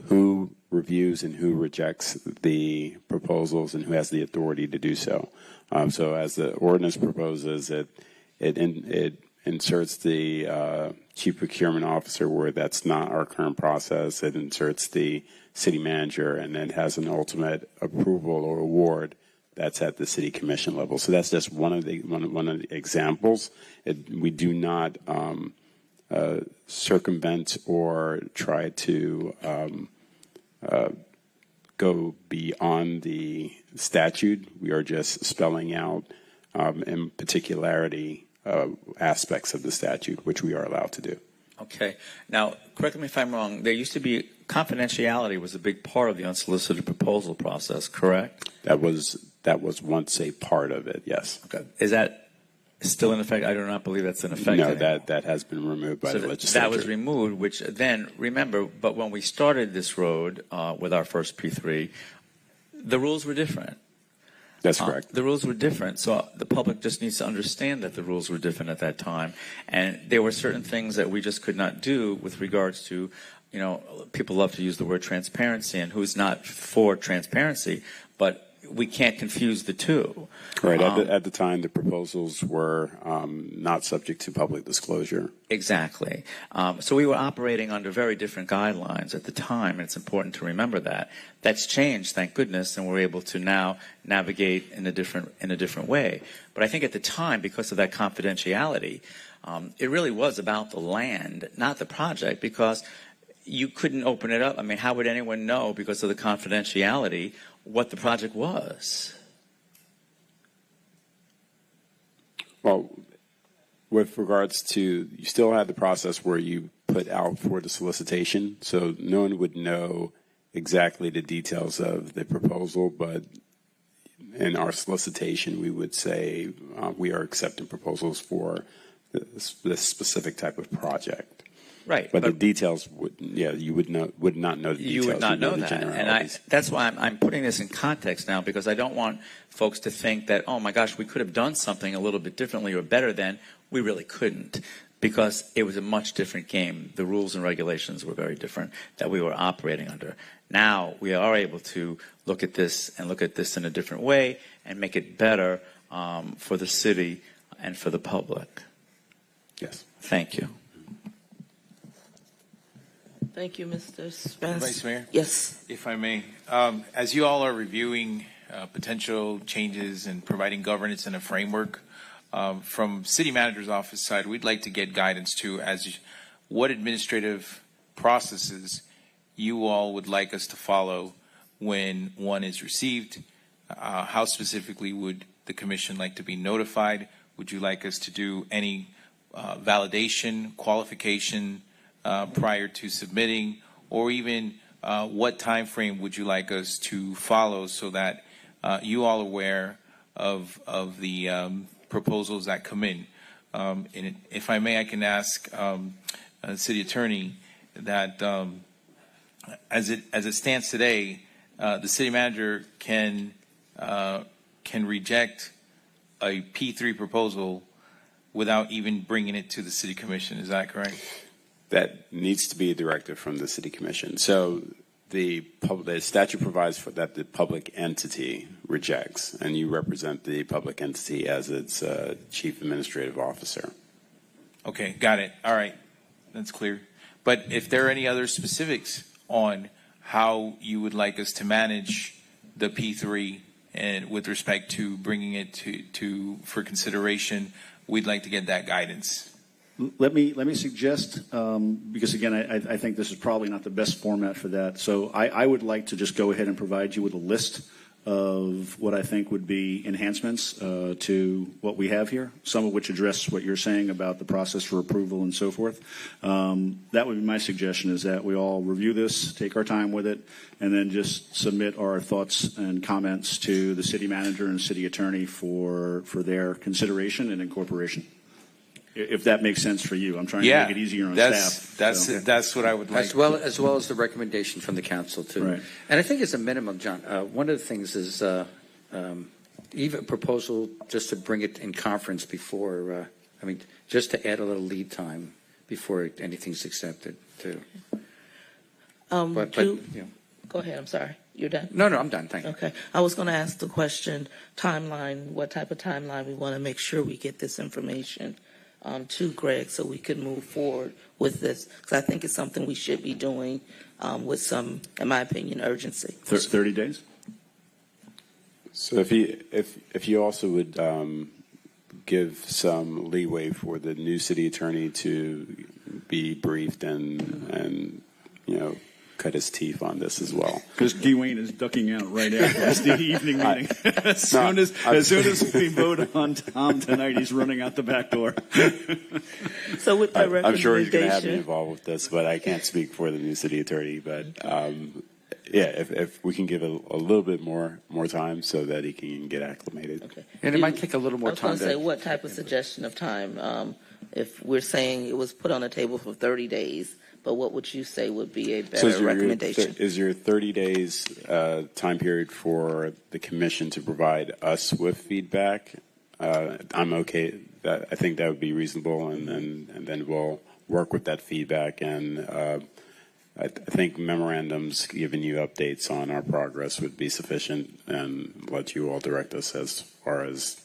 who reviews and who rejects the proposals and who has the authority to do so. So as the ordinance proposes, it inserts the chief procurement officer where that's not our current process. It inserts the city manager, and then has an ultimate approval or award that's at the city commission level. So that's just one of the examples. We do not circumvent or try to go beyond the statute. We are just spelling out in particularity aspects of the statute, which we are allowed to do. Okay. Now, correct me if I'm wrong. There used to be confidentiality was a big part of the unsolicited proposal process, correct? That was once a part of it, yes. Okay. Is that still in effect? I do not believe that's in effect No, anymore. that has been removed by the legislature. That was removed, which then, remember, but when we started this road with our first P3, the rules were different. That's correct. The rules were different, so the public just needs to understand that the rules were different at that time. And there were certain things that we just could not do with regards to, people love to use the word transparency, and who's not for transparency, but we can't confuse the two. Right. At the time, the proposals were not subject to public disclosure. Exactly. So we were operating under very different guidelines at the time, and it's important to remember that. That's changed, thank goodness, and we're able to now navigate in a different way. But I think at the time, because of that confidentiality, it really was about the land, not the project, because you couldn't open it up. I mean, how would anyone know, because of the confidentiality, what the project was? Well, with regards to, you still had the process where you put out for the solicitation, so no one would know exactly the details of the proposal, but in our solicitation, we would say we are accepting proposals for this specific type of project. Right. But the details you would not know the details. You would not know that. And that's why I'm putting this in context now, because I don't want folks to think that, oh my gosh, we could have done something a little bit differently or better than. We really couldn't, because it was a much different game. The rules and regulations were very different that we were operating under. Now we are able to look at this in a different way and make it better for the city and for the public. Yes. Thank you. Thank you, Mr. Spence. Vice Mayor? Yes. If I may. As you all are reviewing potential changes and providing governance and a framework, from City Manager's Office side, we'd like to get guidance to as what administrative processes you all would like us to follow when one is received. How specifically would the Commission like to be notified? Would you like us to do any validation, qualification, prior to submitting, or even what time frame would you like us to follow so that you all are aware of the proposals that come in? And if I may, I can ask the City Attorney that as it stands today, the City Manager can reject a P3 proposal without even bringing it to the City Commission. Is that correct? That needs to be a directive from the City Commission. So the statute provides for that the public entity rejects, and you represent the public entity as its chief administrative officer. Okay, got it. All right, that's clear. But if there are any other specifics on how you would like us to manage the P3 and with respect to bringing it to for consideration, we'd like to get that guidance. Let me suggest, because again, I think this is probably not the best format for that. So I would like to just go ahead and provide you with a list of what I think would be enhancements to what we have here, some of which address what you're saying about the process for approval and so forth. That would be my suggestion, is that we all review this, take our time with it, and then just submit our thoughts and comments to the city manager and city attorney for their consideration and incorporation. If that makes sense for you. I'm trying to make it easier on staff. That's what I would like. As well as the recommendation from the council, too. Right. And I think as a minimum, John, one of the things is even a proposal just to bring it in conference before, just to add a little lead time before anything's accepted, too. Go ahead, I'm sorry. You're done? No, I'm done. Thank you. Okay. I was going to ask the question, timeline, what type of timeline we want to make sure we get this information to Greg so we can move forward with this, because I think it's something we should be doing with some, in my opinion, urgency. 30 days? So if you also would give some leeway for the new city attorney to be briefed and cut his teeth on this as well. Because Dwayne is ducking out right after the evening meeting. As soon as we vote on Tom tonight, he's running out the back door. So with the recommendation, I'm sure he's going to have me involved with this, but I can't speak for the new city attorney. But if we can give a little bit more time so that he can get acclimated. Okay. And it might take a little more time. I was going to say, what type of suggestion of time? If we're saying it was put on the table for 30 days, but what would you say would be a better recommendation? Is your 30 days time period for the commission to provide us with feedback? I'm okay. I think that would be reasonable, and then we'll work with that feedback. And I think memorandums giving you updates on our progress would be sufficient, and let you all direct us as far as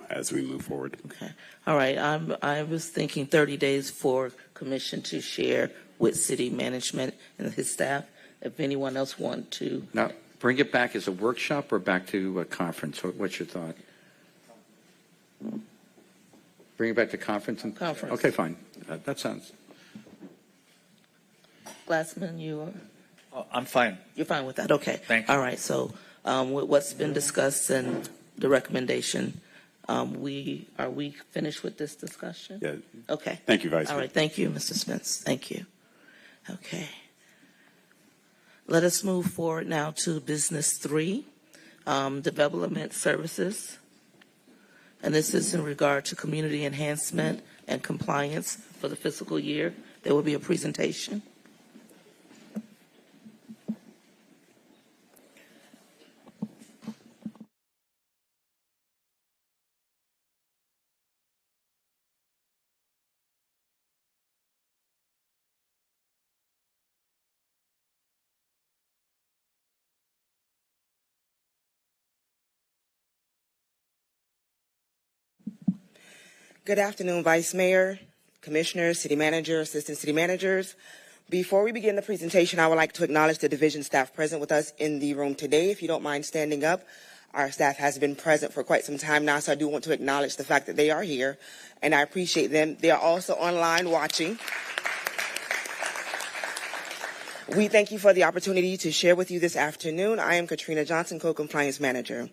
as we move forward. Okay. All right. I was thinking 30 days for commission to share with city management and his staff. If anyone else want to. Now, bring it back as a workshop or back to a conference? What's your thought? Bring it back to conference? Conference. Okay, fine. That sounds. Glassman, you are? I'm fine. You're fine with that? Okay. Thank you. All right. So with what's been discussed and the recommendation, are we finished with this discussion? Yeah. Okay. Thank you, Vice All Mayor. right. Thank you, Mr. Spence. Thank you. Okay. Let us move forward now to business 3, development services. And this is in regard to community enhancement and compliance for the fiscal year. There will be a presentation. Good afternoon, Vice Mayor, Commissioners, City Manager, Assistant City Managers. Before we begin the presentation, I would like to acknowledge the division staff present with us in the room today. If you don't mind standing up, our staff has been present for quite some time now, so I do want to acknowledge the fact that they are here, and I appreciate them. They are also online watching. We thank you for the opportunity to share with you this afternoon. I am Katrina Johnson, Co-Compliance Manager.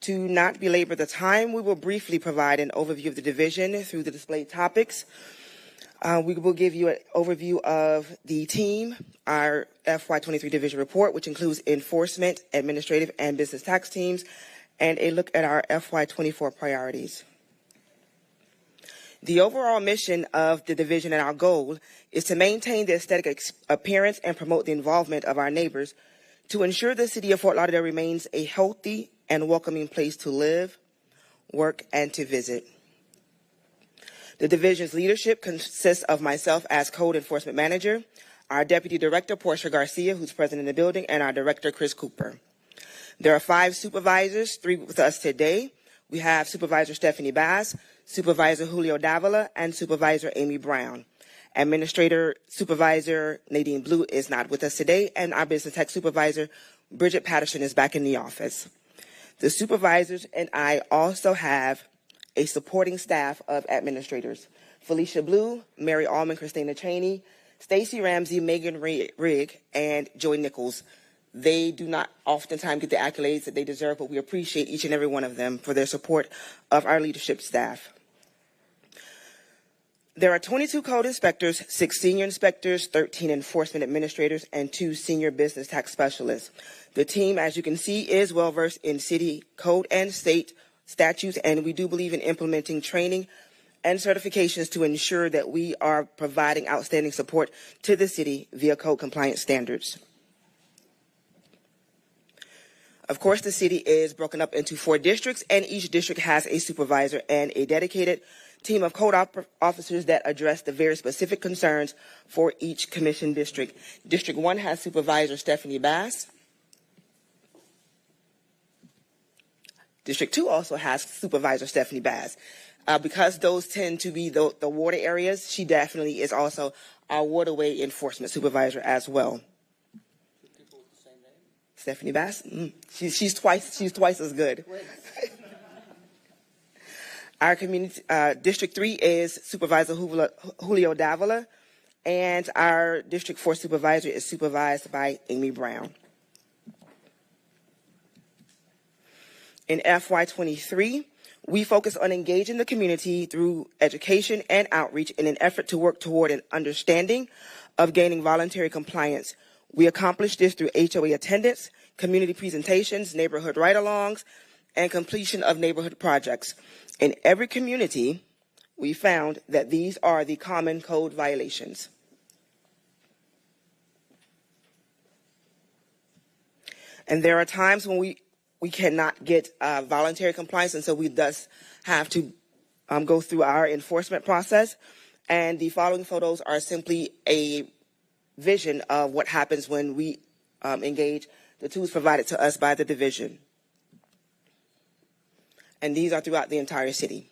To not belabor the time, we will briefly provide an overview of the division through the displayed topics. We will give you an overview of the team, our FY23 division report, which includes enforcement, administrative, and business tax teams, and a look at our FY24 priorities. The overall mission of the division and our goal is to maintain the aesthetic appearance and promote the involvement of our neighbors to ensure the city of Fort Lauderdale remains a healthy and welcoming place to live, work, and to visit. The division's leadership consists of myself as Code Enforcement Manager, our Deputy Director, Portia Garcia, who's present in the building, and our Director, Chris Cooper. There are 5 supervisors, 3 with us today. We have Supervisor Stephanie Bass, Supervisor Julio Davila, and Supervisor Amy Brown. Administrator Supervisor Nadine Blue is not with us today, and our Business Tech Supervisor, Bridget Patterson, is back in the office. The supervisors and I also have a supporting staff of administrators: Felicia Blue, Mary Allman, Christina Cheney, Stacy Ramsey, Megan Rigg, and Joy Nichols. They do not oftentimes get the accolades that they deserve, but we appreciate each and every one of them for their support of our leadership staff. There are 22 code inspectors, 6 senior inspectors, 13 enforcement administrators, and 2 senior business tax specialists. The team, as you can see, is well-versed in city code and state statutes, and we do believe in implementing training and certifications to ensure that we are providing outstanding support to the city via code compliance standards. Of course, the city is broken up into 4 districts, and each district has a supervisor and a dedicated team of code officers that address the very specific concerns for each commission district. District 1 has Supervisor Stephanie Bass. District 2 also has Supervisor Stephanie Bass. Because those tend to be the water areas, she definitely is also our waterway enforcement supervisor as well. Stephanie Bass, she's twice as good. Our community District 3 is Supervisor Julio Davila, and our District 4 supervisor is supervised by Amy Brown. In FY23, we focus on engaging the community through education and outreach in an effort to work toward an understanding of gaining voluntary compliance. We accomplish this through HOA attendance, community presentations, neighborhood ride-alongs, and completion of neighborhood projects. In every community, we found that these are the common code violations. And there are times when we cannot get voluntary compliance, and so we thus have to go through our enforcement process. And the following photos are simply a vision of what happens when we engage the tools provided to us by the division. And these are throughout the entire city.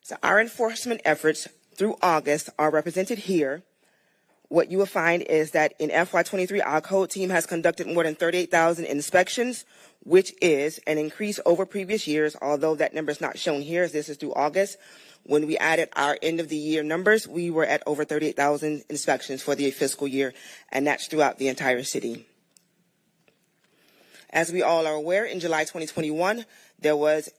So our enforcement efforts through August are represented here. What you will find is that in FY23, our code team has conducted more than 38,000 inspections, which is an increase over previous years, although that number is not shown here, as this is through August. When we added our end of the year numbers, we were at over 38,000 inspections for the fiscal year, and that's throughout the entire city. As we all are aware, in July 2021, there was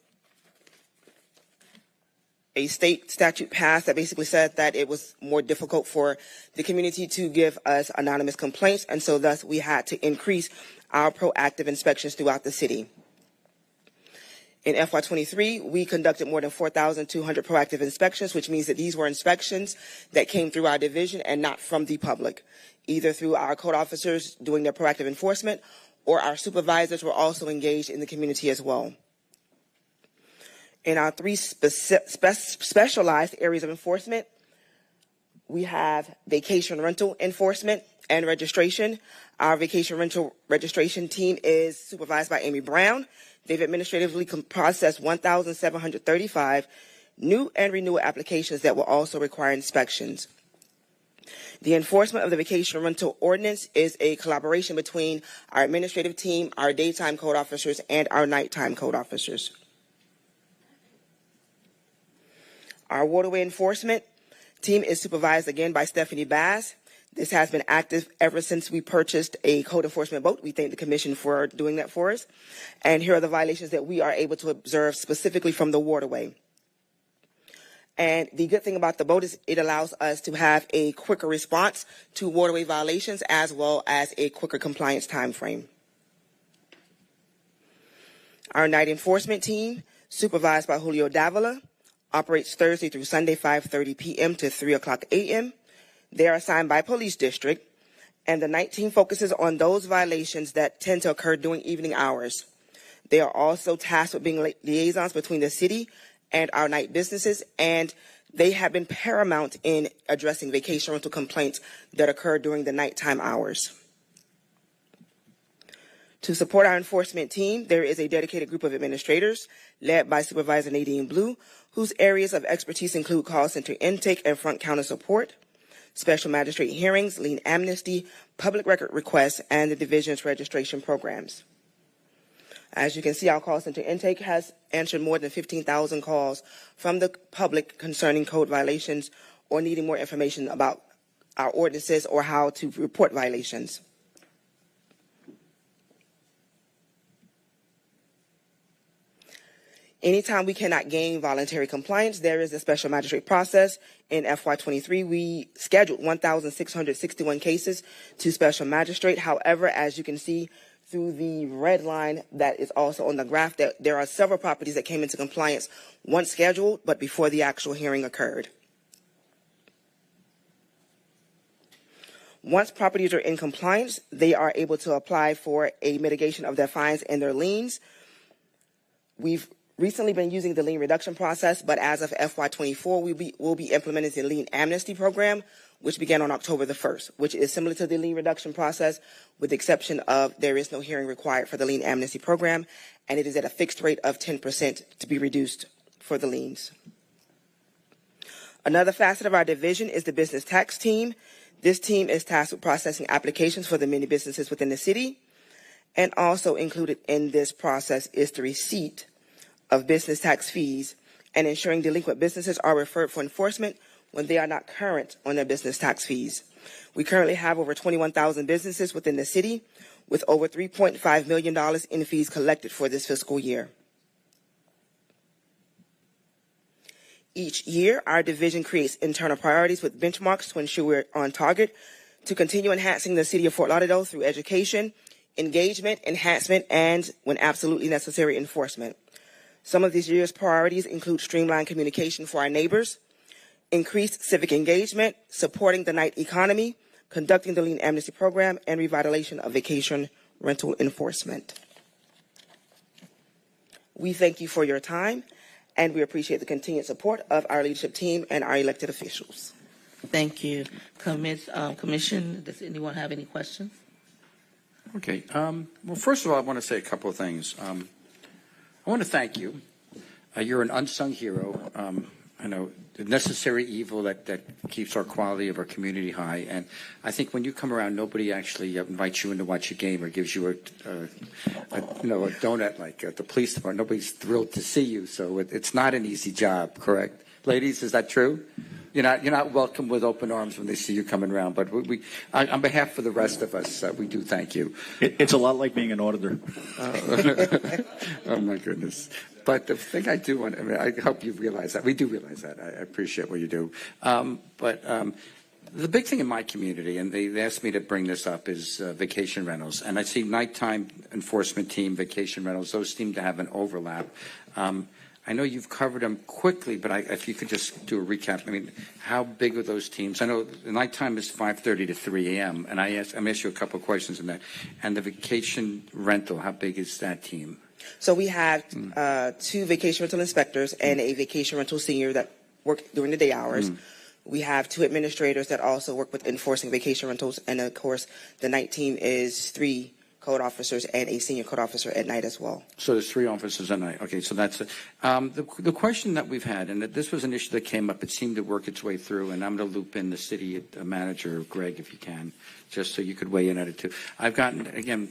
a state statute passed that basically said that it was more difficult for the community to give us anonymous complaints, and so thus we had to increase our proactive inspections throughout the city. In FY23, we conducted more than 4,200 proactive inspections, which means that these were inspections that came through our division and not from the public, either through our code officers doing their proactive enforcement, or our supervisors were also engaged in the community as well. In our three specialized areas of enforcement, we have vacation rental enforcement and registration. Our vacation rental registration team is supervised by Amy Brown. They've administratively processed 1,735 new and renewal applications that will also require inspections. The enforcement of the vacation rental ordinance is a collaboration between our administrative team, our daytime code officers, and our nighttime code officers. Our waterway enforcement team is supervised again by Stephanie Bass. This has been active ever since we purchased a code enforcement boat. We thank the commission for doing that for us. And here are the violations that we are able to observe specifically from the waterway. And the good thing about the boat is it allows us to have a quicker response to waterway violations as well as a quicker compliance time frame. Our night enforcement team, supervised by Julio Davila, operates Thursday through Sunday, 5:30 p.m. to 3 o'clock a.m. They are assigned by police district, and the night team focuses on those violations that tend to occur during evening hours. They are also tasked with being liaisons between the city and our night businesses, and they have been paramount in addressing vacation rental complaints that occur during the nighttime hours. To support our enforcement team, there is a dedicated group of administrators led by Supervisor Nadine Blue, whose areas of expertise include call center intake and front counter support, special magistrate hearings, lien amnesty, public record requests, and the division's registration programs. As you can see, our call center intake has answered more than 15,000 calls from the public concerning code violations or needing more information about our ordinances or how to report violations. Anytime we cannot gain voluntary compliance, there is a special magistrate process. In FY23, we scheduled 1,661 cases to special magistrate. However, as you can see through the red line that is also on the graph, that there are several properties that came into compliance once scheduled, but before the actual hearing occurred. Once properties are in compliance, they are able to apply for a mitigation of their fines and their liens. We've recently been using the lien reduction process, but as of FY24, we'll be implementing the lien amnesty program, which began on October the 1st, which is similar to the lien reduction process, with the exception of there is no hearing required for the lien amnesty program, and it is at a fixed rate of 10% to be reduced for the liens. Another facet of our division is the business tax team. This team is tasked with processing applications for the many businesses within the city, and also included in this process is the receipt of business tax fees and ensuring delinquent businesses are referred for enforcement when they are not current on their business tax fees. We currently have over 21,000 businesses within the city, with over $3.5 million in fees collected for this fiscal year. Each year, our division creates internal priorities with benchmarks to ensure we're on target to continue enhancing the city of Fort Lauderdale through education, engagement, enhancement, and, when absolutely necessary, enforcement. Some of this year's priorities include streamlined communication for our neighbors, increased civic engagement, supporting the night economy, conducting the lien amnesty program, and revitalization of vacation rental enforcement. We thank you for your time, and we appreciate the continued support of our leadership team and our elected officials. Thank you. Commission, does anyone have any questions? Okay. Well, first of all, I want to say a couple of things. I want to thank you. You're an unsung hero. I know the necessary evil that keeps our quality of our community high. And I think when you come around, nobody actually invites you in to watch a game or gives you a donut like at the police department. Nobody's thrilled to see you. So it's not an easy job, correct? Ladies, is that true? You're not welcome with open arms when they see you coming around. But we on behalf of the rest of us, we do thank you. It's a lot like being an auditor. Oh my goodness. But the thing I do want, I hope you realize that. We do realize that. I appreciate what you do. But the big thing in my community, and they asked me to bring this up, is vacation rentals. And I see nighttime enforcement team, vacation rentals, those seem to have an overlap. I know you've covered them quickly, but if you could just do a recap. I mean, how big are those teams? I know the nighttime is 5:30 to 3 a.m., and I'm going to ask you a couple of questions on that. And the vacation rental, how big is that team? So we have 2 vacation rental inspectors and a vacation rental senior that work during the day hours. We have 2 administrators that also work with enforcing vacation rentals. And, of course, the night team is 3 code officers and a senior code officer at night as well. So there's 3 officers at night. Okay, so that's it. The question that we've had, and this was an issue that came up, it seemed to work its way through, and I'm going to loop in the city manager, Greg, if you can, just so you could weigh in at it too. I've gotten, again,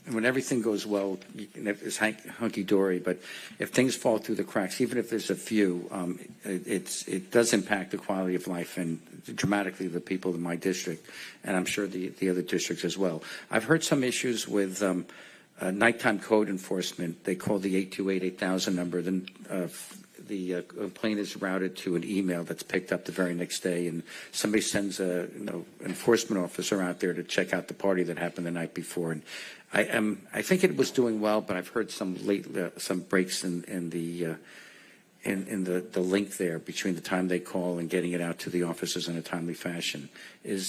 when everything goes well, it's hunky-dory, but if things fall through the cracks, even if there's a few, it does impact the quality of life and dramatically the people in my district, and I'm sure the other districts as well. I've heard some issues with nighttime code enforcement. They call the 828-8000 number. Then the complaint is routed to an email that's picked up the very next day, and somebody sends a enforcement officer out there to check out the party that happened the night before. And I think it was doing well, but I've heard some breaks in the link there between the time they call and getting it out to the officers in a timely fashion.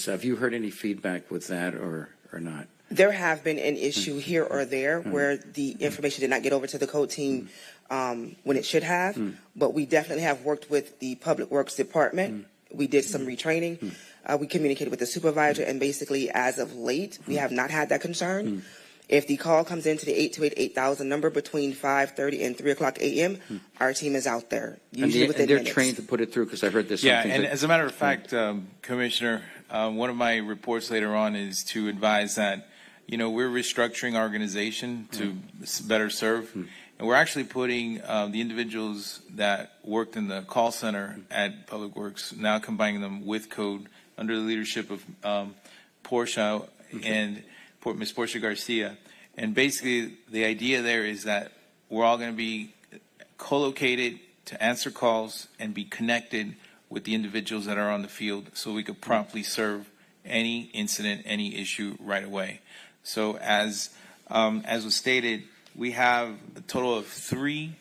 Have you heard any feedback with that or not? There have been an issue here or there where the information did not get over to the code team when it should have, but we definitely have worked with the Public Works Department. We did some retraining. We communicated with the supervisor, and basically, as of late, we have not had that concern. If the call comes into the 828-8000 number between 5:30 and 3 o'clock a.m., our team is out there, usually within they're minutes. trained to put it through, because I've heard this. Yeah, and as a matter of fact, Commissioner, one of my reports later on is to advise that, we're restructuring our organization to better serve. And we're actually putting the individuals that worked in the call center at Public Works, now combining them with code under the leadership of Portia and Ms. Portia Garcia. And basically, the idea there is that we're all going to be co-located to answer calls and be connected with the individuals that are on the field so we could promptly serve any incident, any issue right away. So as was stated, we have a total of 3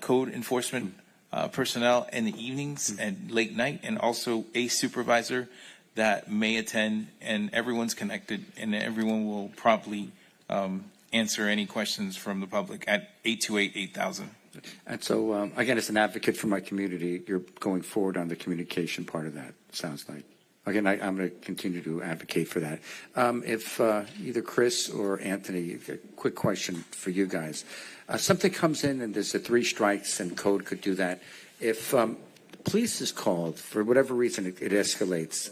code enforcement personnel in the evenings and late night, and also a supervisor that may attend, and everyone's connected, and everyone will promptly answer any questions from the public at 828-8000. And so, again, as an advocate for my community, you're going forward on the communication part of that, sounds like. Again, I'm going to continue to advocate for that. If either Chris or Anthony, a quick question for you guys. Something comes in and there's a 3 strikes and code could do that. If police is called, for whatever reason it escalates,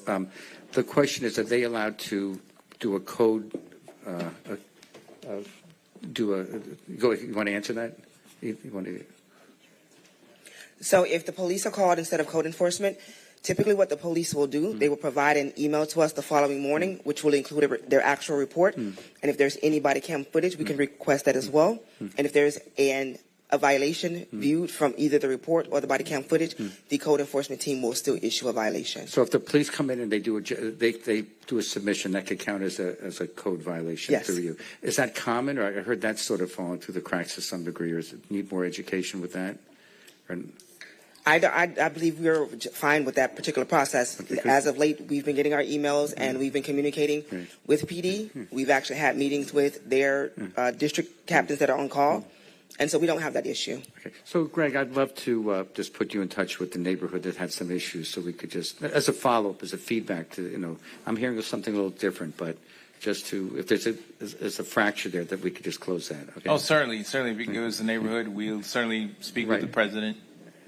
the question is, are they allowed to do a code, go, you want to answer that? You want to? So if the police are called instead of code enforcement, typically what the police will do, they will provide an email to us the following morning, which will include their actual report. And if there's any body cam footage, we can request that as well. And if there's a violation viewed from either the report or the body cam footage, the code enforcement team will still issue a violation. So if the police come in and they do a submission, that could count as a code violation Yes. through you. Is that common, or I heard that's sort of falling through the cracks to some degree, or does it need more education with that? Or, I believe we're fine with that particular process. As of late, we've been getting our emails and we've been communicating with PD. We've actually had meetings with their district captains that are on call. And so we don't have that issue. Okay. So, Greg, I'd love to just put you in touch with the neighborhood that had some issues, so we could just, as a follow-up, as a feedback to, I'm hearing something a little different, but just to, if there's a fracture there, that we could just close that. Okay. Oh, certainly. If it goes to the neighborhood, we'll certainly speak with the president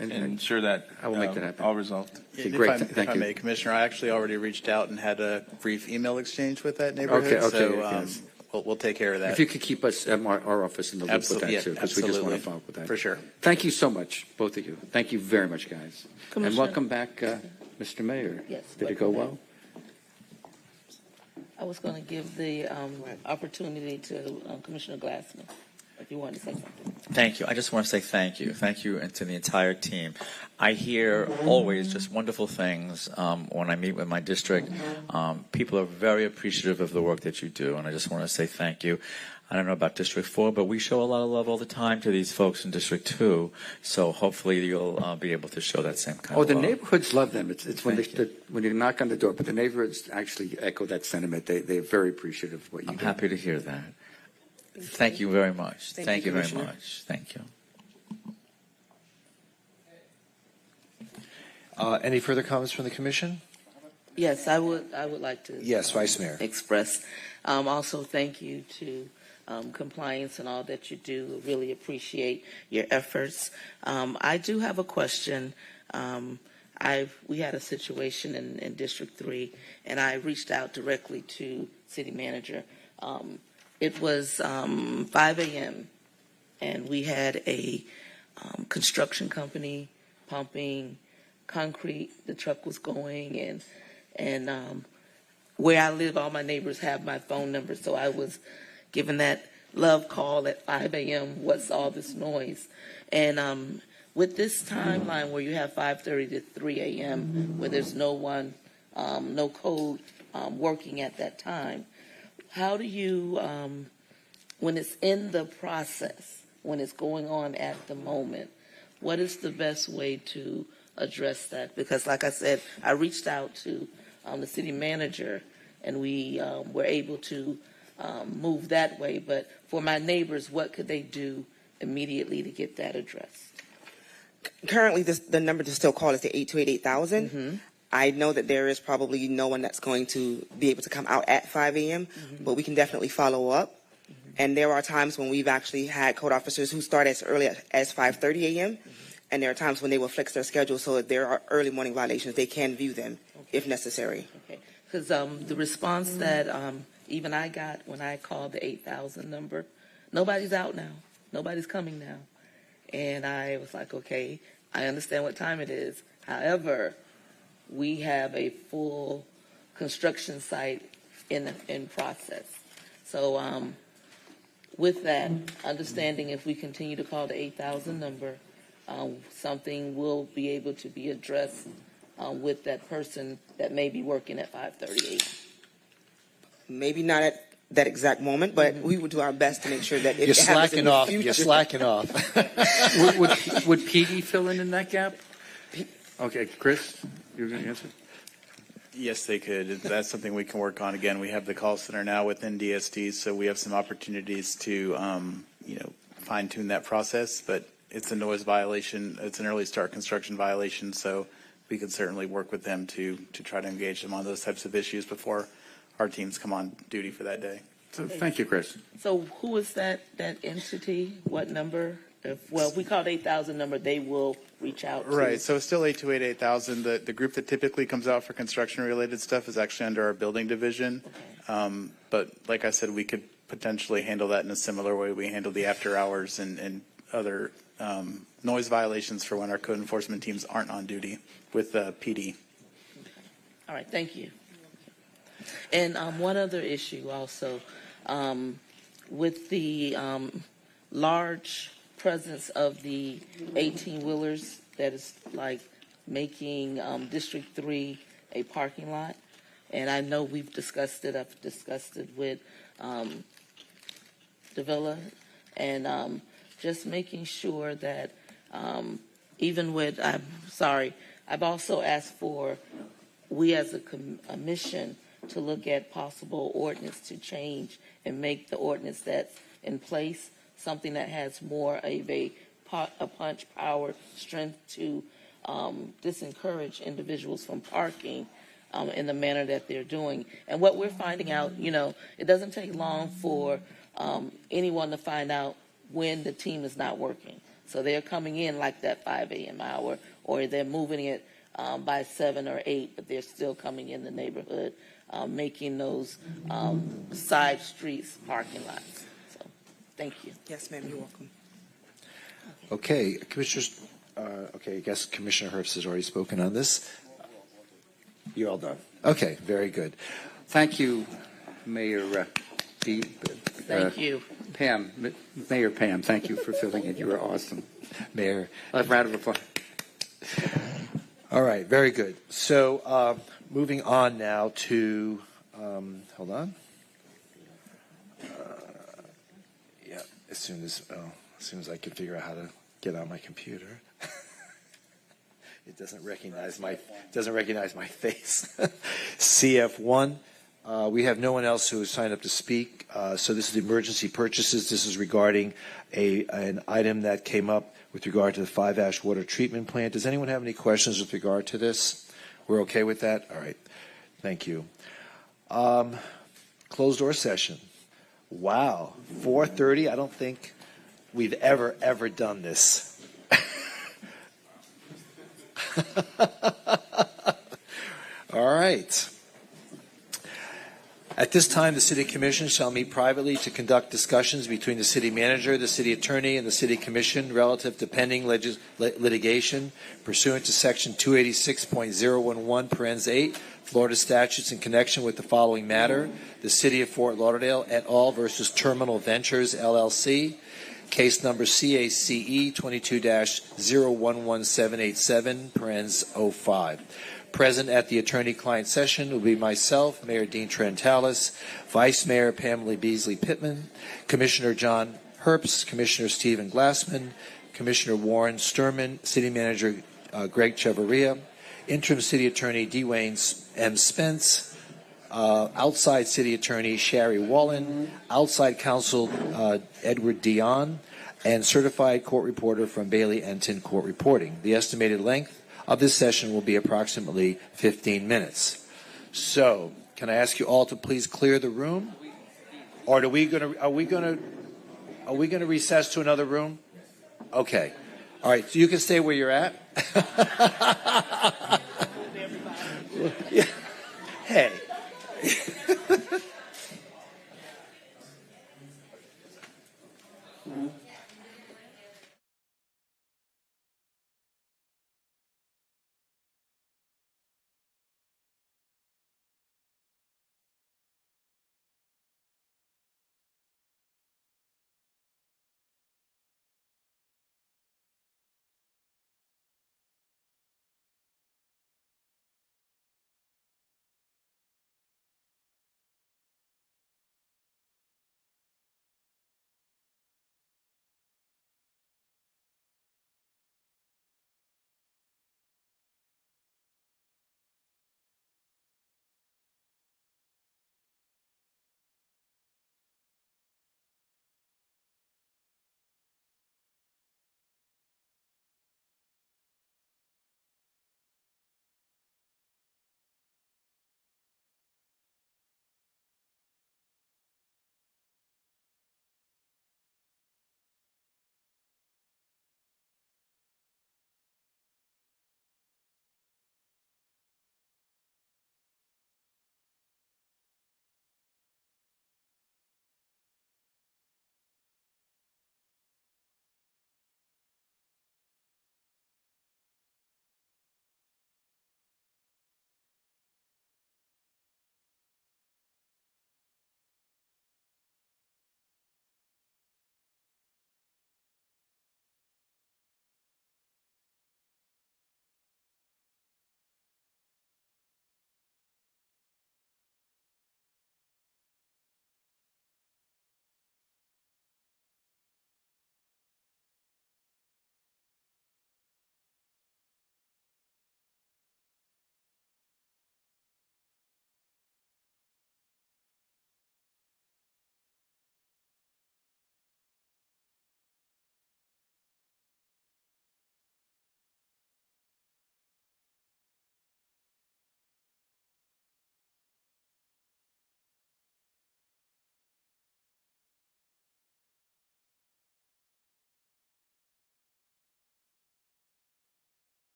and ensure that I will make that happen. all resolved. Okay, If great. If Thank I you. may, Commissioner, I actually already reached out and had a brief email exchange with that neighborhood. Okay, so yes. we'll take care of that. If you could keep us, our office in the loop with that, Absolutely, too, because we just want absolutely. to follow up with that. For sure. Thank you so much, both of you. Thank you very much, guys. And Commissioner? welcome back, Mr. Mayor. Yes, Did it go welcome well? I was going to give the opportunity to Commissioner Glassman, if you wanted to say something. Thank you. I just want to say thank you. Thank you and to the entire team. I hear always just wonderful things when I meet with my district. People are very appreciative of the work that you do, and I just want to say thank you. I don't know about District 4, but we show a lot of love all the time to these folks in District 2, so hopefully you'll be able to show that same kind Oh, of the love. neighborhoods love them. It's when when you knock on the door, but the neighborhoods actually echo that sentiment. They're very appreciative of what you do. I'm happy to hear that. Thank you very much. Thank you, very Commissioner. much. Thank you. Any further comments from the commission? Yes, I would like to. Yes, Vice Mayor. Express. Also, thank you to compliance and all that you do. Really appreciate your efforts. I do have a question. We had a situation in District 3, and I reached out directly to City Manager. It was 5 a.m., and we had a construction company pumping concrete. The truck was going, and where I live, all my neighbors have my phone number, so I was given that love call at 5 a.m. What's all this noise? And with this timeline where you have 5:30 to 3 a.m., where there's no one, no code working at that time, how do you, when it's in the process, when it's going on at the moment, what is the best way to address that? Because, like I said, I reached out to the city manager, and we were able to move that way. But for my neighbors, what could they do immediately to get that addressed? Currently, the number to still call is the 828-8000. I know that there is probably no one that's going to be able to come out at 5 a.m., but we can definitely follow up. And there are times when we've actually had code officers who start as early as 5:30 a.m., and there are times when they will flex their schedule so if there are early morning violations, they can view them if necessary. Okay. Because the response that even I got when I called the 8,000 number, nobody's out now. Nobody's coming now. And I was like, okay, I understand what time it is. However, we have a full construction site in process. So with that, understanding if we continue to call the 8,000 number, something will be able to be addressed with that person that may be working at 5:38. Maybe not at that exact moment, but we will do our best to make sure that if You're it happens in slacking the off. future- You're slacking off. would PD fill in that gap? Okay, Chris, you're going to answer? Yes, they could. That's something we can work on. Again, we have the call center now within DSD, so we have some opportunities to, fine tune that process. But it's a noise violation. It's an early start construction violation, so we can certainly work with them to try to engage them on those types of issues before our teams come on duty for that day. So thank you, Chris. So who is that entity? What number? If we call it 8,000 number, they will reach out to. Right. So it's still 828,000. The group that typically comes out for construction related stuff is actually under our building division. Okay. But like I said, we could potentially handle that in a similar way we handle the after hours and other noise violations for when our code enforcement teams aren't on duty with PD. All right. Thank you. And one other issue also, with the large presence of the 18-wheelers that is like making District 3 a parking lot. And I know we've discussed it. I've discussed it with Davila, and just making sure that even with, I've also asked for, we as a commission to look at possible ordinance to change and make the ordinance that's in place something that has more of a punch, power, strength to disencourage individuals from parking in the manner that they're doing. And what we're finding out, it doesn't take long for anyone to find out when the team is not working. So they're coming in like that 5 a.m. hour, or they're moving it by 7 or 8, but they're still coming in the neighborhood, making those side streets parking lots. So, thank you. Yes, ma'am, you're welcome. Okay, Commissioners. I guess Commissioner Herbst has already spoken on this. You're all done. Okay, very good. Thank you, Mayor. Thank you. Pam, Mayor Pam, thank you for filling in. You were awesome. Mayor. A round of applause. All right, very good. So moving on now to, hold on. Yeah, as soon as I can figure out how to get on my computer. It doesn't recognize my face. CF1. We have no one else who has signed up to speak. So this is emergency purchases. This is regarding an item that came up with regard to the 5-ash water treatment plant. Does anyone have any questions with regard to this? We're okay with that? All right. Thank you. Closed door session. Wow. 4:30. I don't think we've ever done this. All right. At this time, the City Commission shall meet privately to conduct discussions between the City Manager, the City Attorney, and the City Commission relative to pending litigation pursuant to Section 286.011, parens 8, Florida statutes in connection with the following matter: the City of Fort Lauderdale et al. Versus Terminal Ventures, LLC. Case number CACE 22-011787, parens 05. Present at the attorney-client session will be myself, Mayor Dean Trentalis, Vice Mayor Pamela Beasley Pittman, Commissioner John Herbst, Commissioner Stephen Glassman, Commissioner Warren Sturman, City Manager Greg Chevarria, Interim City Attorney Dwayne M. Spence, outside City Attorney Sherry Wallen, outside counsel Edward Dion, and certified court reporter from Bailey Enton Court Reporting. The estimated length of this session will be approximately 15 minutes. So, can I ask you all to please clear the room? Or are we going to recess to another room? Okay. All right, so you can stay where you're at. Hey.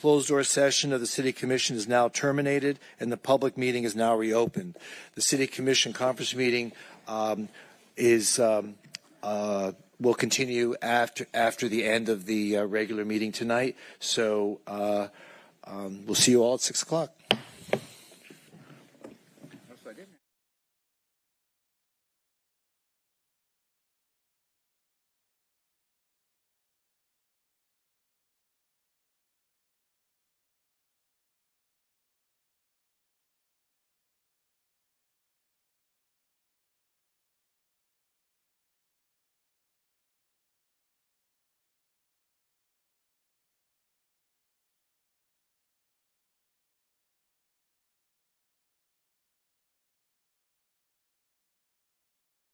closed-door session of the City Commission is now terminated, and the public meeting is now reopened. The City Commission conference meeting will continue after the end of the regular meeting tonight. So we'll see you all at 6 o'clock.